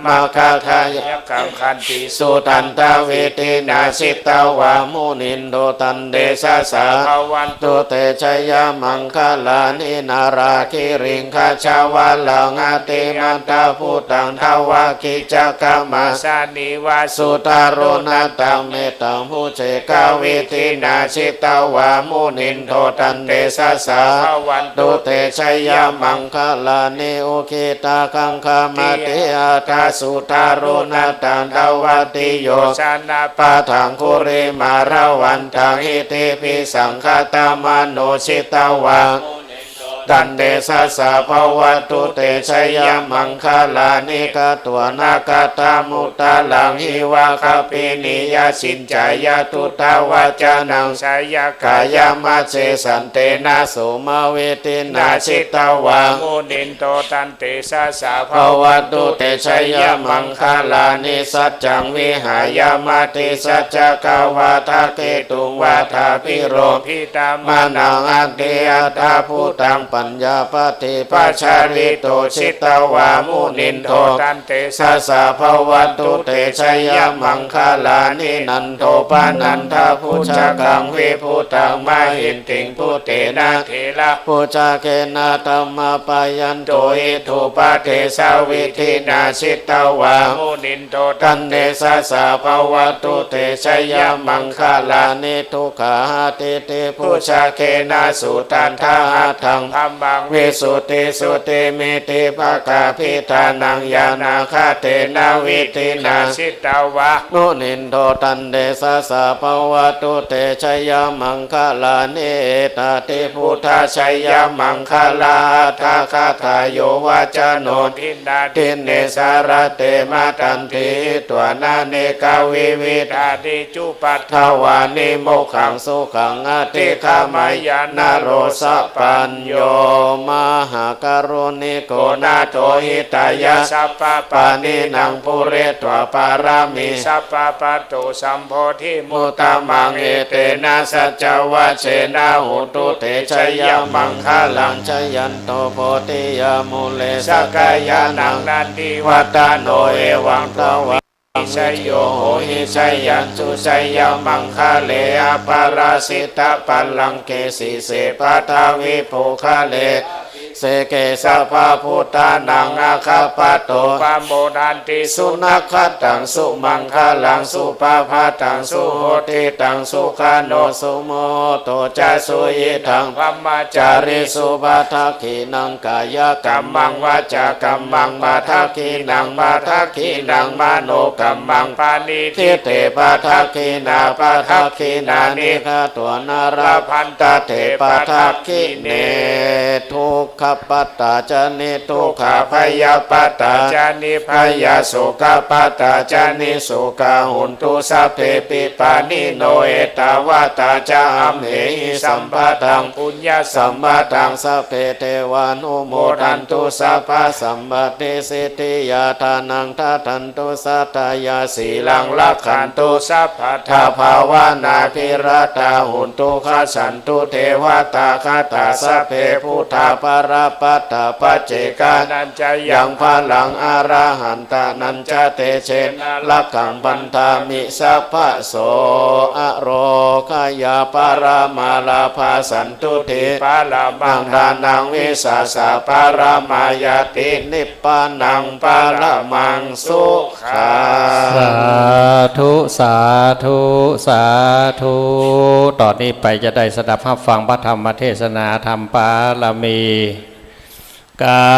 มาคาทายกังคันติสุตันตวิตินาสิตาวามุนินโทตันเดสะสะภวันตุเตชยมังคลานินาราคิริงคาชาวาลังอติมันตาพุตังทวาคิจักามาสานิวาสุตารุณตังเมตังผู้เจกาวิธินาชิตาวามุนินโทตันเดสะสะภวันตุเตชยมังคลานิอุคิตาคังคามติอาตาสุตารุณตังทวติโยชนะปะทังคุริมาราวันตังอิติปิสังฆตามโนชิตาวาตันเดสะสะภวตุเตชยมังคลานิกตัวนาคตามุตตะลังหิวะคปินิยสินจายตุตาวาจานังสายกายมัจเจสันเตนะโสมาเวตินาชิตาวามุนินโตตันเตสะสะภวตุเตชยมังคลานิสัจจังวิหายมาติสัจจกาวาทาเกตุงวาทาพิโรพิตามานังอัตติอัตถาภูตังปัญญาปฏิปัชาริโตชิตาวามุนินโทตันเตสะสะภวตุเตชยมังคลานินันโทปานันทาพุชกังวิพุตังมาหินติงพุเตนะเทระพุชเกนะธัมมาปายันโตอิทุปะเทสาวิธินาชิตาวามุนินโทตันเตสะสะภวตุเตชยมังคลานิทุกขาติติพุชเกนะสุตันทาทังธัมมังวิสุทธิสุติมิติภะกาพิธานังยานาคาเตนะวิตินาชิตาวะมุนินโทตันเดสะสะภวตุเตชยมังคลานิตาติพุทธชัยมังคลาทาคาทายโยวาจโนทินาทิเนสารเตมาตันติตัวนาเนกาวิวิธาติจุปัฏฐวานิโมขังสุขังอติขามายานโรสปัญโยมหาการุณิโกนาโตหิตายะสัพพปานินังปุเรตวปารามิสัพพปัตโตสัมโพธิมุตตมังเอเตนะสัจจวัชเชนะหุตุเตชยมังคลังชยันโตโพธิยมุเลสกายานังนันติวัตโนเอวังตวะชยโยโหหิชยันสุชยมังคะเลอปาราสิตาปัลลังเกสีเสปทาวิภูคะเลเสเกสัพพพุทธานังอาคาปโตปโมดันติสุนัขตังสุมังคลังสุปภาตังสุโหติตังสุขาโนสุโมโตจะสุยิทังพัมมาจาริสุปาทักขินังกายกัมมังวาจากัมมังมาทักขินังมาทักขินังมโนกัมมังปานิทิเตปาทักขินาปาทักขินานิฆาตัวนาราพันตเถปาทักขิเนทุกขปัตตาจานิทุกขพยาปัตตาจานิพยาสุขปัตตาจานิสุขหุนตุสัพเพปิปานิโนเอตาวาตาจามเหหิสัมปะทังปุญญสัมปะทังสัพเพเทวานุโมทันตุสัพพะสัมปติสิทธิยาทานังทัทันตุสัตตายาสีลังลักขันตุสัพพะทาภาวนาภิรัตาหุนตุขัสสันตุเทวตาคาตาสัพเพพุทธาปราปัตตาปัจเจกานันจะยังพลังอรหันตานันจะเตเชนลักขังปันธามิสัพพะโสอโรคายาปารามาลาภาสันตุเทปาลามังดานังวิสาสะปารามายตินิปปานังปารามังสุขา สาธุสาธุสาธุต่อนนี้ไปจะได้สดับรับฟังพระธรรมเทศนาธรรมปาลมี กา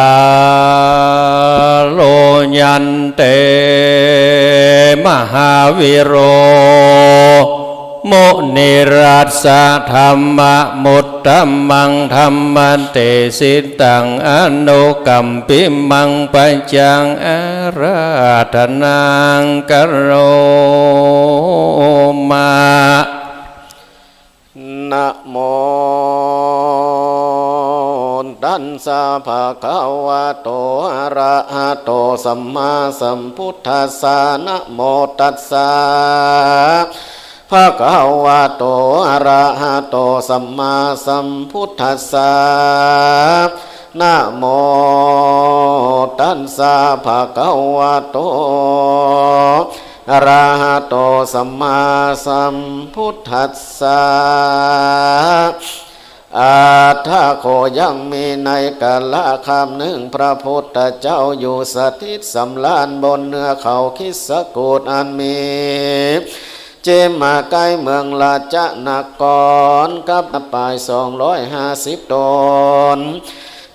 โลยันเตมหาวิโรมุนิรัสสะธรรมะมุตตมังธรรมันเตสิตังอนุกัมปิมังปัญจังอาราธนังกโรมานะโมตัสสะภะคะวะโตอะระหะโตสัมมาสัมพุทธัสสะนะโมตัสสะภะคะวะโตอะระหะโตสัมมาสัมพุทธัสสะนะโมตัสสะภะคะวะโตอะระหะโตสัมมาสัมพุทธัสสะอาทาโคยังมีในกาละคำหนึ่งพระพุทธเจ้าอยู่สถิตสำลานบนเนื้อเขาคิสกูฏอันมีเจมาใกล้เมืองราชนกรกับปลาย250 ตน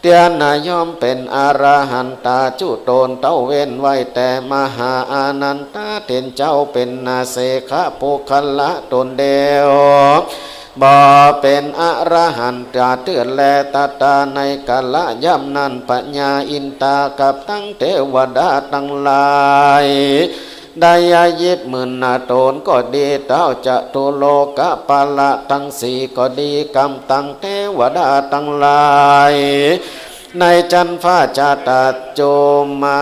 เตียนายอมเป็นอรหันตาจุโตนเต้าเว้นไว้แต่มหาอานันตาเต็นเจ้าเป็นนาเสขะปุคละตนเดียวบ่เป็นอรหันตาเตือนแลตาตาในกาละย่ำนั้นปัญญาอินตากับทั้งเทวดาทั้งหลายได้ยิบหมื่นนาโตนก็ดีเต้าจะตุโลกะปาละทั้งสี่ก็ดีกรรมตั้งเทวดาทั้งหลายในจันฟ้าจาตาโจมา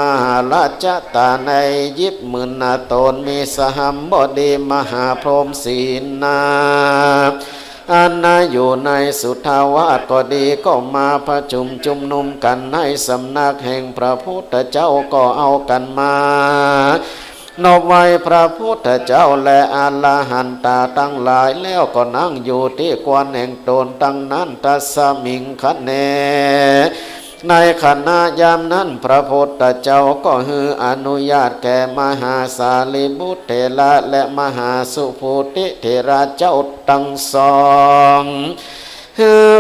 ราชตาในยิบหมื่นนาโตนมีสหัมบดีมหาพรหมศีนาอันนาอยู่ในสุทธาวาสก็ดีก็มาประชุมจุมนุมกันในสำนักแห่งพระพุทธเจ้าก็เอากันมานอบไว้พระพุทธเจ้าและอรหันตาทั้งหลายแล้วก็นั่งอยู่ที่กวนแห่งตนตั้งนั้นตัสสมิงคะเนในขณะยามนั้นพระพุทธเจ้าก็ฮืออนุญาตแก่มหาสารีบุตรเถระและมหาสุภูติเถระเจ้าทั้งสอง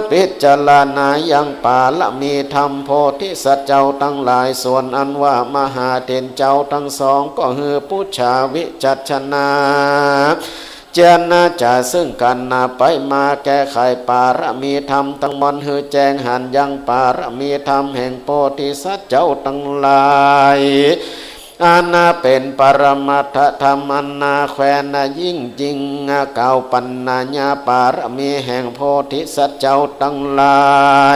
พิจารณายังปาละมีธรรมโพธิสัตว์เจ้าทั้งหลายส่วนอันว่ามหาเถรเจ้าทั้งสองก็ฮือปุจฉาวิจัชนาเจนาจะซึ่งกันนาไปมาแก้ไขปารมีธรรมทั้งมวลฮือแจงหันยังปารมีธรรมแห่งโพธิสัตว์เจ้าทั้งหลายอานาเป็นปรมัตถธรรมอันนาแควนนายิ่งจริงเก่าปัญญาปารมีแห่งโพธิสัตว์เจ้าทั้งหลา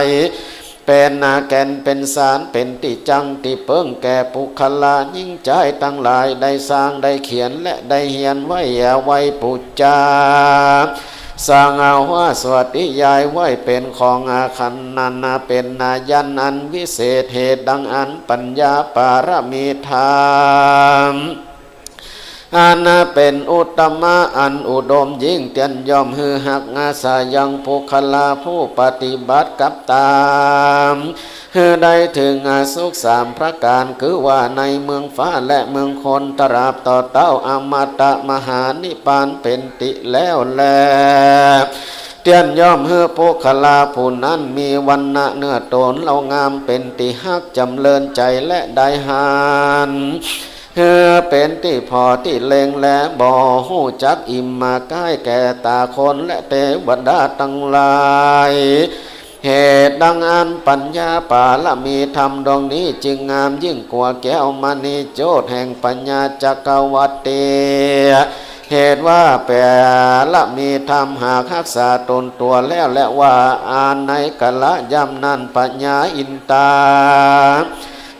ยเป็นนาแกนเป็นสารเป็นติจังติเปิ้งแก่ปุคลายิ่งใจทั้งหลายได้สร้างได้เขียนและได้เฮียนไว้ไว้ปุจจาสร้างเอาว่าสวัสดิยายไว้เป็นของอาคันนันนาเป็นนายันอันวิเศษเหตุดังอันปัญญาปารมีธรรมอานาเป็นอุตตมะอันอุดมยิ่งเตียนยอมฮือหักอาสายังปุคลาผู้ปฏิบัติกับตามฮือได้ถึงอาสุข3 ประการคือว่าในเมืองฟ้าและเมืองคนตราบต่อเต้าอมตะมหานิพพานเป็นติแล้วแลเตียนย่อมฮือปุคลาผู้นั้นมีวันณะเนื้อตนเรางามเป็นติฮักจำเริญใจและได้หานเป็นที่พอที่เล็งและบ่หูจักอิ่มมาใกล้แก่ตาคนและเทวดาทั้งหลายเหตุดังอันปัญญาปาละมีธรรมดวงนี้จึงงามยิ่งกว่าแก้วมณีโจทย์แห่งปัญญาจักรวัตติเหตุว่าแปละมีธรรมหากรักษาตนตัวแล้วและว่าอ่านในกะละย่ำนั้นปัญญาอินตา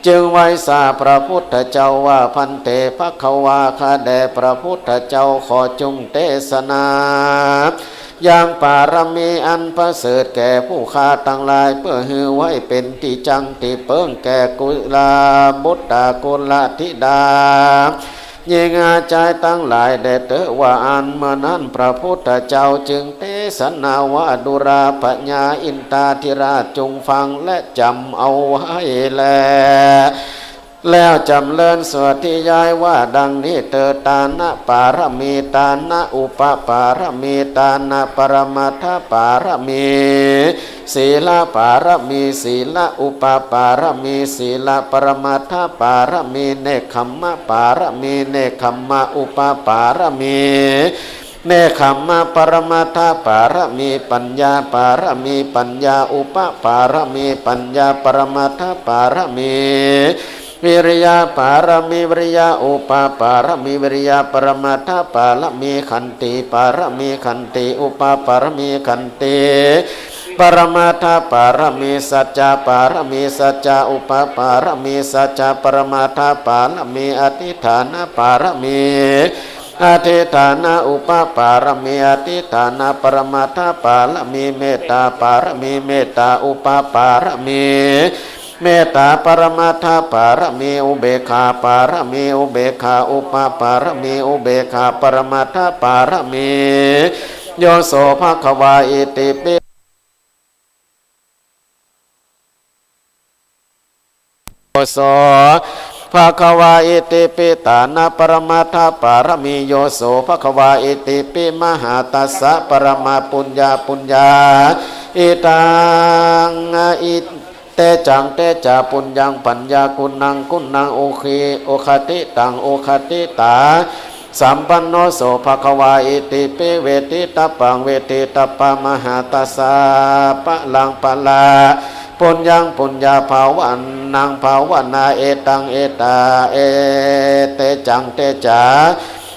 จึงไว้สาพระพุทธเจ้าว่าพันเตภควาคาแด่พระพุทธเจ้าขอจงเทศนาอย่างปารมีอันประเสริฐแก่ผู้ข้าทั้งหลายเพื่อฮือไว้เป็นที่จังที่เปิ้งแก่กุลาบุตรกุลธิดายิงอาใจตั้งหลายแด่เตอว่าอันเมื่อนั้นพระพุทธเจ้าจึงเทศนาวาดุราปัญญาอินตาธิราชจงฟังและจำเอาไว้แล แล้วจำเริญสวดที่ย้ายว่าดังนี้เตตานะปารมีตานะอุปปารมีตานะปรมัตถปารมีศีลปารมีศีลอุปปารมีศีลปรมัตถปารมีเนคขมมะปารมีเนคขมมะอุปปารมีเนคขมมะปรมัตถปารมีปัญญาปารมีปัญญาอุปปารมีปัญญาปรมัตถปารมีวิริยะปารมีวิริยะอุปปารมีวิริยะปรมัตถปารมีขันติปารมีขันติอุปปารมีขันติปรมัตถปารมีสัจจะปารมีสัจจะอุปปารมีสัจจะปรมัตถปารมีอธิฐานปารมีอธิฐานะอุปปารมีอธิฐานะปรมัตถปารมีเมตตาปารมีเมตตาอุปปารมีเมตตาปรมัตถปารมีอุเบกขาปารมีอุเบกขาอุปปารมีอุเบกขาปรมัตถปารมีโยโสภควาอิติปิโยโสภควาอิติปิตานะปรมัตถปารมีโยโสภควาอิติปิมหาตัสสะปรมาปุญญาปุญญาอิตังอิเตจังเตจาปุญญังปัญญากุณังกุณังโอเคโอคติตังโอคติตาสัมปันโนโสภควาอิติปิเวทิตปังเวทิตปะมหาตัสสะปะลังปะลาปุญญังปุญญาภาวันนางภาวนาเอตังเอตาเอเตจังเตจา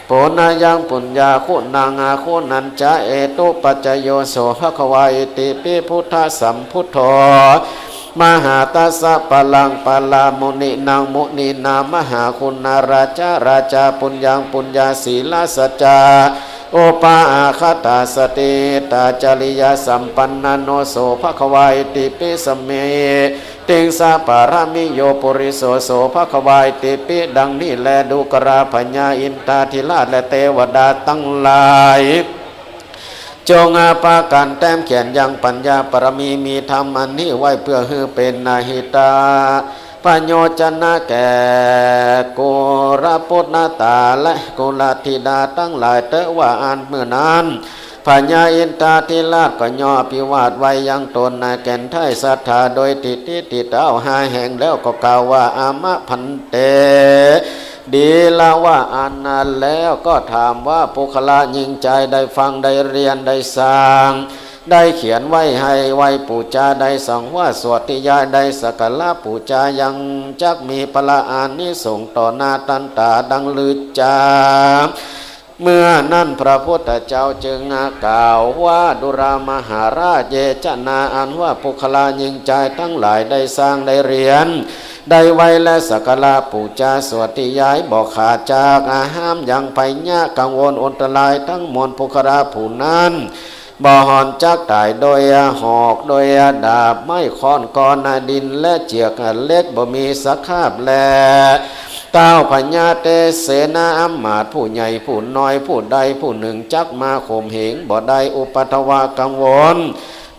ปุณยังปุญญาคุณังอาคุณัญจะเอตุปัจจโยโสภควาอิติปิพุทธสัมพุทโธมหาตัสสะปะลังปะลามุนินางมุนีนามหาคุณาราชาราชาปุญญังปุญญาศีลสัจจาโอปาอาคตาสติตาจริยสัมปันนโนโสภควายติปิสเมติงสาปารามิโยปุริโสโสภควายติปิดังนี้แลดูกราพญาอินตาธิราชและเทวดาตั้งหลายจงอาปาการแต้มเขียนยังปัญญาปรมีมีธรรมอันนี้ไว้เพื่อให้เป็นนาหิตาปัญโยชนะแก่กุรปุตนาตาและกุลธิดาตั้งหลายเตว่าอันเมื่อนั้นพญาอินตาธิราชก็ย่อพิวาทไว้ยังตนนาแก่นไทยศรัทธาโดยติดเอาหาแห่งแล้วก็กล่าวว่าอามะพันเตดีละว่าอันนั้นแล้วก็ถามว่าปุคละยิงใจได้ฟังได้เรียนได้สร้างได้เขียนไว้ให้ไว้ปูจาได้สั่งว่าสวดทิยาได้สักการะปูจายังจักมีพละอานิสงส์ต่อหน้าตันตาดังลือจาเมื่อนั้นพระพุทธเจ้าจึงกล่าวว่าดุรามหาราชเยจนาอันว่าปุคละยิงใจทั้งหลายได้สร้างได้เรียนได้ไว้และสักการะปูจาสวดทิยายบอกขาดจากห้ามยังไปยะกังวลอันตรายทั้งมวลปุคละผู้นั้นบ่หอนจักตายโดยหอกโดยดาบไม่ค้อนกรดินและเจียกเล็กบ่มีสักคาบแลเต้าพญาเตเสนาอำมาตย์ผู้ใหญ่ผู้น้อยผู้ใดผู้หนึ่งจักมาข่มเหงบ่ได้อุปัทวากังวล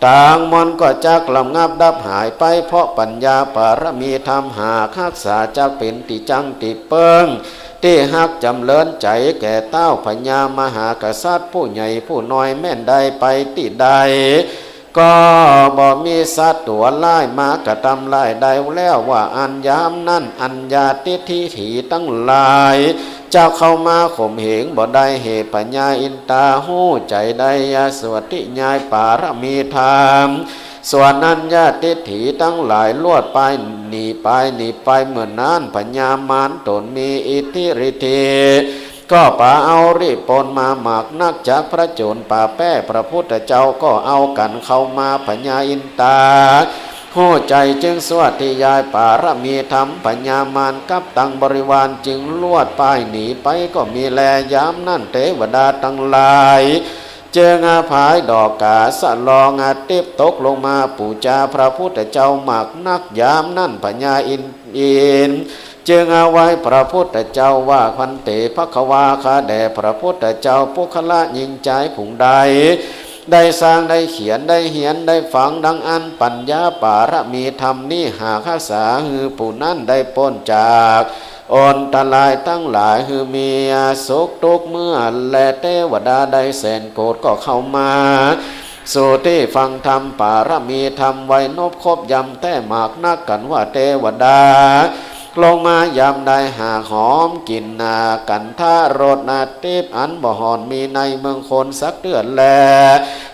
ต่างมนก็จักลำงับดับหายไปเพราะปัญญาปารมีธรรมหาคักษาจักเป็นติจังติเปิงที่ฮักจำเลินใจแก่เต้าพญามหากษัตริย์ผู้ใหญ่ผู้น้อยแม่นใดไปที่ใดก็บ่มีสัตว์ตัวไล่มากระทำไล่ใดแล้วว่าอันยามนั่นอัญญาติทิถีตั้งหลายเจ้าเข้ามาข่มเหงบ่ได้เหตุปัญญาอินตาหู้ใจได้ยาสวติญายปารมีธรรมส่วนนั้นญาติถีตั้งหลายลวดไปหนีไปเหมือนนั้นปัญญามานตนมีอิทธิฤทธิก็ป่าเอารีปนมาหมากนักจากพระโจรป่าแป้พระพุทธเจ้าก็เอากันเข้ามาปัญญาอินตาหู้ใจจึงสวัสดิยายปารมีธรรมปัญญามานกับตังบริวารจึงลวดไปหนีไปก็มีแลยามนั่นเทวดาตั้งหลายเจงอาภายดอกกาสะลองอาทิตย์ตกลงมาปูจาพระพุทธเจ้าหมากนักยามนั่นปัญญาอินจึงเอาไว้พระพุทธเจ้าว่าพันเตภควาคาแด่พระพุทธเจ้าปุคละยิงใจผุงใด ได้สร้างได้เขียนได้เหียนได้ฝังดังอันปัญญาปารมีธรรมนี่หากรักษาหือผู้นั้นได้พ้นจากอนตรายทั้งหลายหือมีสุขทุกเมื่อและเทวดาได้แสนโกรธก็เข้ามาสู่ที่ฟังธรรมปารมีธรรมไว้นบคบยำแต่หมากนักกันว่าเทวดาลงมายำได้หาหอมกินนากันท่ารถนาทิพอันบ่หอนมีในเมืองคนสักเดือนแล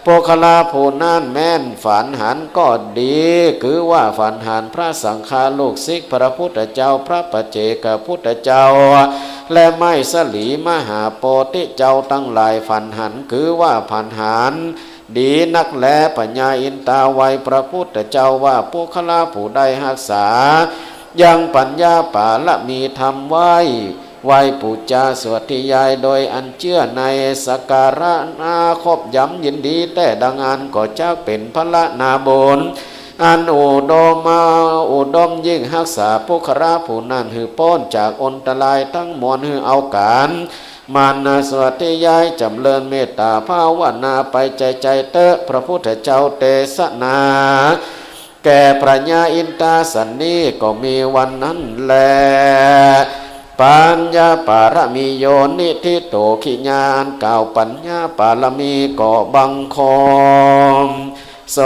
โปคลาผู้นั่นแม่นฝันหันก็ดีคือว่าฝันหันพระสังฆาลูกศิษย์พระพุทธเจ้าพระปัจเจกพุทธเจ้าและไม่สลีมหาโพธิเจ้าตั้งหลายฝันหันคือว่าฝันหันดีนักแลปัญญาอินตาไวพระพุทธเจ้าว่าโปคลาผู้ใดรักษายังปัญญาปาละมีธรรมไว้ปูจาสวดที่ยายโดยอันเชื่อในสการะนาคบย้ำยินดีแต่ดังอันก็จะเป็นพระนาบนอันอุดมยิ่งรักษาปุคราผู้นั้นหือป้นจากอนตรายทั้งมวลหือเอาการมานาสวดที่ยายจำเริญเมตตาภาวนาไปใจเตอะพระพุทธเจ้าเทศนาแก่พระญาอินตาสันนี้ก็มีวันนั้นแลปัญญาปารมีโยนิทิโตขิญาณกล่าวปัญญาปารมีก็บังคมส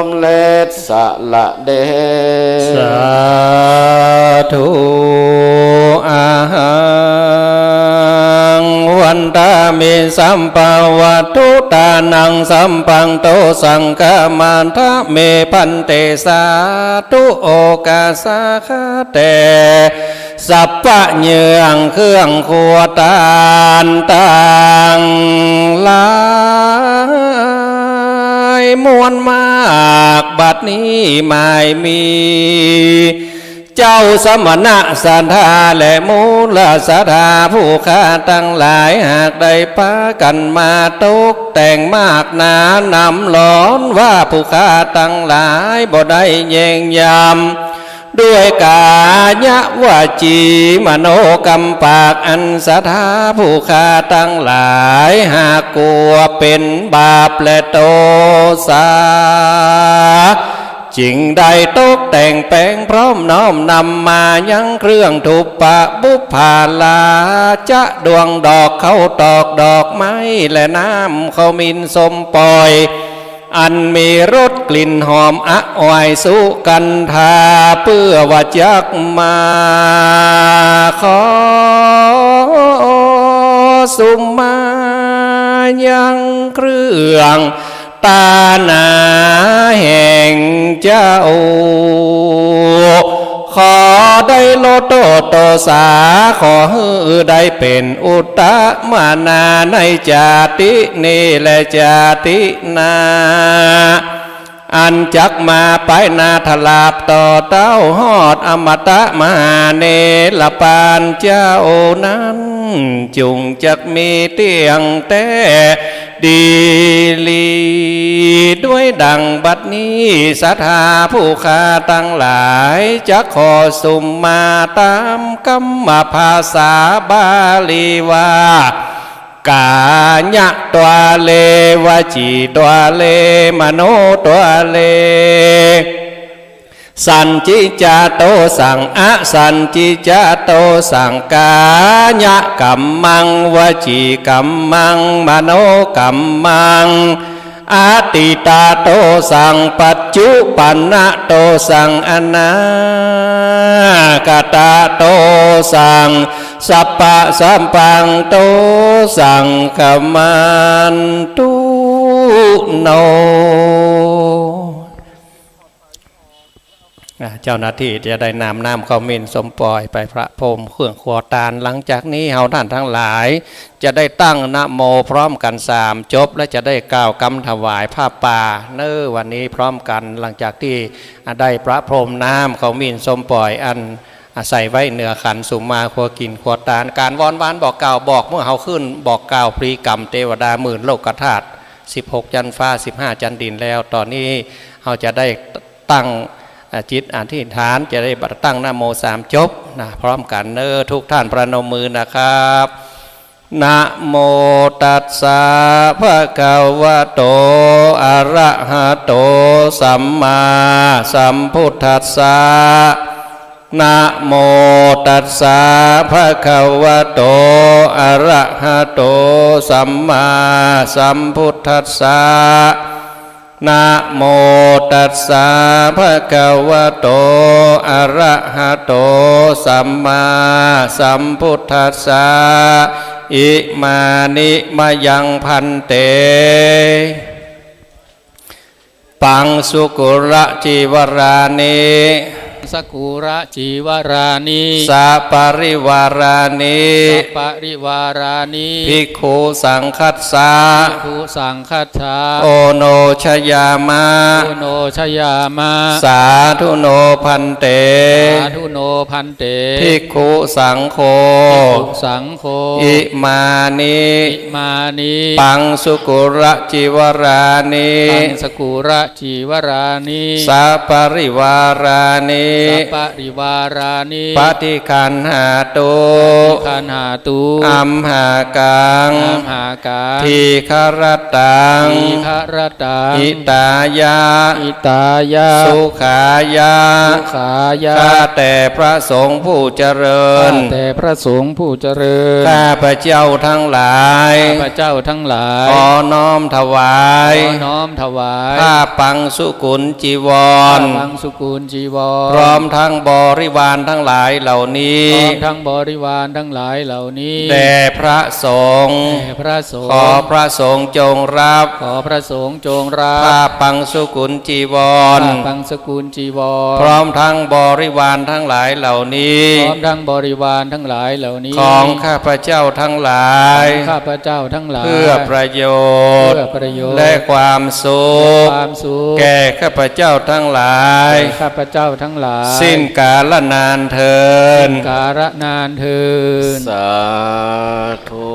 มเล็จสละเดสาธุอาหังวันตามิสัมปวะทุตานังสัมปังโตสังฆมันทะเมพันเตสาธุโอกาสาคาเตสัพพะเยืองเครื่องขวตานต่างหลายมวลมากบัดนี้ไม่มีเจ้าสมณะสัทธาและมูลสัทธาผู้ข้าทั้งหลายหากได้พากันมาตกแต่งมากหนานำหลอนว่าผู้ข้าทั้งหลายบ่ได้แยงยำด้วยกายะวาจีมโนกรรมปากอันสัทธาผู้ข้าทั้งหลายหากกลัวเป็นบาปและโทษาจิงใดตกแต่งแปลงพร้อมน้อมนำมายังเครื่องถูกปะบุพาลาจะดวงดอกเขาตอกดอกไม้และน้ำเขามินสมปล่อยอันมีรสกลิ่นหอมอะอวยสุกันธาเพื่อว่าจักมาขอสุมมายังเครื่องตาหนาแห่งเจ้าขอได้โลโตโตสาขอให้ได้เป็นอุตตมานาในจาตินี้และจาตินาอันจักมาไปนาทลาบต่อเต้าหอดอมตะมหาเนรปานเจ้านั้นจุงจักมีเตียงแต่ดีลีด้วยดังบัดนี้สัทธาผู้ข้าตั้งหลายจะขอสุมมาตามกัมมภาษาบาลีว่ากาญะตัวเลวจีตัวเลมโนตัวเลสันจิจาโตสังอสันจิจาโตสังกาญะกัมมังวจีกัมมังมโนกัมมังอาติตาโตสังปัจจุปันนะโตสังอนาคตาโตสังสัพพะสัมปังโตสังขมันตุโนเจ้าหน้าที่จะได้นำน้ำข้าวมินสมปล่อยไปพระพรหมเครื่องขวตาลหลังจากนี้เฮาท่านทั้งหลายจะได้ตั้งนะโมพร้อมกัน3จบและจะได้กล่าวคำถวายผ้าป่าวันนี้พร้อมกันหลังจากที่ได้พระพรหมน้ำข้าวมินสมปล่อยอันใส่ไว้เหนือขันสุมาขวกินขวตาลการวอนวานบอกกล่าวบอกเมื่อเฮาขึ้นบอกกล่าวพรีกรรมเทวดาหมื่นโลกธาตุ16จันฟ้า15จันดินแล้วตอนนี้เฮาจะได้ตั้งจิตอธิษฐานจะได้ตั้งนะโม3จบนะพร้อมกันทุกท่านประนมมือนะครับ นะโมตัสสะภะคะวะโตอะระหะโตสัมมาสัมพุทธัสสะนะโมตัสสะภะคะวะโตอะระหะโตสัมมาสัมพุทธัสสะนะโมตัสสะภะคะวะโตอะระหะโตสัมมาสัมพุทธัสสะอิมานิมะยังพันเตปังสุกุระจีวรานิสกุระจีวรานิสัปริวารานิสัปริวารานิภิกขุสังคัสสะภิกขุสังคัสสะโอโนชยามะโอโนชยามะสาธุโนพันเตสาธุโนพันเตภิกขุสังโฆภิกขุสังโฆอิมานิอิมานิปังสุกุระจีวรานิปังสกุระจีวรานิสัปริวารานิสัปริวารานิปฏิคันหาตุคันหาตุอัมหากังอัมหากังทีฆรตังทีฆรตังอิตายะอิตายะสุขายะสุขายะข้าแต่พระสงฆ์ผู้เจริญข้าแต่พระสงฆ์ผู้เจริญข้าพระเจ้าทั้งหลายข้าพระเจ้าทั้งหลายขอน้อมถวายขอน้อมถวายผ้าปังสุกุลจีวรปังสุกุลจีวรพร้อมทั้งบริวารทั้งหลายเหล่านี้พร้อมทั้งบริวารทั้งหลายเหล่านี้แด่พระสงฆ์ขอพระสงฆ์จงรับขอพระสงฆ์จงรับผ้าปังสุกุลจีวรผ้าปังสุกุลจีวรพร้อมทั้งบริวารทั้งหลายเหล่านี้พร้อมทั้งบริวารทั้งหลายเหล่านี้ของข้าพระเจ้าทั้งหลายข้าพระเจ้าทั้งหลายเพื่อประโยชน์และความสุขแก่ข้าพระเจ้าทั้งหลายข้าพระเจ้าทั้งหลายสิ้นกาลนานเทินกาลนานเทินสาธุ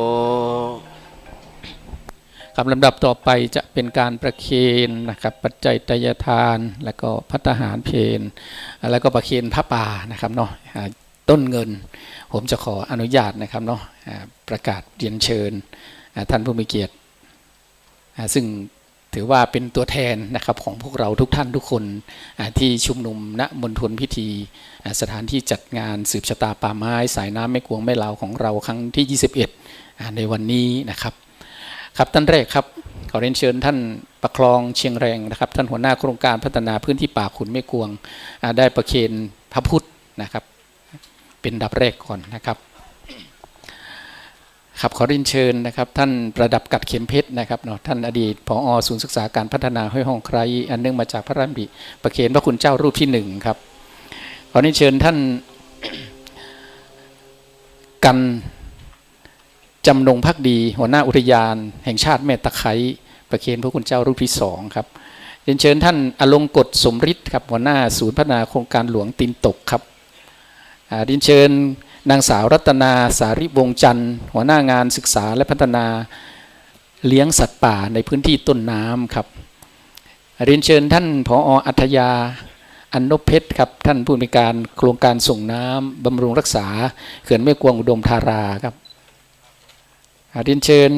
คำลำดับต่อไปจะเป็นการประเคนนะครับปัจจัยไตรยทานแล้วก็ภัตตาหารเพลแล้วก็ประเคนพระป่านะครับเนาะต้นเงินผมจะขออนุญาตนะครับเนาะประกาศเรียนเชิญท่านผู้มีเกียรติซึ่งถือว่าเป็นตัวแทนนะครับของพวกเราทุกท่านทุกคนที่ชุมนุมณมณฑลพิธีสถานที่จัดงานสืบชะตาป่าไม้สายน้ำแม่กวงแม่ลาวของเราครั้งที่21ในวันนี้นะครับครับท่านแรกครับขอเรียนเชิญท่านประคลองเชียงแรงนะครับท่านหัวหน้าโครงการพัฒนาพื้นที่ป่าขุนแม่กวงได้ประเคนพระพุทธนะครับเป็นดับแรกก่อนนะครับครับขอเรียนเชิญนะครับท่านประดับกัดเข็มเพชรนะครับเนาะท่านอดีตผอ.ศูนย์ศึกษาการพัฒนาห้วยห้องไคร้อันเนื่องมาจากพระราชดำริประเคนพระคุณเจ้ารูปที่1ครับขอเรียนเชิญท่านกันจำนงภักดีหัวหน้าอุทยานแห่งชาติแม่ตะไคร้ประเคนพระคุณเจ้ารูปที่2ครับเรียนเชิญท่านอลงกฎสมฤทธิ์ครับหัวหน้าศูนย์พัฒนาโครงการหลวงตีนตกครับเรียนเชิญนางสาวรัตนาสาริวงศ์จันทร์หัวหน้างานศึกษาและพัฒนาเลี้ยงสัตว์ป่าในพื้นที่ต้นน้ำครับเรียนเชิญท่านผอ.อัธยาอันนพเพชรครับท่านผู้อำนวยการโครงการส่งน้ำบำรุงรักษาเขื่อนแม่กวงอุดมธาราครับเรียนเชิญ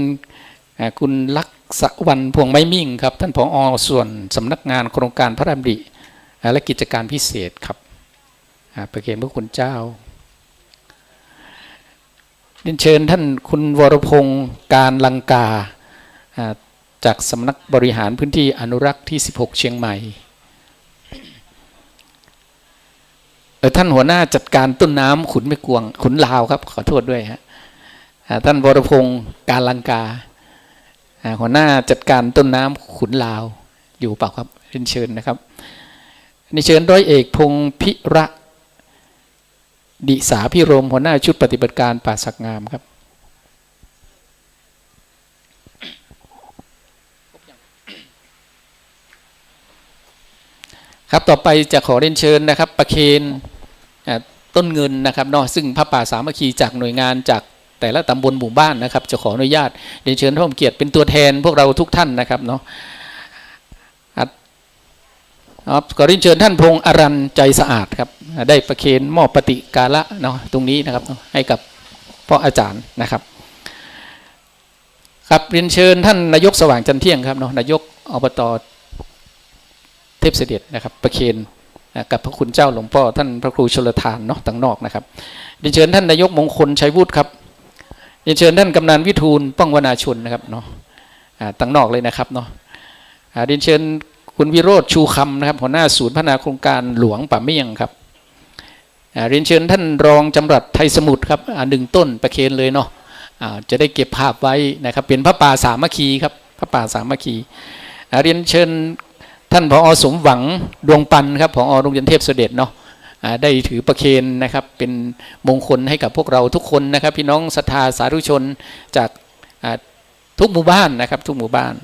คุณลักษวรรณพวงไม้มิ่งครับท่านผอ.ส่วนสำนักงานโครงการพระราชดำริและกิจการพิเศษครับประเคนพระคุณเจ้าเรียนเชิญท่านคุณวรพงศ์การลังกาจากสำนักบริหารพื้นที่อนุรักษ์ที่16เชียงใหม่ท่านหัวหน้าจัดการต้นน้ำขุนแม่กวงขุนลาวครับขอโทษด้วยฮะท่านวรพงศ์การลังกาหัวหน้าจัดการต้นน้ำขุนลาวอยู่เปล่าครับเรียนเชิญนะครับเรียนเชิญร้อยเอกพงศ์พิระดิสาพิรมหัวหน้าชุดปฏิบัติการป่าสักงามครับครับต่อไปจะขอเรียนเชิญนะครับประเคนต้นเงินนะครับเนาะซึ่งพระป่าสามัคคีจากหน่วยงานจากแต่ละตำบลหมู่บ้านนะครับจะขออนุญาตเรียนเชิญท่านผู้เกียรติเป็นตัวแทนพวกเราทุกท่านนะครับเนาะขอเรียนเชิญท่านพงษ์อรัญใจสะอาดครับได้ประเคนมอบปฏิกาละเนาะตรงนี้นะครับให้กับพ่ออาจารย์นะครับ ครับเรียนเชิญท่านนายกสว่างจันเที่ยงครับเนาะนายกอบต.เทพเสด็จนะครับประเคนกับพระคุณเจ้าหลวงพ่อท่านพระครูชลทานเนาะต่างนอกนะครับเรียนเชิญท่านนายกมงคลชัยวุฒิครับเรียนเชิญท่านกำนันวิทูลป้องวนาชนนะครับเนาะต่างนอกเลยนะครับเนาะเรียนเชิญคุณวิโรธชูคำนะครับหัวหน้าศูนย์พัฒนาโครงการหลวงป่าเมี่ยงครับเรียนเชิญท่านรองจำรัดไทยสมุทรครับ1 ต้นประเคนเลยเนาะจะได้เก็บภาพไว้นะครับเป็นพระป่าสามัคคีครับพระป่าสามัคคีเรียนเชิญท่านผอ.สมหวังดวงปันครับผอ.โรงเรียนเทพเสด็จเนาะได้ถือประเคนนะครับเป็นมงคลให้กับพวกเราทุกคนนะครับพี่น้องศรัทธาสาธุชนจากทุกหมู่บ้านนะครับทุกหมู่บ้าน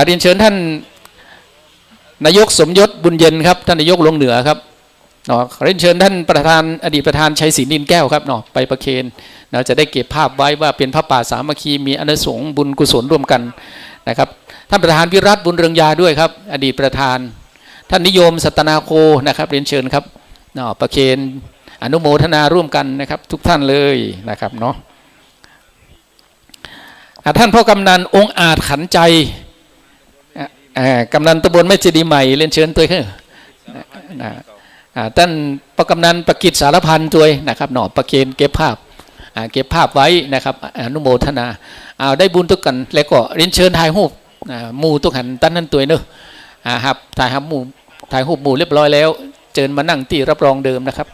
เรียนเชิญท่านนายกสมยศบุญเย็นครับท่านนายกลงเหนือครับเนาะเรียนเชิญท่านประธานอดีตประธานชัยศรีนินแก้วครับเนาะไปประเคนเราจะได้เก็บภาพไว้ว่าเป็นพระป่าสามัคคีมีอานิสงส์บุญกุศลร่วมกันนะครับท่านประธานวิรัตบุญเรืองยาด้วยครับอดีตประธานท่านนิยมสัตนาโคนะครับเรียนเชิญครับเนาะประเคนอนุโมทนาร่วมกันนะครับทุกท่านเลยนะครับเนาะท่านพ่อกำนันองค์อาจขันใจกำนันตำบลแม่เจดีย์ใหม่เรียนเชิญตัวเถอะท่านพ่อกำนันประกิจสารพันธ์ตัวนะครับเนาะประเคนเก็บภาพไว้นะครับอนุโมทนาได้บุญทุกกันแล้วก็เรียนเชิญถ่ายรูปหมู่ทุกหันตั้นนั่นตัวเนอะครับถ่ายรูปหมู่เรียบร้อยแล้วเชิญมานั่งที่รับรองเดิมนะครับ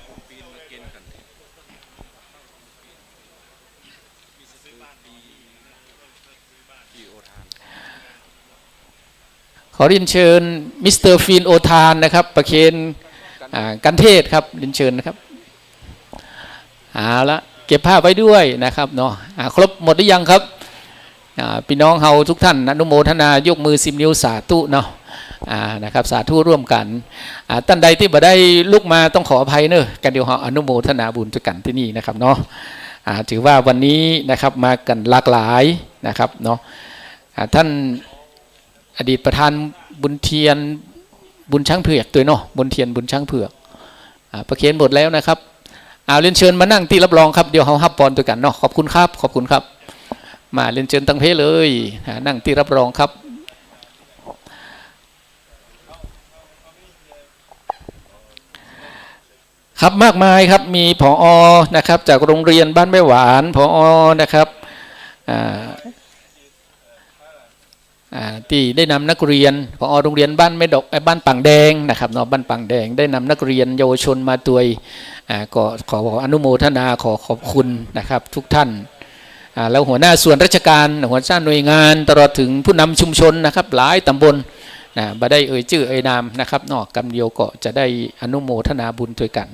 ขอเรียนเชิญมิสเตอร์ฟีนโอทานนะครับประเคนกันเทศครับเรียนเชิญนะครับละเก็บภาพไว้ด้วยนะครับเนาะครบหมดหรือยังครับพี่น้องเฮาทุกท่านอนุโมทนายกมือ10 นิ้วสาธุเนาะนะครับสาธุร่วมกันท่านใดที่บ่ได้ลุกมาต้องขออภัยเนอะกันเดี๋ยวเฮาอนุโมทนาบุญด้วยกันที่นี่นะครับเนาะถือว่าวันนี้นะครับมากันหลากหลายนะครับเนาะท่านอดีตประธานบุญเทียนบุญช้างเผือกตัวเนาะบุญเทียนบุญช้างเผือกประเคนหมดแล้วนะครับเรียนเชิญมานั่งที่รับรองครับเดี๋ยวเขาฮับปอนตัวกันเนาะขอบคุณครับขอบคุณครับมาเรียนเชิญตั้งเพเลยนั่งที่รับรองครับครับมากมายครับมีผอ.นะครับจากโรงเรียนบ้านแม่หวานผอ.นะครับที่ได้นำนักเรียนผอ.โรงเรียนบ้านแม่ดอกบ้านปังแดงนะครับเนาะบ้านปังแดงได้นำนักเรียนเยาวชนมาตัวก็ขออนุโมทนาขอขอบคุณนะครับทุกท่านแล้วหัวหน้าส่วนราชการหัวหน้าหน่วยงานตลอดถึงผู้นำชุมชนนะครับหลายตำบลบ่ได้ชื่อนามนะครับนอกกำเดียวก็จะได้อนุโมทนาบุญด้วยกัน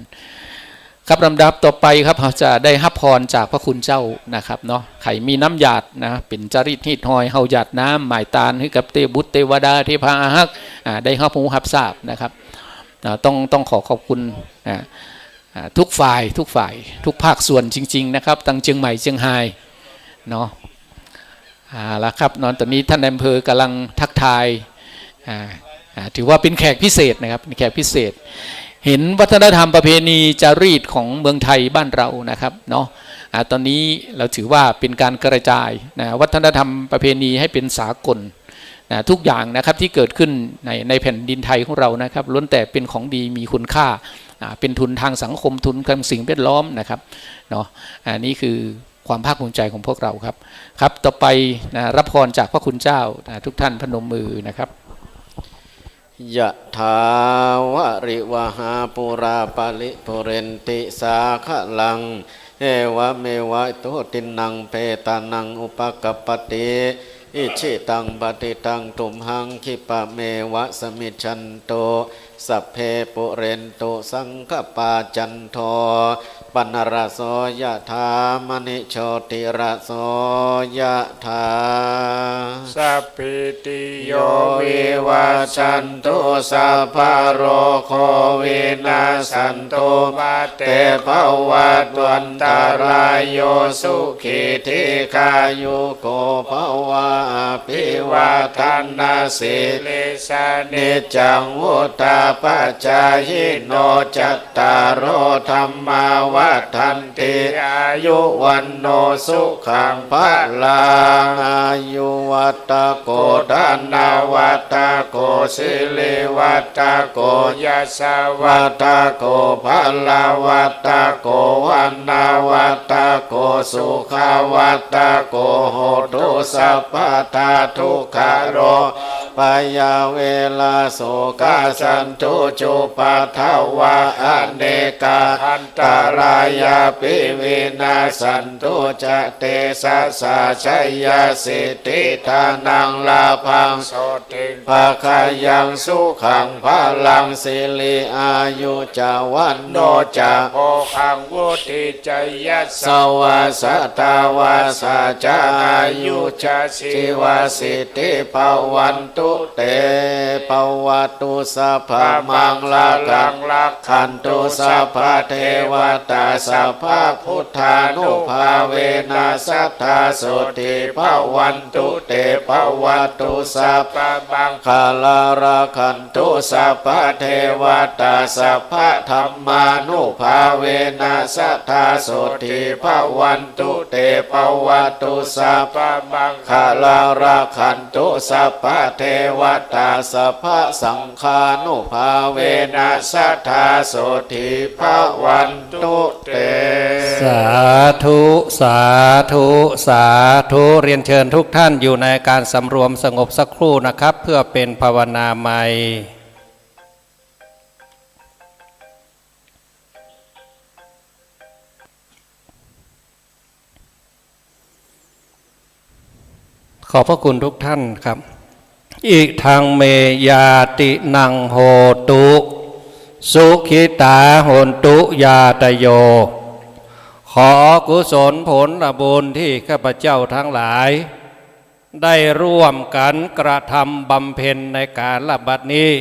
ครับลำดับต่อไปครับเราจะได้รับพรจากพระคุณเจ้านะครับเนาะใครมีน้ำหยาดนะเป็นจริตหิดหอยเฮาหยาดน้ำหมายตาลให้กับเทบุตรเทวดาเทพาอาหักได้รับหูรับทราบนะครับต้องขอบคุณทุกฝ่ายทุกภาคส่วนจริงๆนะครับตั้งเชียงใหม่เชียงรายเนาะแล้วครับตอนนี้ท่านอำเภอกำลังทักทายถือว่าเป็นแขกพิเศษนะครับเป็นแขกพิเศษเห็นวัฒนธรรมประเพณีจารีตของเมืองไทยบ้านเรานะครับเนาะตอนนี้เราถือว่าเป็นการกระจายวัฒนธรรมประเพณีให้เป็นสากลทุกอย่างนะครับที่เกิดขึ้นในแผ่นดินไทยของเรานะครับล้วนแต่เป็นของดีมีคุณค่าเป็นทุนทางสังคมทุนทางสิ่งแวดล้อมนะครับเนาะนี่คือความภาคภูมิใจของพวกเราครับครับต่อไปรับพรจากพระคุณเจ้าทุกท่านพนมมือนะครับยะถาวะริวหาปุราปาลิปุเรนติสาขลังเอวะเมวะโตตินังเปตานังอุปกปปติอิชิตังปฏิตังตุมหังคิปะเมวะสมิชันโตสัพเพปุเรนโตสังคปาจันโทปันรโสยะถามณิโชติระโสยะถาสัพพิติโยวิวัชชันตุสัพพะโรโควินาศสันตุมาเตภวัตวันตารายโยสุขิธิกายุโกภวะอภิวาทนาสิลิสานิจังวุตาปัจจายโนจัตตารโอธัมมาวั วัฏันติอายุวันโนสุขังพลังอายุวัตโกธนาวัตโกสิริวัตโกยะสวัตโกพลาวัตโกวันนาวัตโกสุขาวัตโกโหตุสัพพทาทุกขโรปยาเวลาโสกาสันตุจุปัฏฐวะอเนกาอันตรายาปิวินาสันตุจะเตสะสะชัยยสิทธิทานังลาภังโสติภาคายังสุขังพลังสิริอายุจาวันโนจะโอขังวุติจยัสสวาสตาวาสาจาอายุจาสิวาสิทธิภวันตุเตปวัตุสัพพมังลากังลักขันตุสัพพเทวตาสัพพพุทธานุภาเวนัสสัทธาสุติภวันตุเตปวัตุสัพพมังคาลาราขันตุสัพพเทวตาสัพพธรรมานุภาเวนัสสัทธาสุติภวันตุเตปวัตุสัพพมังคาลาราขันตุสัพพเทวตาสัพพสังฆานุภาเวนัสสัทธาสุติภวันตุเต สาธุสาธุสาธุเรียนเชิญทุกท่านอยู่ในการสำรวมสงบสักครู่นะครับเพื่อเป็นภาวนาใหม่ขอบพระคุณทุกท่านครับอีกทางเมยาตินังโหตุสุขิตาโหนตุยาตโยขอกุศลผลบุญที่ข้าพเจ้าทั้งหลายได้ร่วมกันกระทำบำเพ็ญในการละบัดนี้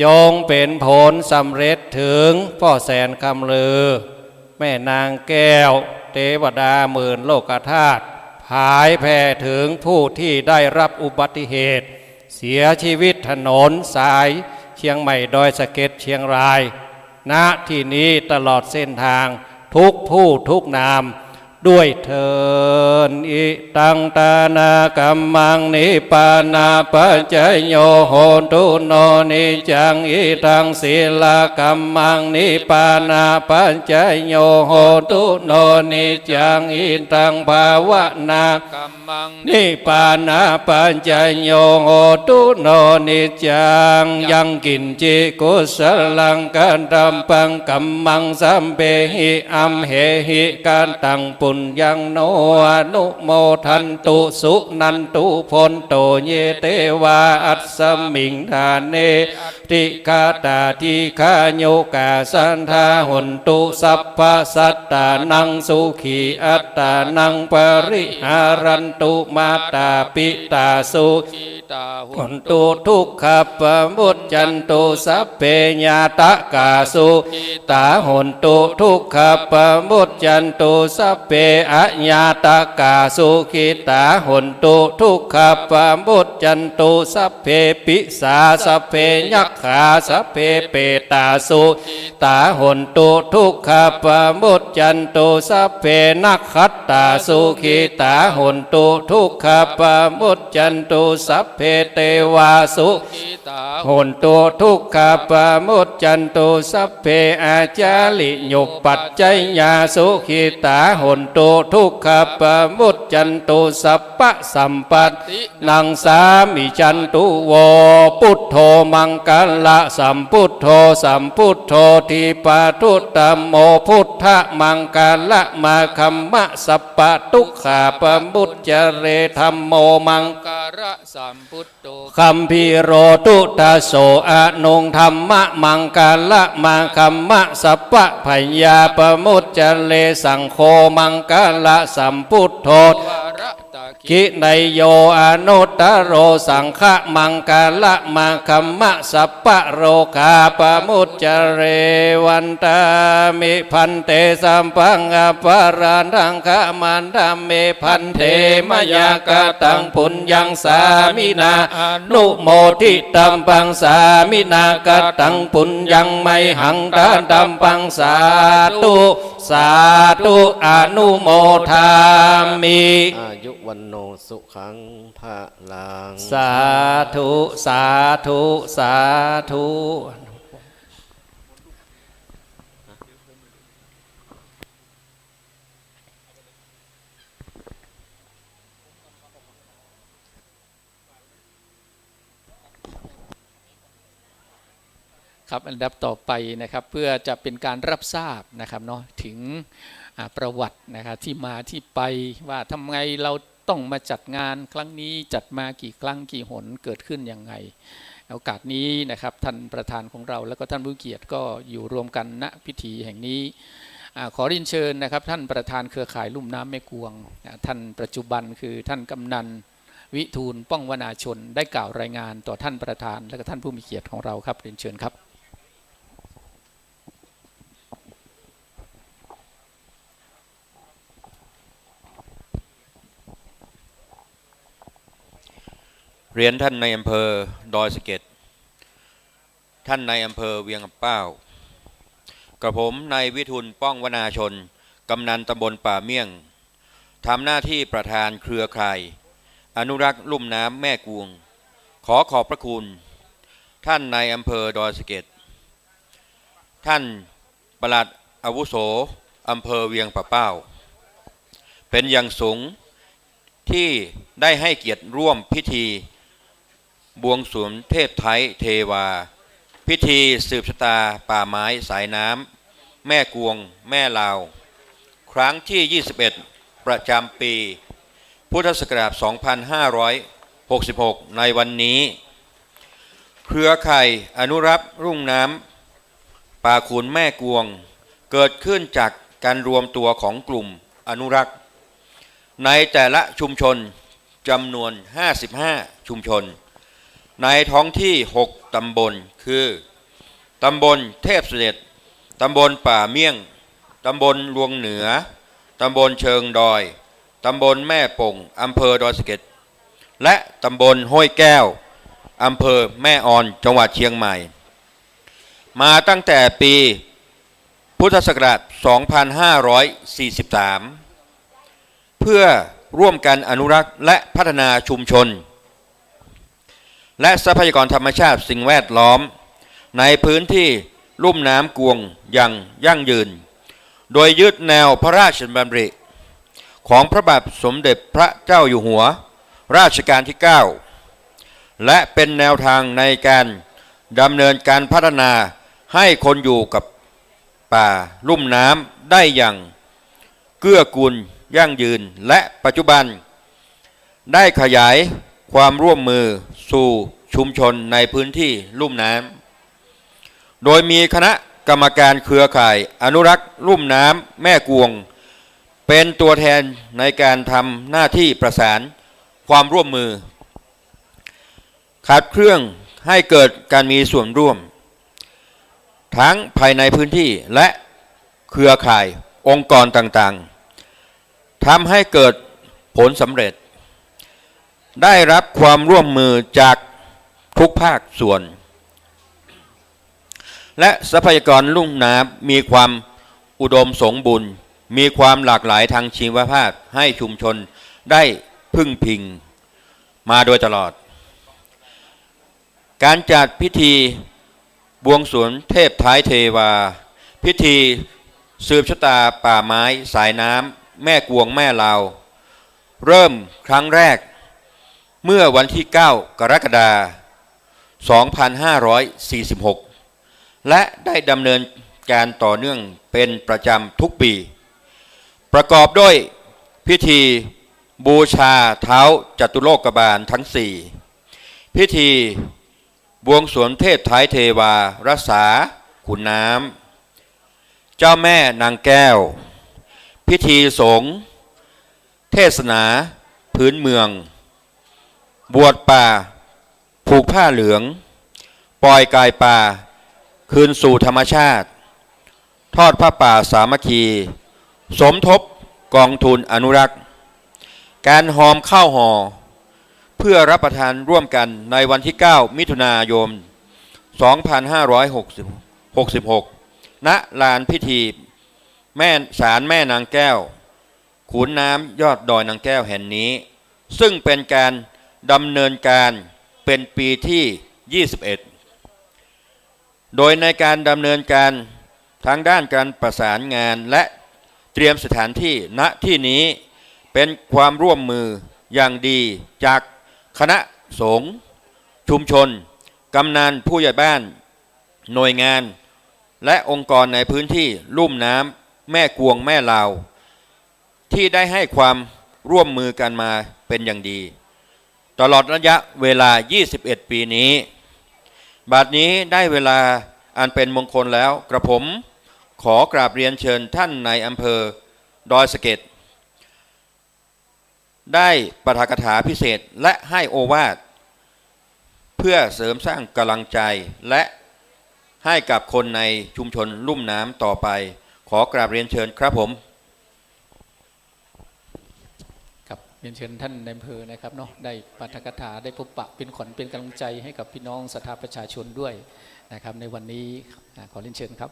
จงเป็นผลสำเร็จถึงพ่อแสนคำลือแม่นางแก้วเทวดาหมื่นโลกธาตุผายแผ่ถึงผู้ที่ได้รับอุบัติเหตุเสียชีวิตถนนสายเชียงใหม่ดอยสะเก็ดเชียงรายณที่นี้ตลอดเส้นทางทุกผู้ทุกนามด้วยเถิดอิตังตานากัมมังนิปานาปัจจโยโหตุโนนิจังอิตังศีลากัมมังนิปานาปัจจโยโหตุโนนิจังอิตังภาวนากัมมังนิปานาปัจจโยโหตุโนนิจังยังกินจิกุสลังกันตัมปังกัมมังสัมเปหิอัมเหหิกันตังปุญยังโนอนุโมทันตุสุนันตุพลโตเยเตวาอัสสมิงทานเนติกาตาทิคาโยกาสันทาหุนตุสัพพสัตตานังสุขีอัตตานังปริหารันตุมาตาปิตาสุหุนตุทุกขปมุจจันตุสัพเพญาตกาสุตาหุนตุทุกขปมุจจันตุสัพเพอญาตกาสุขิตาหุนตุทุกขปมุจจันตุสัพเพปิสาสัพเพยักขาสัพเพเปตาสุตาหุนตุทุกขปมุจจันตุสัพเพนักขัตตาสุขิตาหุนตุทุกขปมุจจันตุสัพเพเทวาสุหุนตุทุกขปมุจจันตุสัพเพอาจาลิโยปัจจัยญาสุขิตาหุนตุทุกขปมุจจันตุสัพพะสัมปัตนังสามิจันตุโวพุทโธมังกัลละสัมพุทโธสัมพุทโธทิปาทุตตมโมพุทธมังกัลละมาคัมมะสัพพะทุกขาปมุจเจเรธัมโมมังการะสัมพุทโธคัมภีโรตุตาโสอะนุงธรรมะมังกัลละมาคัมมะสัพพะพยาปมุจเจเรสังโฆมังกัลละสัมพุทโธกิไนโยอนุตตโรสังฆะมังกัลละมาคัมมะสัพพะโรคาปมุจเจเรวันตามิพันเตสัมปังอปารานังคะมันธรรมเมพันเทมยากตังปุญญังสามินาอนุโมทิตัมปังสามินากตังปุญญังไมหังตาตัมปังสาธุ สาธุอนุโมทามิ อายุวันโนสุขังภะลัง สาธุสาธุสาธุ ครับอันดับต่อไปนะครับเพื่อจะเป็นการรับทราบนะครับเนาะถึงประวัตินะครับที่มาที่ไปว่าทำไมเราต้องมาจัดงานครั้งนี้จัดมากี่ครั้งกี่หนเกิดขึ้นยังไงโอกาสนี้นะครับท่านประธานของเราแล้วก็ท่านผู้เกียรติก็อยู่รวมกันณพิธีแห่งนี้ขอเรียนเชิญนะครับท่านประธานเครือข่ายลุ่มน้ำแม่กวงท่านปัจจุบันคือท่านกำนันวิทูลป้องวนาชนได้กล่าวรายงานต่อท่านประธานและก็ท่านผู้มีเกียรติของเราครับเรียนเชิญครับเรียนท่านในอำเภอดอยสะเก็ดท่านในอำเภอเวียงเป้ากระผมนายวิทูลป้องวนาชนกำนันตำบลป่าเมี่ยงทำหน้าที่ประธานเครือข่ายอนุรักษ์ลุ่มน้ำแม่กวงขอขอบพระคุณท่านในอำเภอดอยสะเก็ดท่านปลัดอาวุโสอำเภอเวียงป่าเป้าเป็นอย่างสูงที่ได้ให้เกียรติร่วมพิธีบวงสรวงเทพไทยเทวาพิธีสืบชะตาป่าไม้สายน้ำแม่กวงแม่ลาวครั้งที่ 21 ประจำปีพุทธศักราช 2566 ในวันนี้เครือข่ายอนุรักษ์รุ่งน้ำป่าขุนแม่กวงเกิดขึ้นจากการรวมตัวของกลุ่มอนุรักษ์ในแต่ละชุมชนจำนวน 55 ชุมชนในท้องที่ 6 ตำบลคือตำบลเทพเสด็จตำบลป่าเมี่ยงตำบลลวงเหนือตำบลเชิงดอยตำบลแม่ป่งอำเภอดอยสะเก็ดและตำบลห้วยแก้วอำเภอแม่ออนจังหวัดเชียงใหม่มาตั้งแต่ปีพุทธศักราช 2543 เพื่อร่วมกันอนุรักษ์และพัฒนาชุมชนและทรัพยากรธรรมชาติสิ่งแวดล้อมในพื้นที่ลุ่มน้ำกวงอย่างยั่งยืนโดยยึดแนวพระราชดำริของพระบาทสมเด็จพระเจ้าอยู่หัวรัชกาลที่ 9และเป็นแนวทางในการดำเนินการพัฒนาให้คนอยู่กับป่าลุ่มน้ำได้อย่างเกื้อกูลยั่งยืนและปัจจุบันได้ขยายความร่วมมือสู่ชุมชนในพื้นที่ลุ่มน้ำโดยมีคณะกรรมการเครือข่ายอนุรักษ์ลุ่มน้ำแม่กวงเป็นตัวแทนในการทำหน้าที่ประสานความร่วมมือขับเคลื่อนให้เกิดการมีส่วนร่วมทั้งภายในพื้นที่และเครือข่ายองค์กรต่างๆทำให้เกิดผลสำเร็จได้รับความร่วมมือจากทุกภาคส่วนและทรัพยากรลุ่มน้ำมีความอุดมสมบูรณ์มีความหลากหลายทางชีวภาพให้ชุมชนได้พึ่งพิงมาโดยตลอดการจัดพิธีบวงสรวงเทพท้ายเทวาพิธีสืบชะตาป่าไม้สายน้ำแม่กวงแม่ลาวเริ่มครั้งแรกเมื่อวันที่ 9 กรกฎาคม 2546 และได้ดำเนินการต่อเนื่องเป็นประจำทุกปีประกอบด้วยพิธีบูชาเท้าจตุโลกบาลทั้ง 4พิธีบวงสรวงเทพท้ายเทวารักษาขุนน้ำเจ้าแม่นางแก้วพิธีสงฆ์เทศนาพื้นเมืองบวชป่าผูกผ้าเหลืองปล่อยกายป่าคืนสู่ธรรมชาติทอดผ้าป่าสามัคคีสมทบกองทุนอนุรักษ์การหอมข้าวห่อเพื่อรับประทานร่วมกันในวันที่ 9 มิถุนายน 2566 ณ ลานพิธี ศาลแม่นางแก้วขุนน้ำยอดดอยนางแก้วแห่งนี้ซึ่งเป็นการดำเนินการเป็นปีที่ 21 โดยในการดำเนินการทางด้านการประสานงานและเตรียมสถานที่ณที่นี้เป็นความร่วมมืออย่างดีจากคณะสงฆ์ชุมชนกำนันผู้ใหญ่บ้านหน่วยงานและองค์กรในพื้นที่ลุ่มน้ำแม่กวงแม่ลาวที่ได้ให้ความร่วมมือกันมาเป็นอย่างดีตลอดระยะเวลา 21 ปีนี้บัดนี้ได้เวลาอันเป็นมงคลแล้วกระผมขอกราบเรียนเชิญท่านในอำเภอดอยสะเก็ดได้ปาฐกถาพิเศษและให้โอวาทเพื่อเสริมสร้างกำลังใจและให้กับคนในชุมชนลุ่มน้ำต่อไปขอกราบเรียนเชิญครับผมครับเรียนเชิญท่านในอำเภอนะครับเนาะได้ปาฐกถาได้พบปะเป็นขวัญเป็นกำลังใจให้กับพี่น้องศรัทธาประชาชนด้วยนะครับในวันนี้ขอเรียนเชิญครับ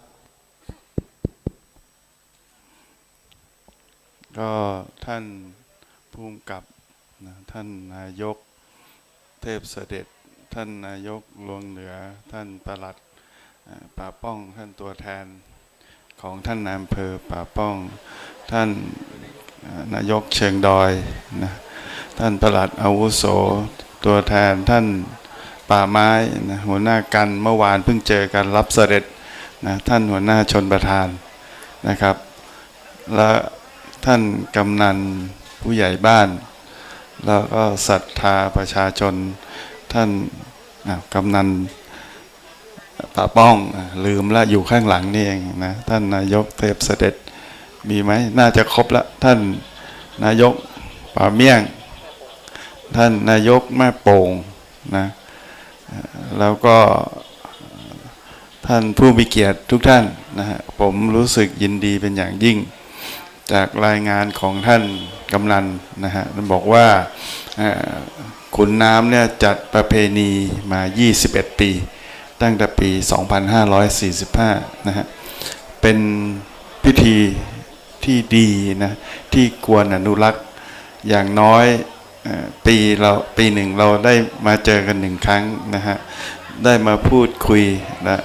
ก็ท่านภูมิกับนะท่านนายกเทพเสด็จท่านนายกหลวงเหนือท่านปลัดป่าป้องท่านตัวแทนของท่านนายอำเภอป่าป้องท่านนายกเชิงดอยนะท่านปลัดอาวุโสตัวแทนท่านป่าไม้นะหัวหน้ากันเมื่อวานเพิ่งเจอกันรับเสด็จนะท่านหัวหน้าชนประธานนะครับและท่านกำนันผู้ใหญ่บ้านแล้วก็ศรัทธาประชาชนท่านกำนันป่าป้องลืมแล้วอยู่ข้างหลังนี่เองนะท่านนายกเทพเสด็จมีไหมน่าจะครบแล้วท่านนายกป่าเมี่ยงท่านนายกแม่โป่งนะแล้วก็ท่านผู้มีเกียรติทุกท่านนะฮะผมรู้สึกยินดีเป็นอย่างยิ่งจากรายงานของท่านกำนันนะฮะบอกว่าขุนน้ำเนี่ยจัดประเพณีมา 21 ปีตั้งแต่ปี 2545 นะฮะเป็นพิธีที่ดีนะที่ควรอนุรักษ์อย่างน้อยปีหนึ่งเราได้มาเจอกันหนึ่งครั้งนะฮะได้มาพูดคุยนะ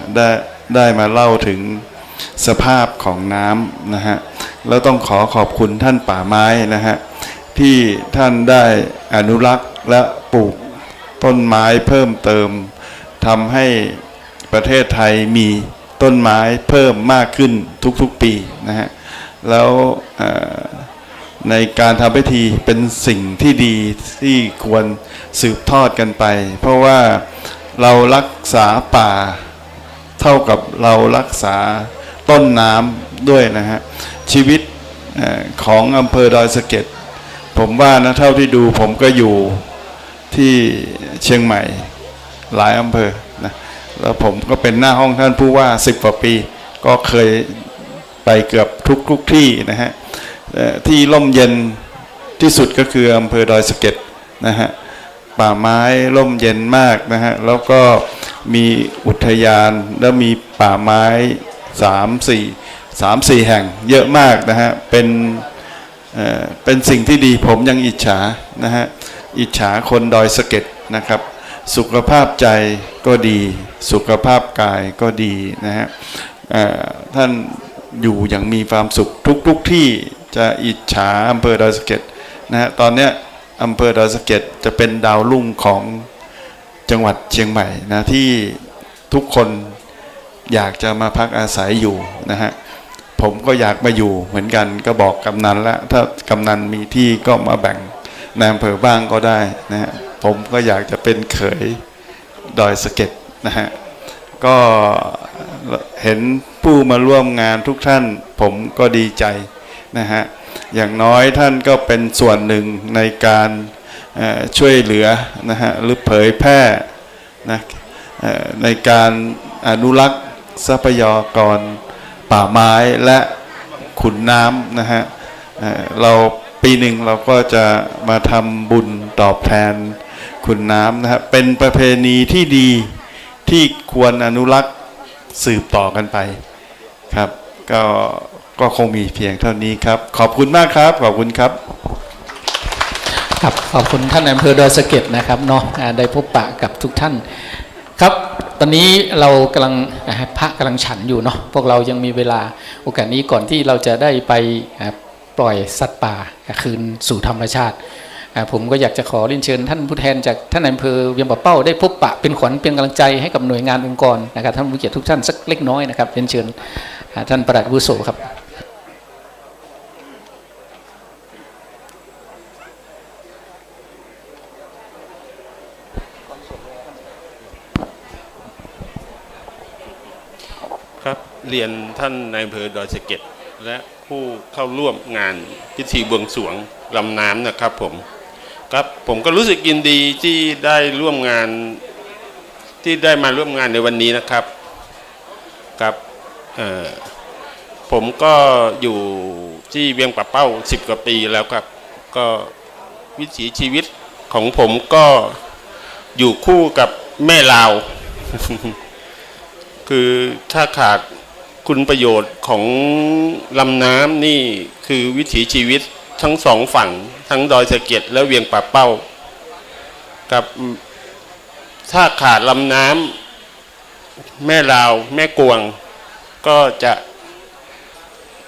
ได้มาเล่าถึงสภาพของน้ำนะฮะแล้วต้องขอบคุณท่านป่าไม้นะฮะที่ท่านได้อนุรักษ์และปลูกต้นไม้เพิ่มเติมทำให้ประเทศไทยมีต้นไม้เพิ่มมากขึ้นทุกๆปีนะฮะแล้วในการทำพิธีเป็นสิ่งที่ดีที่ควรสืบทอดกันไปเพราะว่าเรารักษาป่าเท่ากับเรารักษาต้นน้ำด้วยนะฮะชีวิตของอำเภอดอยสะเก็ดผมว่านะเท่าที่ดูผมก็อยู่ที่เชียงใหม่หลายอำเภอนะแล้วผมก็เป็นหน้าห้องท่านผู้ว่า10 กว่าปีก็เคยไปเกือบทุกที่นะฮะที่ร่มเย็นที่สุดก็คืออำเภอดอยสะเก็ดนะฮะป่าไม้ร่มเย็นมากนะฮะแล้วก็มีอุทยานแล้วมีป่าไม้3-4 แห่งเยอะมากนะฮะเป็นสิ่งที่ดีผมยังอิจฉานะฮะอิจฉาคนดอยสะเก็ดนะครับสุขภาพใจก็ดีสุขภาพกายก็ดีนะฮะท่านอยู่อย่างมีความสุขทุกที่จะอิจฉาอำเภอดอยสะเก็ดนะฮะตอนเนี้ยอำเภอดอยสะเก็ดจะเป็นดาวรุ่งของจังหวัดเชียงใหม่นะที่ทุกคนอยากจะมาพักอาศัยอยู่นะฮะผมก็อยากมาอยู่เหมือนกันก็บอกกำนันแล้วถ้ากำนันมีที่ก็มาแบ่งในอำเภอบ้างก็ได้นะฮะผมก็อยากจะเป็นเขยดอยสะเก็ดนะฮะก็เห็นผู้มาร่วมงานทุกท่านผมก็ดีใจนะฮะอย่างน้อยท่านก็เป็นส่วนหนึ่งในการช่วยเหลือนะฮะหรือเผยแพร่นะในการอนุรักษ์ทรัพยากรป่าไม้และขุนน้ำนะฮะเราปีหนึ่งเราก็จะมาทำบุญตอบแทนขุนน้ำนะฮะเป็นประเพณีที่ดีที่ควรอนุรักษ์สืบต่อกันไปครับก็ ก็คงมีเพียงเท่านี้ครับขอบคุณมากครับขอบคุณครับครับขอบคุณท่านอำเภอดอยสะเก็ดนะครับเนาะได้พบปะกับทุกท่านครับตอนนี้เรากำลังพระกำลังฉันอยู่เนาะพวกเรายังมีเวลาโอกาสนี้ก่อนที่เราจะได้ไปปล่อยสัตว์ป่าคืนสู่ธรรมชาติผมก็อยากจะขอเรียนเชิญท่านผู้แทนจากท่านอำเภอเวียงป่าเป้าได้พบปะเป็นขวัญเป็นกำลังใจให้กับหน่วยงานองค์กรนะครับท่านผู้เกียรติทุกท่านสักเล็กน้อยนะครับเรียนเชิญท่านปลัดอาวุโสครับครับเรียนท่านนายอำเภอดอยสะเก็ดและผู้เข้าร่วมงานพิธีบวงสรวงลำน้ำนะครับผมก็รู้สึกยินดีที่ได้ร่วมงานที่ได้มาร่วมงานในวันนี้นะครับครับผมก็อยู่ที่เวียงป่าเป้า10 กว่าปีแล้วครับก็วิถีชีวิตของผมก็อยู่คู่กับแม่ลาว คือถ้าขาดคุณประโยชน์ของลำน้ำนี่คือวิถีชีวิตทั้งสองฝั่งทั้งดอยสะเก็ดและเวียงป่าเป้ากับถ้าขาดลำน้ำแม่ลาวแม่กวงก็จะ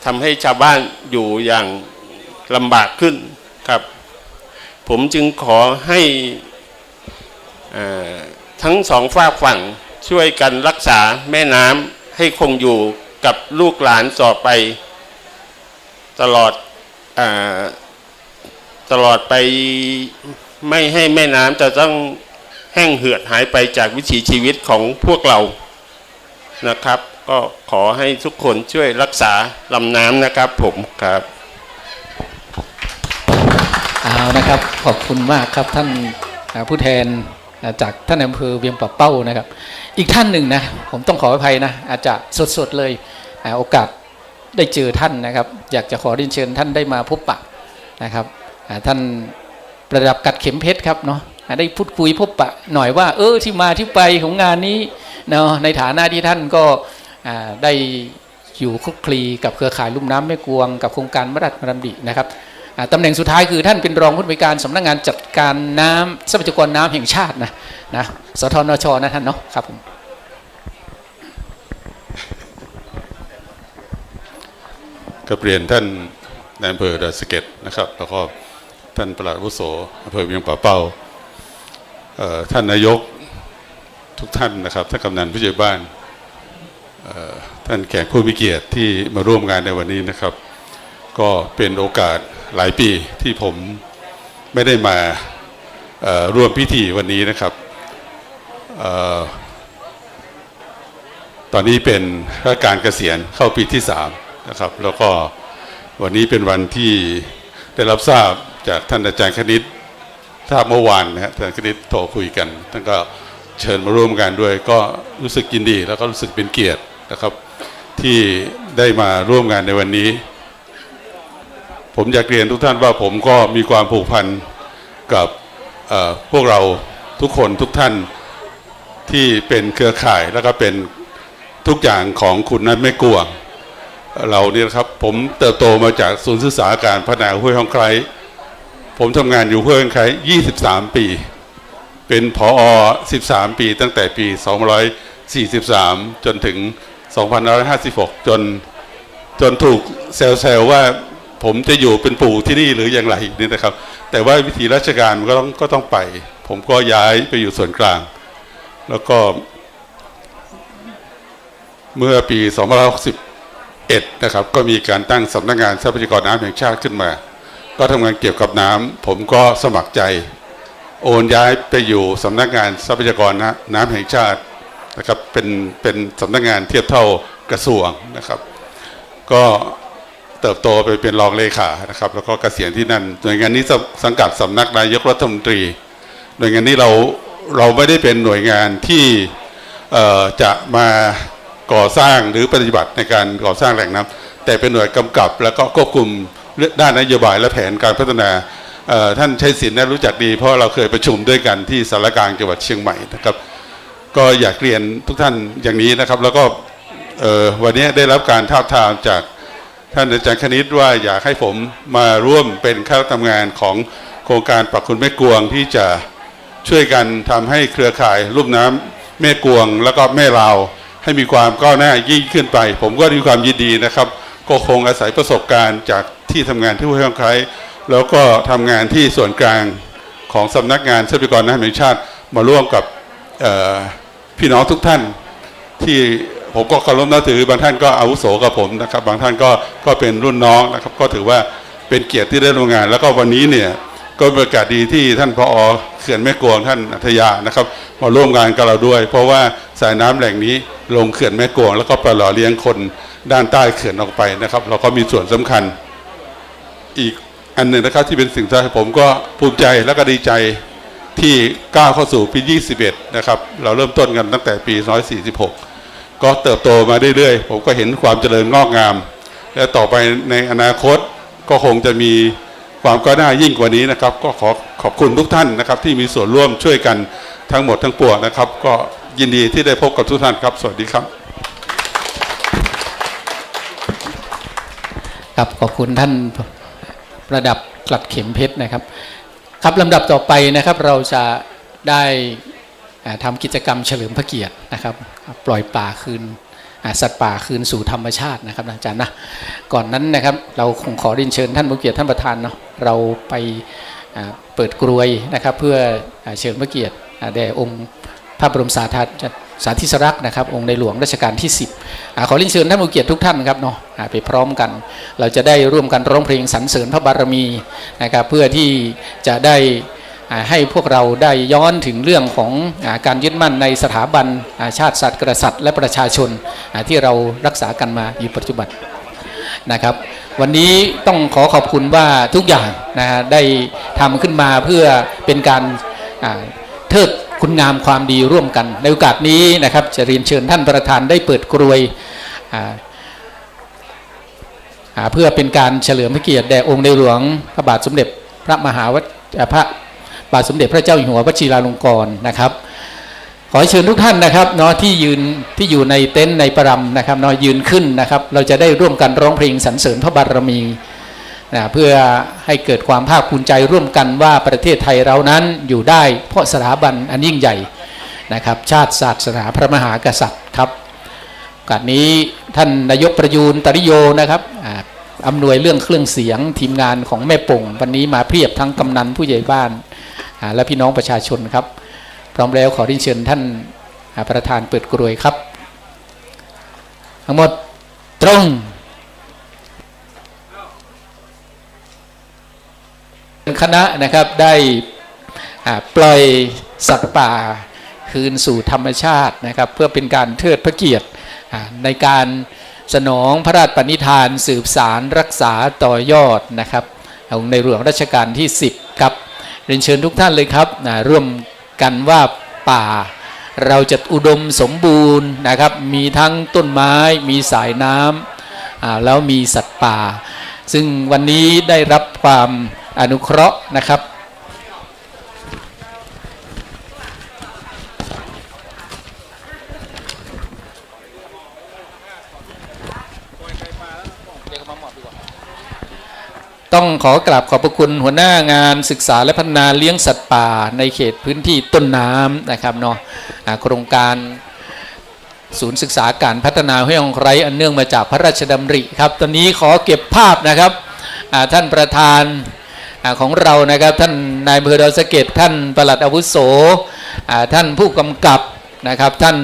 ทำให้ชาวบ้านอยู่อย่างลำบากขึ้นครับผมจึงขอให้ทั้งสองฝากฝั่งช่วยกันรักษาแม่น้ำให้คงอยู่กับลูกหลานต่อไปตลอดไปไม่ให้แม่น้ำจะต้องแห้งเหือดหายไปจากวิถีชีวิตของพวกเรานะครับก็ขอให้ทุกคนช่วยรักษาลำน้ำนะครับผมครับเอานะครับขอบคุณมากครับท่านผู้แทนจากท่านอำเภอเวียงป่าเป้านะครับอีกท่านหนึ่งนะผมต้องขออภัยนะอาจจะสดๆเลยโอกาสได้เจอท่านนะครับอยากจะขอเรียนเชิญท่านได้มาพบปะนะครับท่านประดับกัดเข็มเพชรครับเนาะได้พูดคุยพบปะหน่อยว่าที่มาที่ไปของงานนี้เนาะในฐานะที่ท่านก็ได้อยู่คลุกคลีกับเครือข่ายลุ่มน้ำแม่กวงกับโครงการพระราชดำรินะครับตำแหน่งสุดท้ายคือท่านเป็นรองผู้อำนวยการสำนักงานจัดการน้ำทรัพยากรน้ำแห่งชาตินะสทนชนะท่านเนาะครับผมกับเรียนท่านนายอำเภอดอยสะเก็ดนะครับแล้วก็ท่านปลัดอาวุโสอำเภอเวียงป่าเป้าท่านนายกทุกท่านนะครับท่านกำนันผู้ใหญ่บ้านท่านแขกผู้มีเกียรติที่มาร่วมงานในวันนี้นะครับก็เป็นโอกาสหลายปีที่ผมไม่ได้มาร่วมพิธีวันนี้นะครับตอนนี้เป็นราชการเกษียณเข้าปีที่3นะครับแล้วก็วันนี้เป็นวันที่ได้รับทราบจากท่านอาจารย์คณิตทราบเมื่อวานนะฮะอาจารย์คณิตโทรคุยกันท่านก็เชิญมาร่วมกันด้วยก็รู้สึกยินดีแล้วก็รู้สึกเป็นเกียรตินะครับที่ได้มาร่วมงานในวันนี้ผมอยากเรียนทุกท่านว่าผมก็มีความผูกพันกับพวกเราทุกคนทุกท่านที่เป็นเครือข่ายแล้วก็เป็นทุกอย่างของคุณนัทแม่กวงเราเนี่ยครับผมเติบโตมาจากศูนย์ศึกษาการพัฒนาห้วยห้องไคร้ผมทำงานอยู่ห้วยห้องไคร้23 ปีเป็นผอ13 ปีตั้งแต่ปี2543จนถึง2556จนถูกแซวว่าผมจะอยู่เป็นปู่ที่นี่หรืออย่างไรนี่นะครับแต่ว่าวิธีราชการก็ต้องไปผมก็ย้ายไปอยู่ส่วนกลางแล้วก็เมื่อปี2561นะครับก็มีการตั้งสำนักงานทรัพยากรน้ำแห่งชาติขึ้นมาก็ทำงานเกี่ยวกับน้ำผมก็สมัครใจโอนย้ายไปอยู่สำนักงานทรัพยากรน้ำแห่งชาตินะครับเป็นสำนักงานเทียบเท่ากระทรวงนะครับก็เติบโตไปเป็นรองเลขานะครับแล้วก็เกษียณที่นั่นหน่วยงานนี้สังกัดสำนักนายกรัฐมนตรีหน่วยงานนี้เราไม่ได้เป็นหน่วยงานที่จะมาก่อสร้างหรือปฏิบัติในการก่อสร้างแหล่งน้ำแต่เป็นหน่วยกำกับแล้วก็ควบคุมด้านนโยบายและแผนการพัฒนาท่านชัยศิลป์รู้จักดีเพราะเราเคยประชุมด้วยกันที่สารกลางจังหวัดเชียงใหม่นะครับก็อยากเรียนทุกท่านอย่างนี้นะครับแล้วก็วันนี้ได้รับการท้าบทามจาก ท่านอาจารย์คณิตว่าอยากให้ผมมาร่วมเป็นคณะทำงานของโครงการปักคุณแม่กวงที่จะช่วยกันทำให้เครือข่ายลุ่มน้ำแม่กวงแล้วก็แม่ลาวให้มีความก้าวหน้ายิ่งขึ้นไปผมก็มีความยินดีนะครับก็คงอาศัยประสบการณ์จากที่ทำงานที่ห้วยข้างไคร้แล้วก็ทำงานที่ส่วนกลางของสำนักงานทรัพยากรน้ำแห่งชาติมาร่วมกับพี่น้องทุกท่านที่ผมก็เคารพนับถือบางท่านก็อาวุโสกับผมนะครับบางท่านก็เป็นรุ่นน้องนะครับก็ถือว่าเป็นเกียรติที่ได้ร่วมงานแล้วก็วันนี้เนี่ยก็เป็นโอกาสดีที่ท่านผอ.เขื่อนแม่กวงท่านอัธยานะครับมาร่วมงานกับเราด้วยเพราะว่าสายน้ำแหล่งนี้ลงเขื่อนแม่กวงแล้วก็ปล่อยเลี้ยงคนด้านใต้เขื่อนออกไปนะครับเราก็มีส่วนสำคัญอีกอันหนึ่งนะครับที่เป็นสิ่งที่ผมก็ภูมิใจและก็ดีใจที่ก้าวเข้าสู่ปี21นะครับเราเริ่มต้นกันตั้งแต่ปี146ก็เติบโตมาเรื่อยๆผมก็เห็นความเจริญงอกงามและต่อไปในอนาคตก็คงจะมีความก้าวหน้ายิ่งกว่านี้นะครับก็ขอบคุณทุกท่านนะครับที่มีส่วนร่วมช่วยกันทั้งหมดทั้งปวงนะครับก็ยินดีที่ได้พบกับทุกท่านครับสวัสดีครับครับขอบคุณท่านประดับกลัดเข็มเพชรนะครับครับลำดับต่อไปนะครับเราจะได้ทำกิจกรรมเฉลิมพระเกียรตินะครับปล่อยป่าคืนสัตว์ป่าคืนสู่ธรรมชาตินะครับอาจารย์นะก่อนนั้นนะครับเราคงขอเรียนเชิญท่านผู้เกียรติท่านประธานเนาะเราไปเปิดกรวยนะครับเพื่อเชิญพระเกียรติแด่องค์พระบรมสาธิสลักษณ์นะครับองค์ในหลวงรัชกาลที่10ขอเรียนเชิญท่านผู้เกียรติทุกท่านครับเนาะไปพร้อมกันเราจะได้ร่วมกันร้องเพลงสรรเสริญพระบารมีนะครับเพื่อที่จะได้ให้พวกเราได้ย้อนถึงเรื่องของการยึดมั่นในสถาบันชาติศาสตร์กษัตริย์และประชาชนที่เรารักษากันมาอยู่ปัจจุบันนะครับวันนี้ต้องขอขอบคุณว่าทุกอย่างได้ทำขึ้นมาเพื่อเป็นการเทิดคุณงามความดีร่วมกันในโอกาสนี้นะครับจะเรียนเชิญท่านประธานได้เปิดกรวยเพื่อเป็นการเฉลิมพระเกียรติแด่องค์ในหลวงพระบาทสมเด็จพระบาทสมเด็จพระเจ้าอยู่หัววชิราลงกรณ์นะครับขอเชิญทุกท่านนะครับเนาะที่อยู่ในเต็นท์ในประรำนะครับเนาะยืนขึ้นนะครับเราจะได้ร่วมกันร้องเพลงสรรเสริญพระบารมีเพื่อให้เกิดความภาคภูมิใจร่วมกันว่าประเทศไทยเรานั้นอยู่ได้เพราะสถาบันอันยิ่งใหญ่นะครับชาติศาสนาพระมหากษัตริย์ครับโอกาสนี้ท่านนายกประยูรตริโยนะครับอำนวยเรื่องเครื่องเสียงทีมงานของแม่ป่งวันนี้มาเพียบทั้งกำนันผู้ใหญ่บ้านและพี่น้องประชาชนครับพร้อมแล้วขอเรียนเชิญท่านประธานเปิดกรวยครับทั้งหมดตรงคณะนะครับได้ปล่อยสัตว์ป่าคืนสู่ธรรมชาตินะครับเพื่อเป็นการเทิดพระเกียรติในการสนองพระราชปณิธานสืบสารรักษาต่อยอดนะครับในหลวงรัชกาลที่10ครับเรียนเชิญทุกท่านเลยครับร่วมกันว่าป่าเราจะอุดมสมบูรณ์นะครับมีทั้งต้นไม้มีสายน้ำแล้วมีสัตว์ป่าซึ่งวันนี้ได้รับความอนุเคราะห์นะครับต้องขอกราบขอบพระคุณหัวหน้างานศึกษาและพัฒนาเลี้ยงสัตว์ป่าในเขตพื้นที่ต้นน้ำนะครับเนาะโครงการศูนย์ศึกษาการพัฒนาห้วยองไคร้อันเนื่องมาจากพระราชดำริครับตอนนี้ขอเก็บภาพนะครับท่านประธานของเรานะครับท่านนายอำเภอดอยสะเก็ดท่านปลัดอาวุโสท่านผู้กำกับนะครับท่าน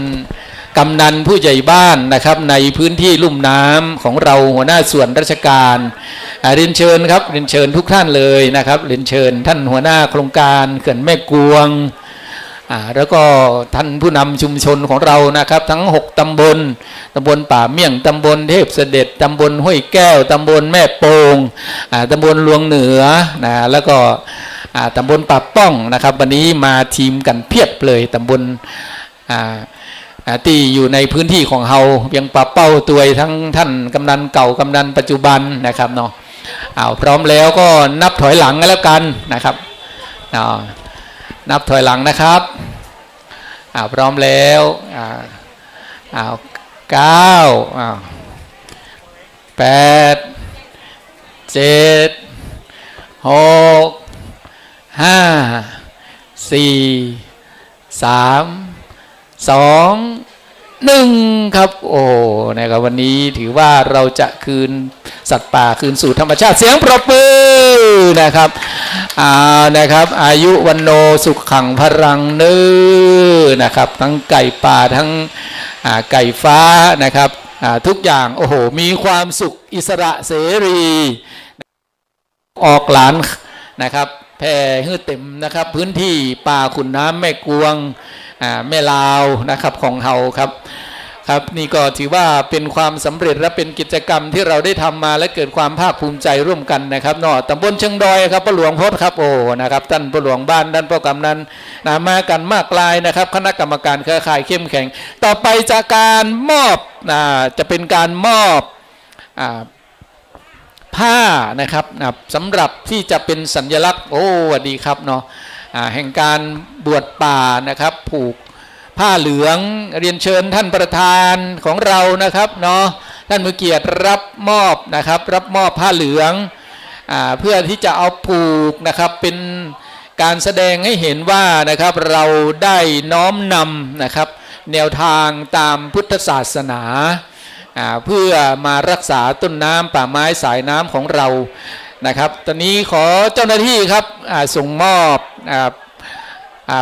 กำนันผู้ใหญ่บ้านนะครับในพื้นที่ลุ่มน้ำของเราหัวหน้าส่วนราชการเรียนเชิญครับเรียนเชิญทุกท่านเลยนะครับเรียนเชิญท่านหัวหน้าโครงการเขื่อนแม่กวงแล้วก็ท่านผู้นำชุมชนของเรานะครับทั้ง6ตำบลป่าเมี่ยงตำบลเทพเสด็จตำบลห้วยแก้วตำบลแม่โป่งตำบลลวงเหนือแล้วก็ตำบลป่าป้องนะครับวันนี้มาทีมกันเพียบเลยตำบลที่อยู่ในพื้นที่ของเฮาเพียงป่าเป้าตัวทั้งท่านกำนันเก่ากำนันปัจจุบันนะครับเนาะพร้อมแล้วก็นับถอยหลังกันแล้วกันนะครับนับถอยหลังนะครับพร้อมแล้ว9 8 7 6 5 4 3 2 1ครับโอ้นะครับวันนี้ถือว่าเราจะคืนสัตว์ป่าคืนสู่ธรรมชาติเสียงปรบมือนะครับนะครับอายุวันโนสุขขังพรังเนื้อนะครับทั้งไก่ป่าทั้งไก่ฟ้านะครับทุกอย่างโอ้โหมีความสุขอิสระเสรีออกหลานนะครับแผ่ฮื้อเต็มนะครับพื้นที่ป่าขุนน้ำแม่กวงแม่ลาวนะครับของเฮาครับครับนี่ก็ถือว่าเป็นความสำเร็จและเป็นกิจกรรมที่เราได้ทำมาและเกิดความภาคภูมิใจร่วมกันนะครับเนาะตำบลเชียงดอยครับพ่อหลวงพจน์ครับโอ้นะครับท่านพ่อหลวงบ้านท่านพ่อกำนันมากันมากลายนะครับคณะกรรมการเครือข่ายเข้มแข็งต่อไปจากการมอบจะเป็นการมอบผ้านะครับสำหรับที่จะเป็นสัญลักษณ์โอ้สวัสดีครับเนาะแห่งการบวชป่านะครับผูกผ้าเหลืองเรียนเชิญท่านประธานของเรานะครับเนาะท่านมือเกียรติรับมอบนะครับรับมอบผ้าเหลืองเพื่อที่จะเอาผูกนะครับเป็นการแสดงให้เห็นว่านะครับเราได้น้อมนำนะครับแนวทางตามพุทธศาสนาเพื่อมารักษาต้นน้ำป่าไม้สายน้ำของเรานะครับตอนนี้ขอเจ้าหน้าที่ครับส่งมอบ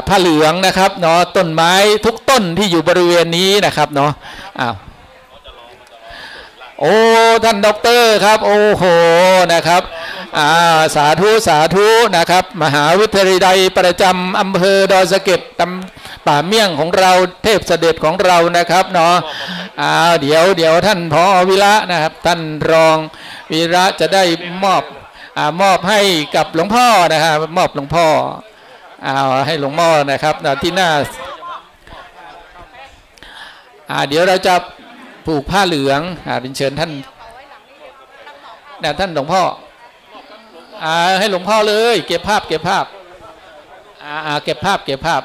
ผ้าเหลืองนะครับเนาะต้นไม้ทุกต้นที่อยู่บริเวณนี้นะครับเนาะโอ้ท่านด็อกเตอร์ครับโอ้โหนะครับสาธุสาธุนะครับมหาวิทยาลัยประจำอำเภอดอยสะเก็ดตำป่าเมี่ยงของเราเทพเสด็จของเรานะครับเนาะเดี๋ยวท่านผอ.วิระนะครับท่านรองวิระจะได้มอบให้กับหลวงพ่อนะครับมอบหลวงพ่อให้หลวงพ่อนะครับที่หน้าเดี๋ยวเราจะผูกผ้าเหลืองเรียนเชิญท่านท่านหลวงพ่อให้หลวงพ่อเลยเก็บภาพเก็บภาพเก็บภาพ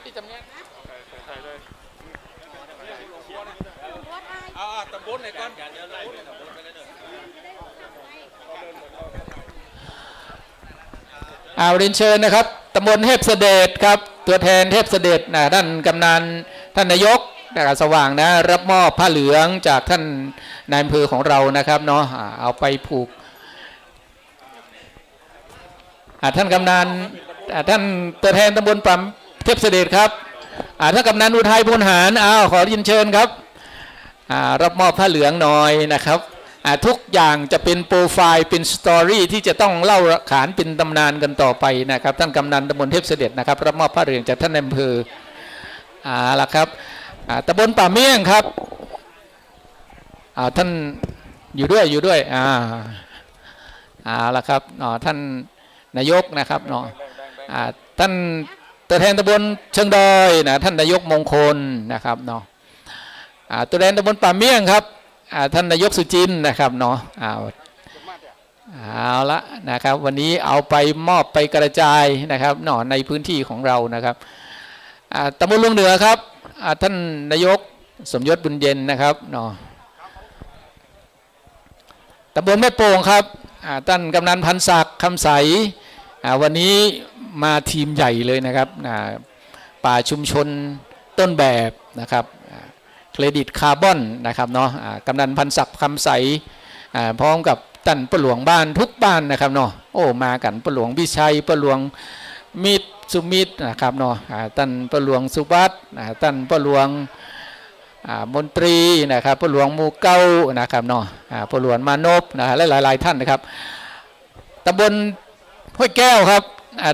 พี่จำเนียนตำบลไหนก่อนเรียนเชิญนะครับตำบลเทพเสด็จครับตัวแทนเทพเสด็จท่านกำนันท่านนายกสว่างนะรับมอบผ้าเหลืองจากท่านนายอำเภอของเรานะครับเนาะเอาไปผูกท่านกำนันท่านตัวแทนตำบลปั๊มเทพเสด็จครับท่านกำนันอุทัยบุญหารขอเรียนเชิญครับรับมอบผ้าเหลืองหน่อยนะครับทุกอย่างจะเป็นโปรไฟล์เป็นสตอรี่ที่จะต้องเล่าขานเป็นตำนานกันต่อไปนะครับท่านกำนันตำบลเทพเสด็จนะครับรับมอบผ้าเหลืองจากท่านนายอำเภอละครับตำบลป่าเมี่ยงครับท่านอยู่ด้วยละครับท่านนายกนะครับท่านตัวแทนตำบลเชิงดอยท่านนายกมงคลนะครับตัวแทนตำบลป่าเมี่ยงครับท่านนายกสุจินนะครับเอาละนะครับวันนี้เอาไปมอบไปกระจายนะครับในพื้นที่ของเรานะครับตำบลลุงเหนือครับท่านนายกสมยศบุญเย็นนะครับตำบลแม่โป่งครับท่านกำนันพันศักดิ์คำใสวันนี้มาทีมใหญ่เลยนะครับป่าชุมชนต้นแบบนะครับเครดิตคาร์บอนนะครับกำนันพันศักดิ์คำใสพร้อมกับท่านป้าหลวงบ้านทุกบ้านนะครับโอ้มากันป้าหลวงพิชัยป้าหลวงมิตรสุมิตรนะครับท่านป้าหลวงสุวัตท่านป้าหลวงมนตรีนะครับป้าหลวงมูเก้านะครับป้าหลวงมานพและหลายท่านนะครับตำบลห้วยแก้วครับ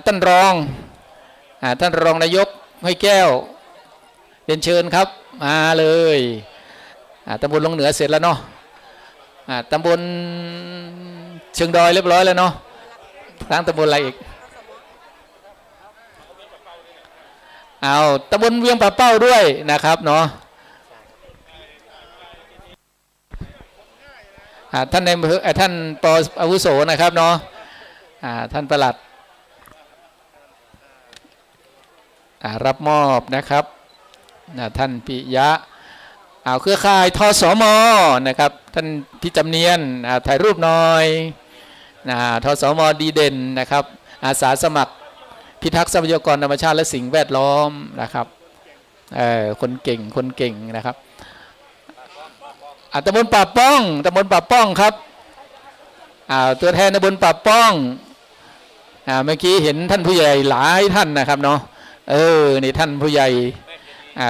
ท่านรองนายกห้วยแก้วเรียนเชิญครับมาเลยตำบลลงเหนือเสร็จแล้วตำบลเชิงดอยเรียบร้อยแล้วตั้งตำบลอะไรอีกตำบลเวียงป่าเป้าด้วยนะครับท่านในท่านป.อาวุโสนะครับท่านปลัดรับมอบนะครับท่านปิยะ เครือข่ายทสมนะครับท่านพี่จำเนียนถ่ายรูปหน่อยทสมดีเด่นนะครับอาสาสมัครพิทักษ์ทรัพยากรธรรมชาติและสิ่งแวดล้อมนะครับคนเก่งนะครับตำบลป่าป้องครับตัวแทนตำบลป่าป้องเมื่อกี้เห็นท่านผู้ใหญ่หลายท่านนะครับเนาะนี่ท่านผู้ใหญ่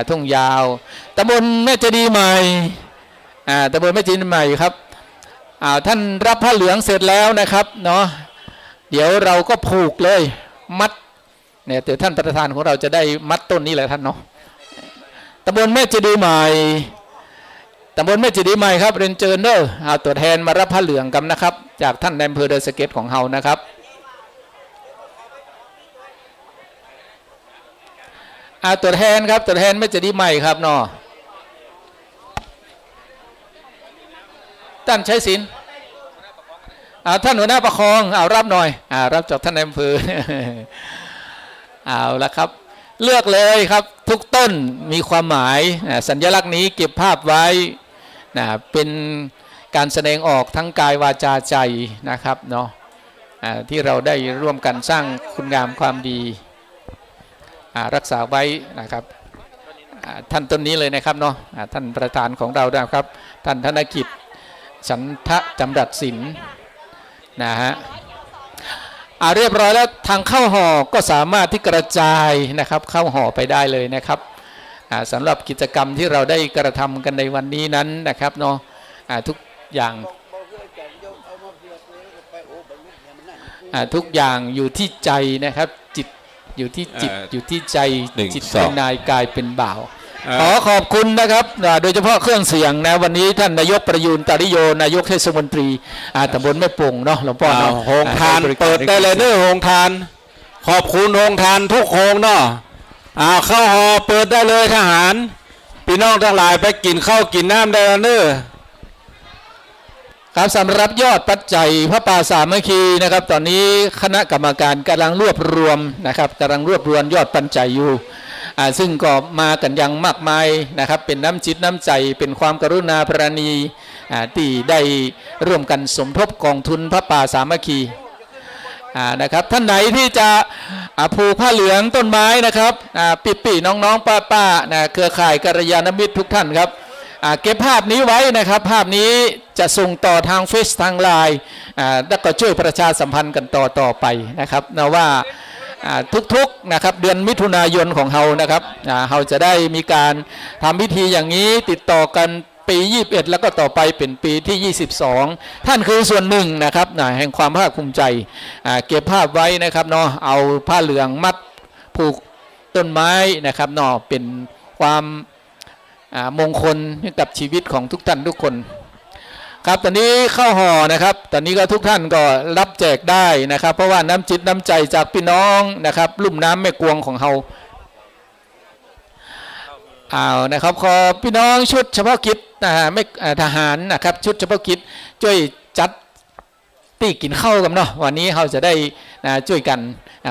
ทุ่งยาวตำบลแม่เจดีย์ใหม่ตำบลแม่เจดีย์ใหม่ครับท่านรับผ้าเหลืองเสร็จแล้วนะครับเนาะเดี๋ยวเราก็ผูกเลยมัดเนี่ยเดี๋ยวท่านประธานของเราจะได้มัดต้นนี้แหละท่านเนาะตำบลแม่เจดีย์ใหม่ครับเรียนเชิญเด้อเอาตัวแทนมารับผ้าเหลืองกันนะครับจากท่านนายอำเภอดอยสะเก็ดของเฮานะครับตัวแทนครับตัวแทนแม่เจดีย์ใหม่ครับเนาะท่านใช้ศีลท่านหัวหน้าประคองรับหน่อยรับจากท่านนายอำเภอ เอาละครับเลือกเลยครับทุกต้นมีความหมายสัญลักษณ์นี้เก็บภาพไว้เป็นการแสดงออกทั้งกายวาจาใจนะครับเนาะที่เราได้ร่วมกันสร้างคุณงามความดีรักษาไว้นะครับท่านต้นนี้เลยนะครับเนาะท่านประธานของเรานะครับท่านธนกิจฉันทะจำรัดศิลป์นะฮะเรียบร้อยแล้วทางเข้าห่อก็สามารถที่กระจายนะครับเข้าห่อไปได้เลยนะครับสำหรับกิจกรรมที่เราได้กระทำกันในวันนี้นั้นนะครับเนาะทุกอย่างอยู่ที่ใจนะครับจิตอยู่ที่จิตอยู่ที่ใจจิตเป็นนายกายเป็นบ่าวขอขอบคุณนะครับโดยเฉพาะเครื่องเสียงนะวันนี้ท่านนายกประยูนตาริโยนายกเทศมนตรีตำบลแม่ปงเนาะหลวงพ่อเนาะโฮงทานเปิดได้เลยเด้อโฮงทานขอบคุณโฮงทานทุกโฮงเนาะเข้าหอเปิดได้เลยทหารพี่น้องทั้งหลายไปกินข้าวกินน้ำได้แล้วเด้อครับสำหรับยอดปัจจัยพระป่าสามัคคีนะครับตอนนี้คณะกรรมการกำลังรวบรวมนะครับกำลังรวบรวมยอดปัจจัยอยู่ซึ่งก็มากันอย่างมากมายนะครับเป็นน้ำจิตน้ำใจเป็นความกรุณาปราณีที่ได้ร่วมกันสมทบกองทุนพระป่าสามัคคีนะครับท่านไหนที่จะผูกผ้าเหลืองต้นไม้นะครับปีน้องๆป้าเครือข่ายกัลยาณมิตรทุกท่านครับเก็บภาพนี้ไว้นะครับภาพนี้จะส่งต่อทางเฟซทางไลน์แล้วก็ช่วยประชาสัมพันธ์กันต่อไปนะครับนะว่าทุกๆนะครับเดือนมิถุนายนของเรานะครับเราจะได้มีการทำพิธีอย่างนี้ติดต่อกันปี21แล้วก็ต่อไปเป็นปีที่22ท่านคือส่วนหนึ่งนะครับแห่งความภาคภูมิใจเก็บภาพไว้นะครับเนาะเอาผ้าเหลืองมัดผูกต้นไม้นะครับเนาะเป็นความมงคลให้กับชีวิตของทุกท่านทุกคนครับตอนนี้เข้าห่อนะครับตอนนี้ก็ทุกท่านก็รับแจกได้นะครับเพราะว่าน้ำจิตน้ำใจจากพี่น้องนะครับลุ่มน้ำแม่กวงของเรานะครับขอพี่น้องชุดเฉพาะกิจไม่ทหารนะครับชุดเฉพาะกิจช่วยจัดตีกินข้าวกันเนาะวันนี้เราจะได้ช่วยกัน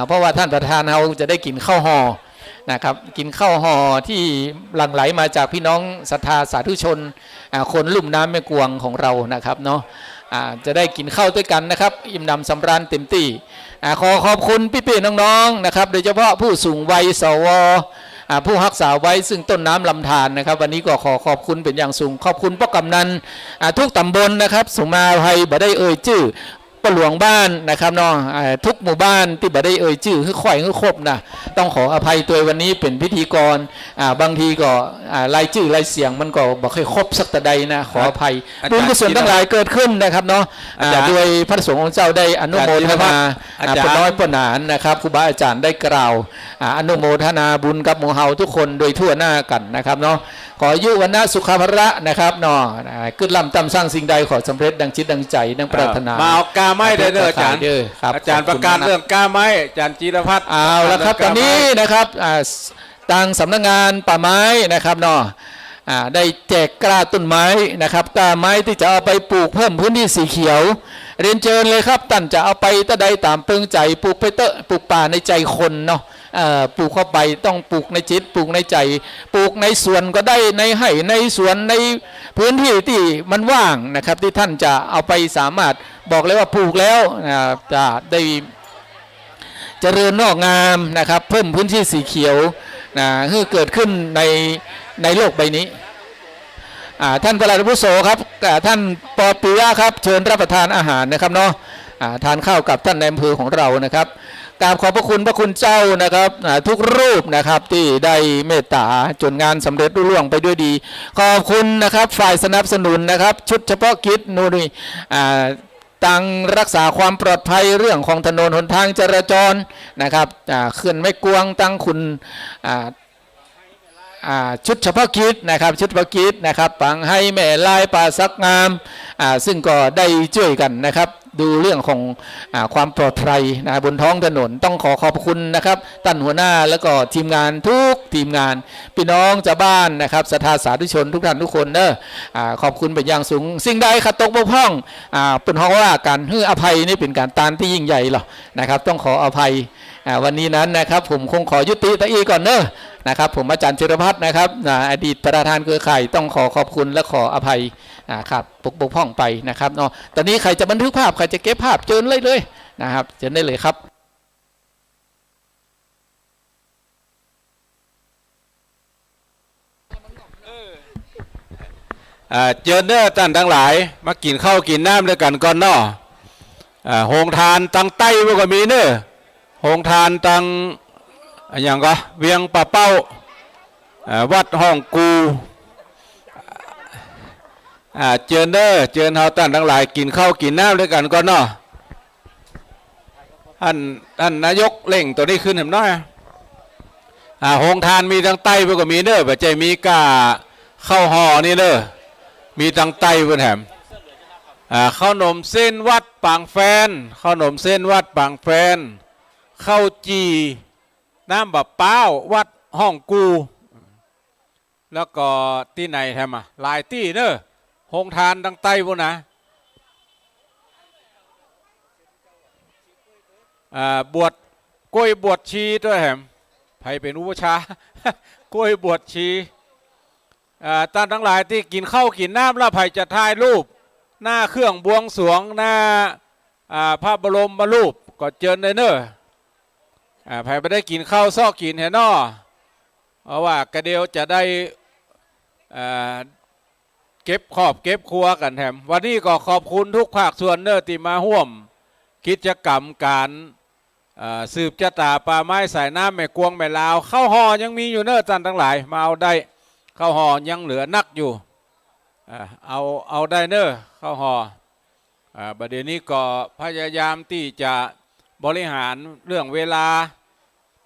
เพราะว่าท่านประธานเราจะได้กินข้าวห่อนะครับกินข้าวห่อที่หลั่งไหลมาจากพี่น้องศรัทธาสาธุชนคนลุ่มน้ำแม่กวงของเรานะครับเนาะจะได้กินข้าวด้วยกันนะครับอิ่มหนำสำราญเต็มที่ขอขอบคุณพี่ๆน้องๆนะครับโดยเฉพาะผู้สูงวัยสวผู้รักษาไว้ซึ่งต้นน้ำลำธารนะครับวันนี้ก็ขอขอบคุณเป็นอย่างสูงขอบคุณพ่อกำนันทุกตำบลนะครับสมาภัยบ่ได้เอ่ยชื่อปหลวงบ้านนะครับเนาะทุกหมู่บ้านที่บ่ได้เอ่ยชื่อคือข่อยคือครบนะต้องขออภัยตัววันนี้เป็นพิธีกรบางทีก็รายชื่อรายเสียงมันก็บ่ค่อยครบสักแต่ใดนะขออภัยบุญกุศลทั้งหลายเกิดขึ้นนะครับเนาะโดยพระสงฆ์ของเจ้าได้อนุโมทนาปน้อยปนานนะครับครูบาอาจารย์ได้กล่าวอนุโมทนาบุญกับหมู่เฮาทุกคนโดยทั่วหน้ากันนะครับเนาะขออายุวันนะสุขภระนะครับเนาะขึ้นลำตำสร้างสิ่งใดขอสำเร็จดังจิตดังใจดังปรารถนามาเอากาไม้ได้เด้ออาจารย์อาจารย์ประกาศเรื่องกาไม้อาจารย์จิรพัฒน์เอาละครับตอนนี้นะครับทางสำนักงานป่าไม้นะครับเนาะได้แจกกล้าต้นไม้นะครับกล้าไม้ที่จะเอาไปปลูกเพิ่มพื้นที่สีเขียวเรียนเชิญเลยครับท่านจะเอาไปตะใดตามเปิงใจปลูกไปเตอะปลูกป่าในใจคนเนาะ ปลูกเข้าไปต้องปลูกในจิตปลูกในใจปลูกในสวนก็ได้ในไห่ในสวนในพื้นที่ที่มันว่างนะครับที่ท่านจะเอาไปสามารถบอกเลยว่าปลูกแล้วจะได้เจริญงอกงามนะครับเพิ่มพื้นที่สีเขียวให้เกิดขึ้นในโลกใบนี้ท่านปลัดอาวุโสครับท่านปอปิยะครับเชิญรับประทานอาหารนะครับเนาะทานข้าวกับท่านในอำเภอของเรานะครับกราบขอบพระคุณเจ้านะครับทุกรูปนะครับที่ได้เมตตาจนงานสำเร็จรุ่งเรืองไปด้วยดีขอบคุณนะครับฝ่ายสนับสนุนนะครับชุดเฉพาะกิจนู่นนี่ตั้งรักษาความปลอดภัยเรื่องของถนนหนทางจราจรนะครับเขื่อนแม่กวงตั้งคุณชุดเฉพาะกิจนะครับชุดเฉพาะกิจนะครับปังให้แม่ลายป่าสักงามซึ่งก็ได้ช่วยกันนะครับดูเรื่องของความปลอดภัยบนท้องถนนต้องขอบคุณนะครับท่านหัวหน้าแล้วก็ทีมงานทุกทีมงานพี่น้องชาวบ้านนะครับศรัทธาสาธุชนทุกท่านทุกคนขอบคุณเป็นอย่างสูงสิ่งใดขัดตกบกพร่องเป็นเพราะว่าการให้อภัยนี่เป็นการตานที่ยิ่งใหญ่หรอนะครับต้องขออภัยวันนี้นั้นนะครับผมคงขอยุติตะอีก่อนเนอะนะครับผมอาจารย์จิรพัฒน์นะครับอดีตประธานเครือข่ายต้องขอบคุณและขออภัยครับบกพร่องไปนะครับเนาะตอนนี้ใครจะบันทึกภาพใครจะเก็บภาพเชิญเลยนะครับเชิญได้เลยครับเจอเนอร์ท่านทั้งหลายมากินข้าวกินน้ำด้วยกันก่อนเนาะโฮงทานตังใต้ก็มีเนอะโฮงทานตังอย่างก็เวียงป่าเป้าวัดห้องกูเจอเนอร์เจอเฮาท่านทั้งหลายกินข้าวกินน้ำด้วยกันก่อนเนาะท่านนายกเล่งตัวนี้ขึ้นเห็นน้อยโฮงทานมีทางใต้ก็มีเนอะปัจจัยมีกาข้าวห่อนี่เนอะมีทางใต้บนแหมข้าวนมเส้นวัดปางแฟนข้าวนมเส้นวัดปางแฟนข้าวจีน้ำบะเป้าวัดห้องกูแล้วก็ที่ไหนแทมหลายที่เนอะโฮงทานทางใต้บนนะบวชกล้วยบวชชีด้วยแหมใครเป็นอุปชากล้วยบวชชีท่านทั้งหลายที่กินข้าวกินน้ำแล้วไผ่จะถ่ายรูปหน้าเครื่องบวงสรวงหน้าพระบรมรูปก็เจิญเลยเนอะไผ่ไม่ได้กินข้าวซอกกินเห็นนอเพราะว่ากระเดียวจะได้เก็บขอบเก็บครัวกันแถมวันนี้ก็ขอบคุณทุกภาคส่วนเนอะที่มาร่วมกิจกรรมการสืบชะตาป่าไม้สายน้ำแม่กวงแม่ลาวข้าวห่อยังมีอยู่เนอะท่านทั้งหลายมาเอาได้ข้าวห่อยังเหลือนักอยู่เอาได้เนอะข้าวห่อประเดี๋ยวนี้ก็พยายามที่จะบริหารเรื่องเวลา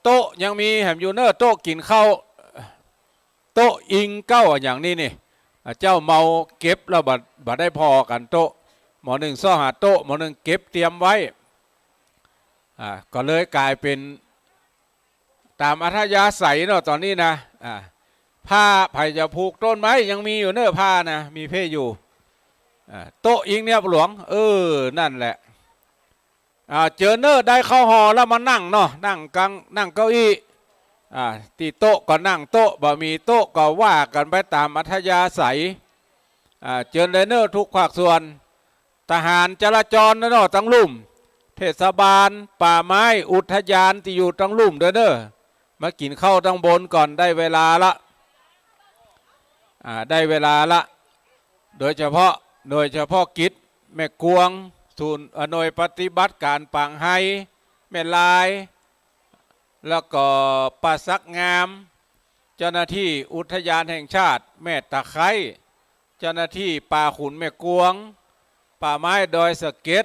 โต๊ะยังมีแหมอยู่เนอะโต๊ะกินข้าวโต๊ะอิงเก้าอย่างนี้นี่เจ้าเมาเก็บแล้วบัดได้พอกันโต๊ะหมอหนึ่งซ่อหาโต๊ะหมอหนึ่งเก็บเตรียมไว้ก็เลยกลายเป็นตามอัธยาศัยเนาะตอนนี้นะผ้าไผ่จะผูกต้นไม้ยังมีอยู่เนื้อผ้านะมีเพ่อยู่โต๊ะอิงเนี่ยหลวงนั่นแหละเจอเนอร์ได้เข้าหอแล้วมานั่งเนาะนั่งเก้าอี้ตีโต๊ะก็นั่งโต๊ะบ่มีโต๊ะก็ว่ากันไปตามอัธยาศัยเจอเนอร์ทุกภาคส่วนทหารจราจรเนาะทั้งลุ่มเทศบาลป่าไม้อุทยานที่อยู่ทั้งลุ่มเด้อมากินข้าวทั้งบนก่อนได้เวลาละโดยเฉพาะกิจแม่กวงศูนย์หน่วยปฏิบัติการปางไฮแม่ลายแล้วก็ป่าสักงามเจ้าหน้าที่อุทยานแห่งชาติแม่ตะไคร้เจ้าหน้าที่ป่าขุนแม่กวงป่าไม้ดอยสะเก็ด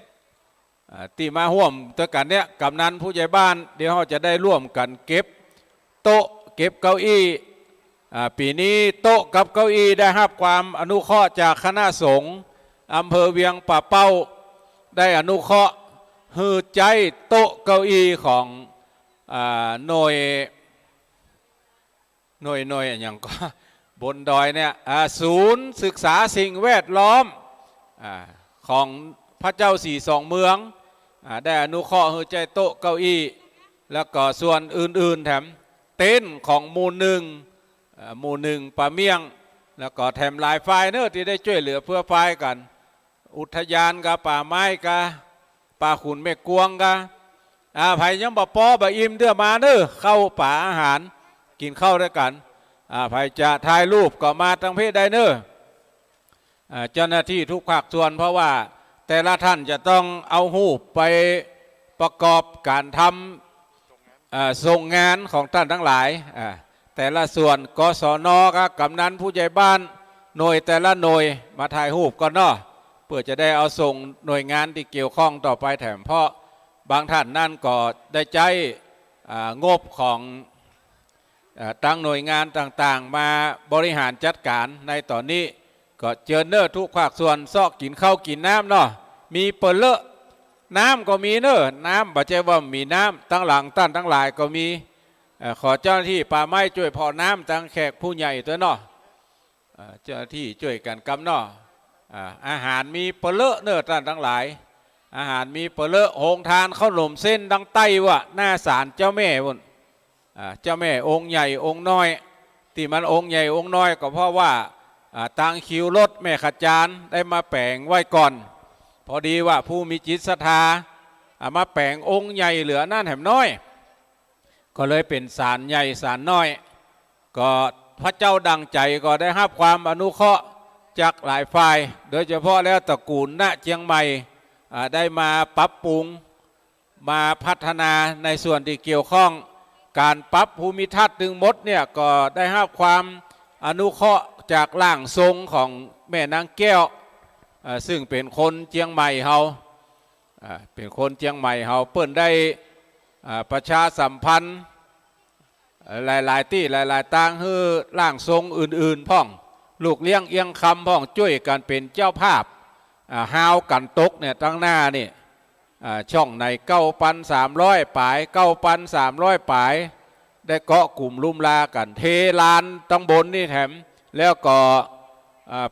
ตีมาห่วมตัวกันเนี้ยกำนันผู้ใหญ่บ้านเดี๋ยวเขาจะได้ร่วมกันเก็บโต๊ะเก็บเก้าอี้ปีนี้โต๊ะกับเก้าอี้ได้รับความอนุเคราะห์จากคณะสงฆ์อำเภอเวียงป่าเป้าได้อนุเคราะห์ฮือใจโต๊ะเก้าอี้ของหน่วยอย่างก็บนดอยเนี่ยศูนย์ศึกษาสิ่งแวดล้อมของพระเจ้าสี่สองเมืองได้อนุเคราะห์ฮือใจโต๊ะเก้าอี้ แล้วก็ส่วนอื่นๆแถมเต็นท์ของหมู่หนึ่งป่าเมี่ยงแล้วก็แถมหลายฝ่ายเนอะที่ได้ช่วยเหลือเพื่อฝ่ายกันอุทยานกับป่าไม้กับป่าขุนแม่กวงกับไผ่ยังบ่ปอบ่อิ่มเดือมาเนอะเข้าป่าอาหารกินข้าวด้วยกันไผ่จะถ่ายรูปก็มาตั้งเพศได้เนอะเจ้าหน้าที่ทุกภาคส่วนเพราะว่าแต่ละท่านจะต้องเอารูปไปประกอบการทำส่งงานของท่านทั้งหลายแต่ละส่วนกศนครับกำนันผู้ใหญ่บ้านหน่วยแต่ละหน่วยมาถ่ายรูปก่อนเนาะเพื่อจะได้เอาส่งหน่วยงานที่เกี่ยวข้องต่อไปแถมเพราะบางท่านนั่นก็ได้ใจงบของตั้งหน่วยงานต่างๆมาบริหารจัดการในตอนนี้ก็เจอเนอร์ทุกภาคส่วนซอกกินข้าวกินน้ำเนาะมีเปิดเลอะน้ำก็มีเนอน้ำบ่ใช่ว่ามีน้ำตั้งหลังตั้นทั้งหลายก็มีขอเจ้าหน้าที่ป่าไม้ช่วยพอน้ำตั้งแขกผู้ใหญ่ตัวเนาะเจ้าหน้าที่ช่วยกันกำเนาะอาหารมีเปิดเลอะเนอตั้นทั้งหลายอาหารมีเปิดเลอะโฮงทานข้าวหนมเส้นดังไต้วะหน้าศาลเจ้าแม่บนเจ้าแม่องค์ใหญ่องค์น้อยที่มันองค์ใหญ่องค์น้อยก็เพราะว่าตังคิวรถแม่ขจารได้มาแปลงไว้ก่อนพอดีว่าผู้มีจิตศรัทธามาแปลงองค์ใหญ่เหลือนั่นแถมน้อยก็เลยเป็นศาลใหญ่ศาลน้อยก็พระเจ้าดังใจก็ได้รับความอนุเคราะห์จากหลายฝ่ายโดยเฉพาะแล้วตระกูลณเชียงใหม่ได้มาปรับปรุงมาพัฒนาในส่วนที่เกี่ยวข้องการปรับภูมิทัศน์ถึงหมดเนี่ยก็ได้รับความอนุเคราะห์จากร่างทรงของแม่นางแก้วซึ่งเป็นคนเชียงใหม่เฮาเป็นคนเชียงใหม่เฮาเปิ้นได้ประชาสัมพันธ์หลายๆที่หลายๆต่างให้ร่างทรงอื่นๆพ่องลูกเลี้ยงเอียงคำพ่องช่วยกันเป็นเจ้าภาพฮาวกันตกเนี่ยตั้งหน้านี่ช่องใน9,300 ปาย9,300 ปายได้เกาะกลุ่มลุ่มลากันเทลานตั้งบนนี่แถมแล้วก็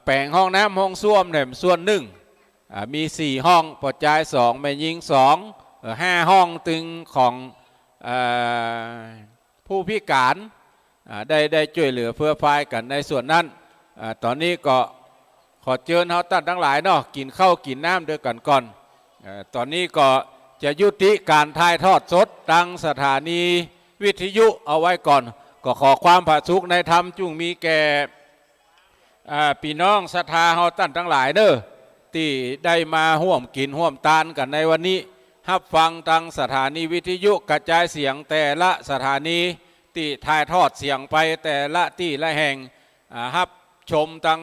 แปลงห้องน้ำห้องส้วมแถมส่วนหนึ่งมี4 ห้องปอดจ่าย2แม่ยิง2 5 ห้องตึงของผู้พิการได้ช่วยเหลือเพื่อฝ่ายกันในส่วนนั้นตอนนี้ก็ขอเชิญเฮาท่านทั้งหลายเนาะกินข้าวกินน้ำด้วยกันก่อนตอนนี้ก็จะยุติการถ่ายทอดสดทางสถานีวิทยุเอาไว้ก่อนก็ขอความผาสุกในธรรมจุงมีแก่พี่น้องศรัทธาเฮาท่านทั้งหลายเด้อที่ได้มาร่วมกินร่วมทานกันในวันนี้รับฟังทางสถานีวิทยุกระจายเสียงแต่ละสถานีที่ถ่ายทอดเสียงไปแต่ละที่ละแห่งรับชมทาง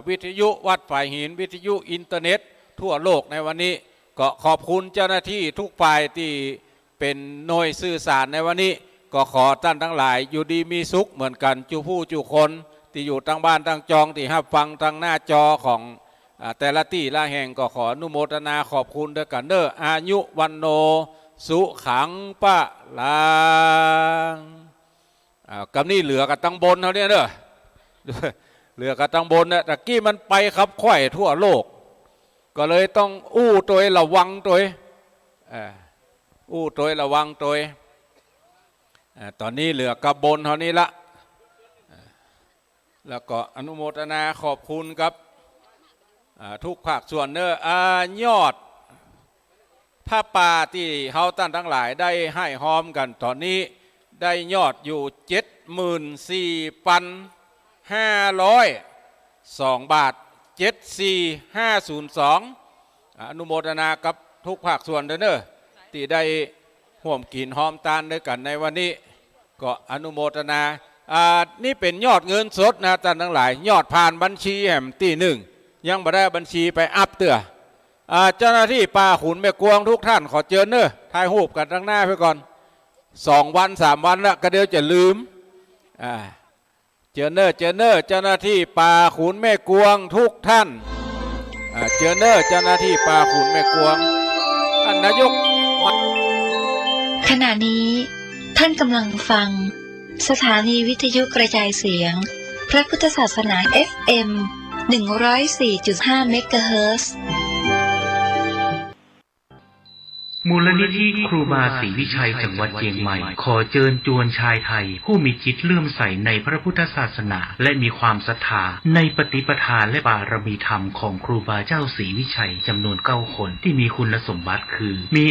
วิทยุวัดฝ่ายหินวิทยุอินเทอร์เน็ตทั่วโลกในวันนี้ก็ขอบคุณเจ้าหน้าที่ทุกฝ่ายที่เป็นหน่วยสื่อสารในวันนี้ก็ขอท่านทั้งหลายอยู่ดีมีสุขเหมือนกันจูผู้จูคนที่อยู่ตั้งบ้านตั้งจองที่รับฟังทางหน้าจอของแต่ละที่ละแห่งก็ขออนุโมทนาขอบคุณด้วยกันเด้ออายุวันโนสุขังปะลางกำนี้เหลือกับตั้งบนเขาเนี่ยเด้อเหลือกับตั้งบนเนี่ยตะกี้มันไปขับไขว่ทั่วโลกก็เลยต้องอู้ตัวระวังตัวอู้ตัวระวังตัวตอนนี้เหลือกับบนเท่านี้ละแล้วก็อนุโมทนาขอบคุณครับทุกภาคส่วนเนอยอดผ้าป่าที่เฮาท่านทั้งหลายได้ให้หอมกันตอนนี้ได้ยอดอยู่ 74,502 บาท74502อนุโมทนากับทุกภาคส่วนเด้อที่ได้ร่วมกินหอมตานด้วยกันในวันนี้ก็อนุโมทนานี่เป็นยอดเงินสดนะท่านทั้งหลายยอดผ่านบัญชีแห่มที่หนึ่งยังไม่ได้บัญชีไปอัพเตือเจ้าหน้าที่ป่าขุนแม่กวงทุกท่านขอเชิญเนอะถ่ายรูปกันตั้งหน้าไปก่อน2 วัน 3 วันแล้วก็เดี๋ยวจะลืมเชิญเนอะเจ้าหน้าที่ป่าขุนแม่กวงทุกท่านเชิญเนอะเจ้าหน้าที่ป่าขุนแม่กวงท่านนายกขณะนี้ท่านกำลังฟังสถานีวิทยุกระจายเสียงพระพุทธศาสนา FM 104.5 เมกะเฮิรตซ์ มูลนิธิครูบาศรีวิชัยจังหวัดเชียงใหม่ขอเชิญชวนชายไทยผู้มีจิตเลื่อมใสในพระพุทธศาสนาและมีความศรัทธาในปฏิปทาและบารมีธรรมของครูบาเจ้าศรีวิชัยจำนวน9 คนที่มีคุณสมบัติคือมี